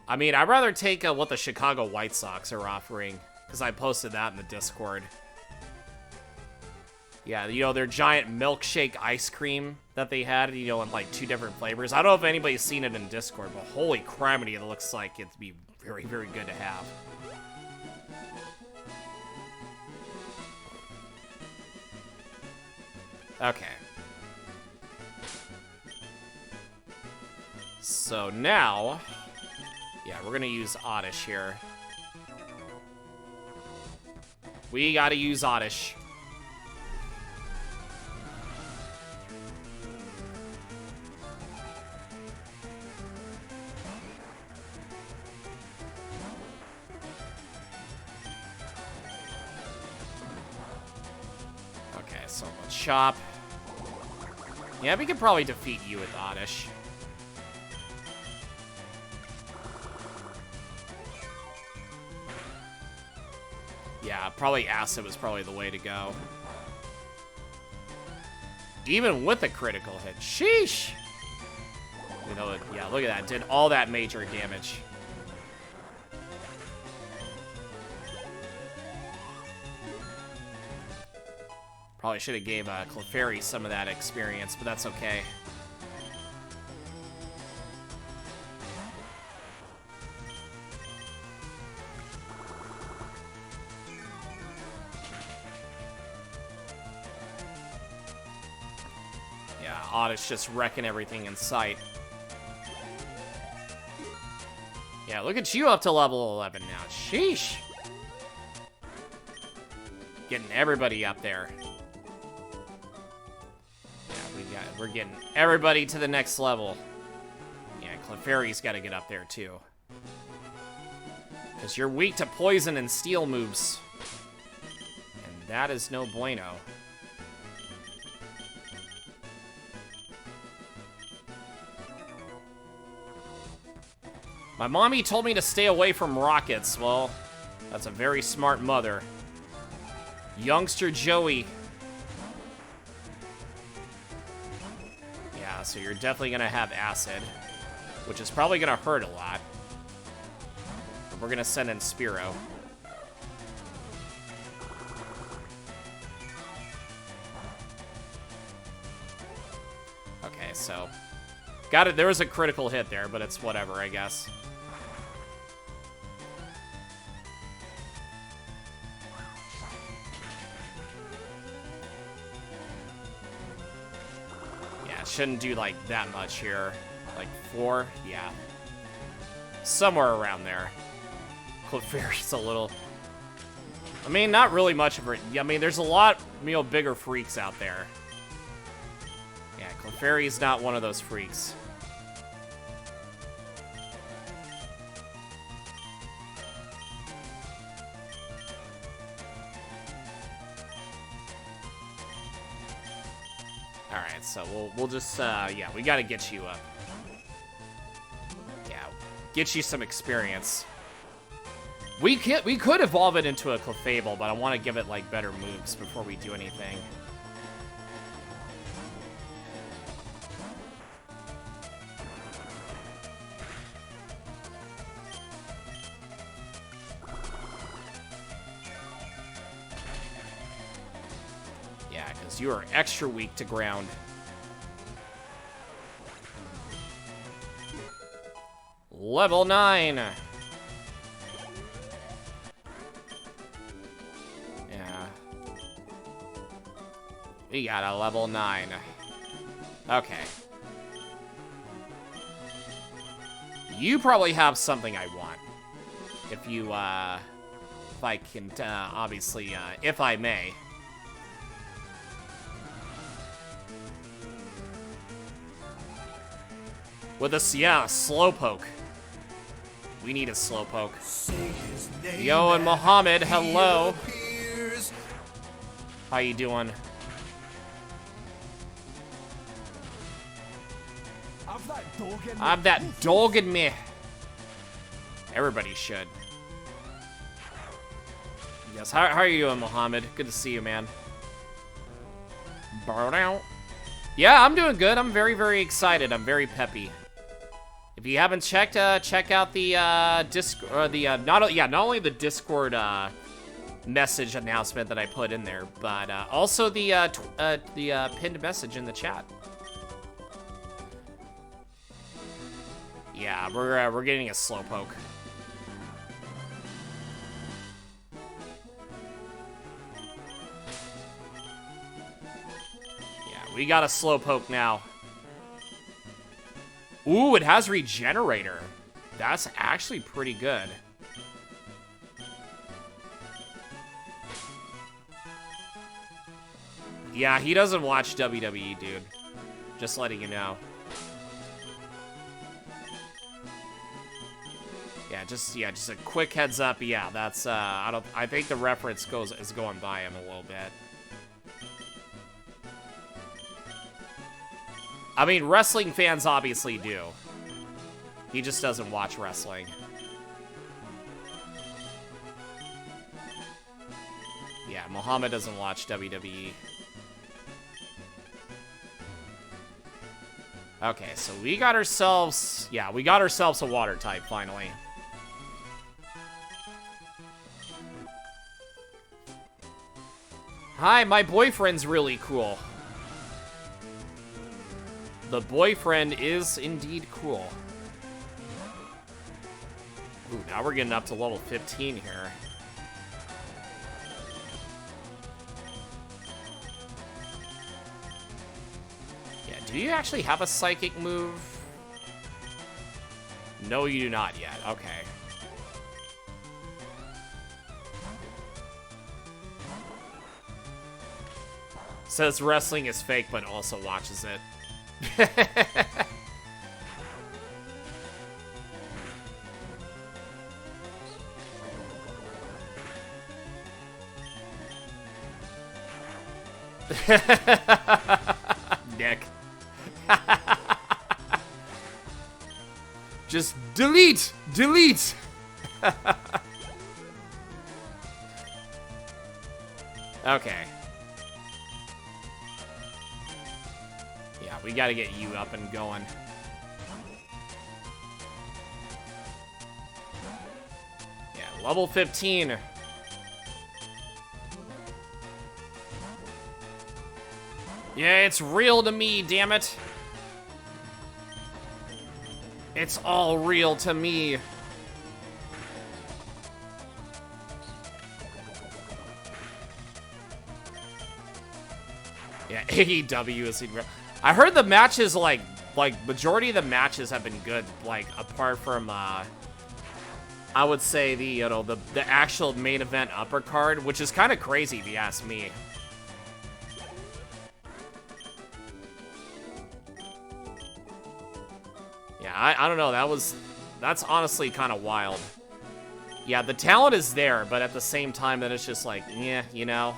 I mean, I'd rather take what the Chicago White Sox are offering, because I posted that in the Discord. Yeah, you know, their giant milkshake ice cream that they had, you know, in like 2 different flavors. I don't know if anybody's seen it in Discord, but holy criminy, it looks like it'd be very, very good to have. Okay. So now, yeah, we're gonna use Oddish here. We gotta use Oddish. Okay, so let's chop. Yeah, we could probably defeat you with Oddish. Yeah, probably Acid was probably the way to go. Even with a critical hit. Sheesh! You know, yeah, look at that. Did all that major damage. Probably should have gave Clefairy some of that experience, but that's okay. Yeah, Oddish just wrecking everything in sight. Yeah, look at you up to level 11 now. Sheesh! Getting everybody up there. We're getting everybody to the next level. Yeah, Clefairy's got to get up there, too. Because you're weak to poison and steel moves. And that is no bueno. My mommy told me to stay away from rockets. Well, that's a very smart mother. Youngster Joey. So you're definitely going to have Acid, which is probably going to hurt a lot. But we're going to send in Spearow. Okay, so got it. There was a critical hit there, but it's whatever, I guess. Shouldn't do like that much here. Like 4, yeah. Somewhere around there. Clefairy's a little... I mean, not really much of it. I mean, there's a lot, you know, bigger freaks out there. Yeah, Clefairy's not one of those freaks. Alright, so we'll just, yeah, we gotta get you up. Yeah, get you some experience. We could evolve it into a Clefable, but I want to give it, like, better moves before we do anything. You are extra weak to ground. Level 9. Yeah. We got a level 9. Okay. You probably have something I want. If you, if I can, obviously, if I may. With a, yeah, slowpoke. We need a slowpoke. Yo and Mohammed, hello. How you doing? I've that dog in me. Everybody should. Yes, how are you doing, Mohammed? Good to see you, man. Yeah, I'm doing good. I'm very, very excited. I'm very peppy. If you haven't checked, check out the not only the Discord message announcement that I put in there, but also the pinned message in the chat. Yeah, we're getting a slowpoke. Yeah, we got a slowpoke now. Ooh, it has regenerator. That's actually pretty good. Yeah, he doesn't watch WWE, dude. Just letting you know. Yeah, just a quick heads up. Yeah, that's I think the reference is going by him a little bit. I mean, wrestling fans obviously do. He just doesn't watch wrestling. Yeah, Muhammad doesn't watch WWE. Okay, so we got ourselves... Yeah, we got ourselves a water type, finally. Hi, my boyfriend's really cool. The boyfriend is indeed cool. Ooh, now we're getting up to level 15 here. Yeah, do you actually have a psychic move? No, you do not yet. Okay. Says wrestling is fake, but also watches it. Nick. Just delete! Delete! Okay. Yeah, we gotta get you up and going. Yeah, level 15. Yeah, it's real to me, damn it. It's all real to me. Yeah, AEW is real. I heard the matches, like majority of the matches have been good, like apart from I would say the the actual main event upper card, which is kind of crazy if you ask me. Yeah, I don't know, that's honestly kind of wild. Yeah, the talent is there, but at the same time then it's just like, yeah, you know,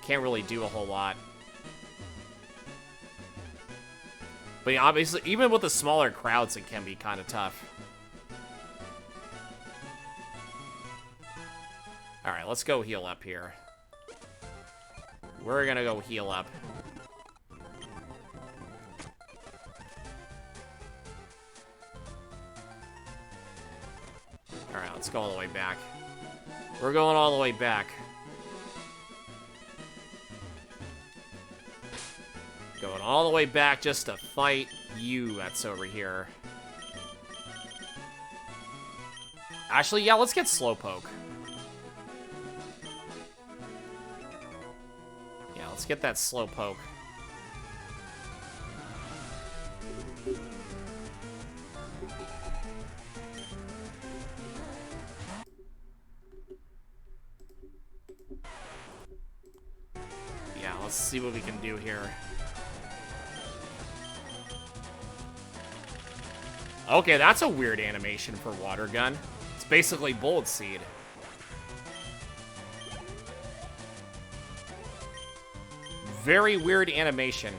can't really do a whole lot. But yeah, obviously, even with the smaller crowds, it can be kind of tough. Alright, let's go heal up here. We're gonna go heal up. Alright, let's go all the way back. We're going all the way back. Going all the way back just to fight you that's over here. Actually, yeah, let's get Slowpoke. Yeah, let's get that Slowpoke. Yeah, let's see what we can do here. Okay, that's a weird animation for water gun. It's basically bullet seed. Very weird animation.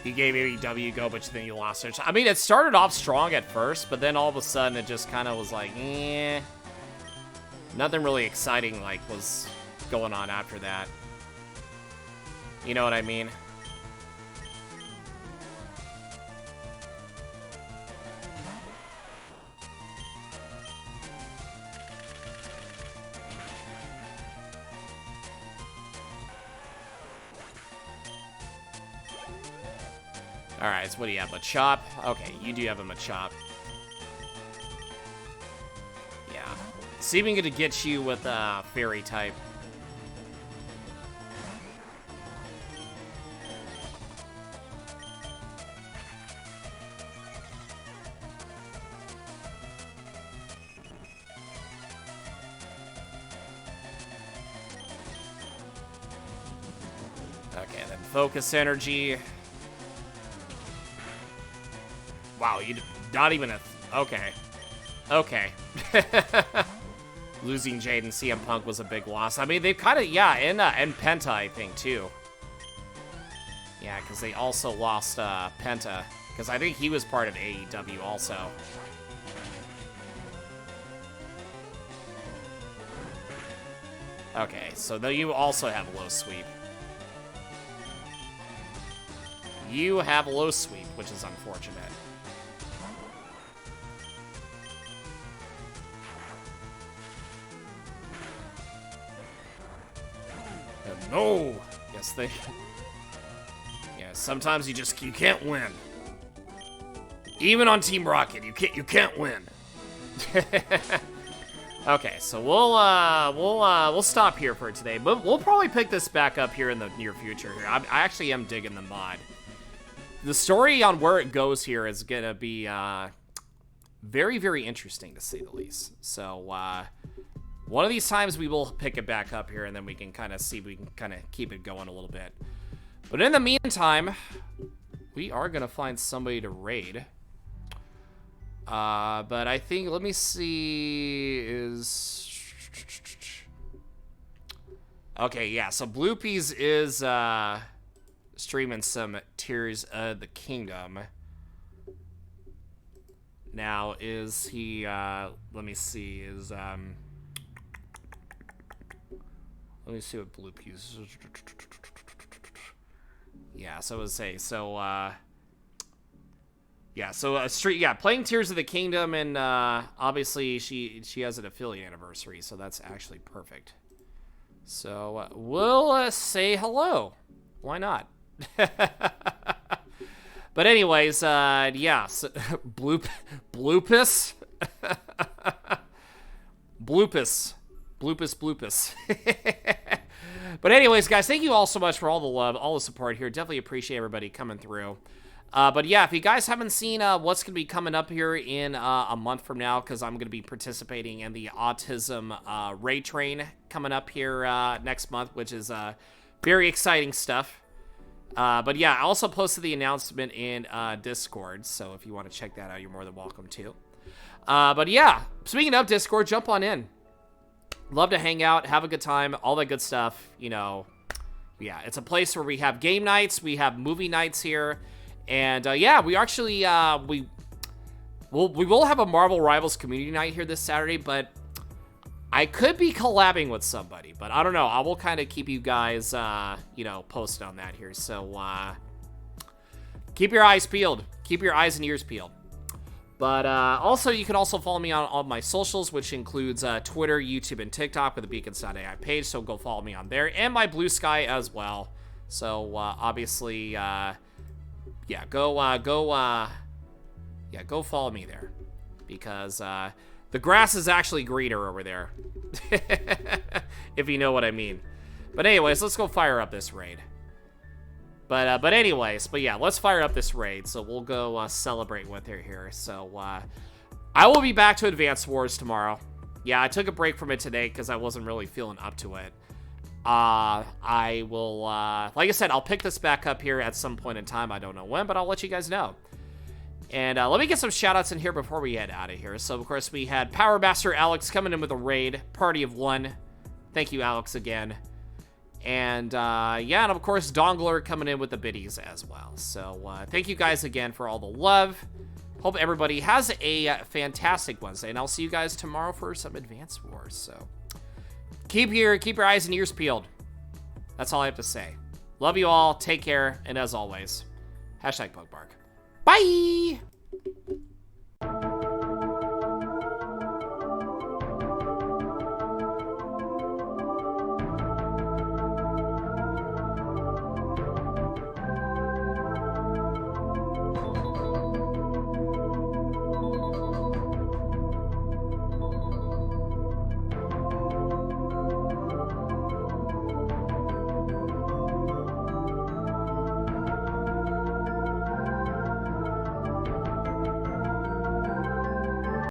He gave AEW go, but then you lost it. I mean, it started off strong at first, but then all of a sudden it just kind of was like, eh. Nothing really exciting, like, was going on after that. You know what I mean? Alright, so what do you have? Machop? Okay, you do have a Machop. Yeah. See if we can get you with a Fairy type. Okay, then Focus Energy. Wow, you not even a... Okay. Okay. Losing Jade and CM Punk was a big loss. I mean, they've kind of... Yeah, and Penta, I think, too. Yeah, because they also lost Penta. Because I think he was part of AEW also. Okay, so though you also have low sweep. You have low sweep, which is unfortunate. No! Yes, they... Yeah, sometimes you can't win. Even on Team Rocket, you can't win. Okay, so we'll stop here for today, but we'll probably pick this back up here in the near future. Here, I actually am digging the mod. The story on where it goes here is gonna be very, very interesting to say the least. So one of these times we will pick it back up here, and then we can kind of see if we can kind of keep it going a little bit. But in the meantime, we are gonna find somebody to raid. But I think, let me see, is... Okay, yeah, so Bloopy's is, streaming some Tears of the Kingdom. Now, is he, let me see, is, let me see what Bloopy's... Yeah, so I would say, so, yeah, so playing Tears of the Kingdom, and obviously she has an affiliate anniversary, so that's actually perfect. So we'll say hello. Why not? But anyways, yeah, so, bloopus. Bloopus. But anyways, guys, thank you all so much for all the love, all the support here. Definitely appreciate everybody coming through. But yeah, if you guys haven't seen what's going to be coming up here in a month from now, because I'm going to be participating in the Autism Raid Train coming up here next month, which is very exciting stuff. But yeah, I also posted the announcement in Discord, so if you want to check that out, you're more than welcome to. But yeah, speaking of Discord, jump on in. Love to hang out, have a good time, all that good stuff, you know. Yeah, it's a place where we have game nights, we have movie nights here. And yeah, we actually we will have a Marvel Rivals community night here this Saturday, but I could be collabing with somebody, but I don't know. I will kind of keep you guys you know, posted on that here. So keep your eyes peeled, keep your eyes and ears peeled. But also, you can also follow me on all my socials, which includes Twitter, YouTube, and TikTok with the Beacons.ai page. So go follow me on there, and my Blue Sky as well. So obviously. Yeah, go follow me there. because the grass is actually greener over there. If you know what I mean. But anyways, let's go fire up this raid. But yeah, let's fire up this raid. So we'll go celebrate with her here. So I will be back to Advanced Wars tomorrow. Yeah, I took a break from it today because I wasn't really feeling up to it. I will, like I said, I'll pick this back up here at some point in time. I don't know when, but I'll let you guys know. And let me get some shout-outs in here before we head out of here. So, of course, we had Power Master Alex coming in with a raid. Party of 1. Thank you, Alex, again. And, yeah, and of course, Dongler coming in with the biddies as well. So, thank you guys again for all the love. Hope everybody has a fantastic Wednesday, and I'll see you guys tomorrow for some Advanced Wars. So, keep your eyes and ears peeled. That's all I have to say. Love you all, take care, and as always, #PugBark. Bye!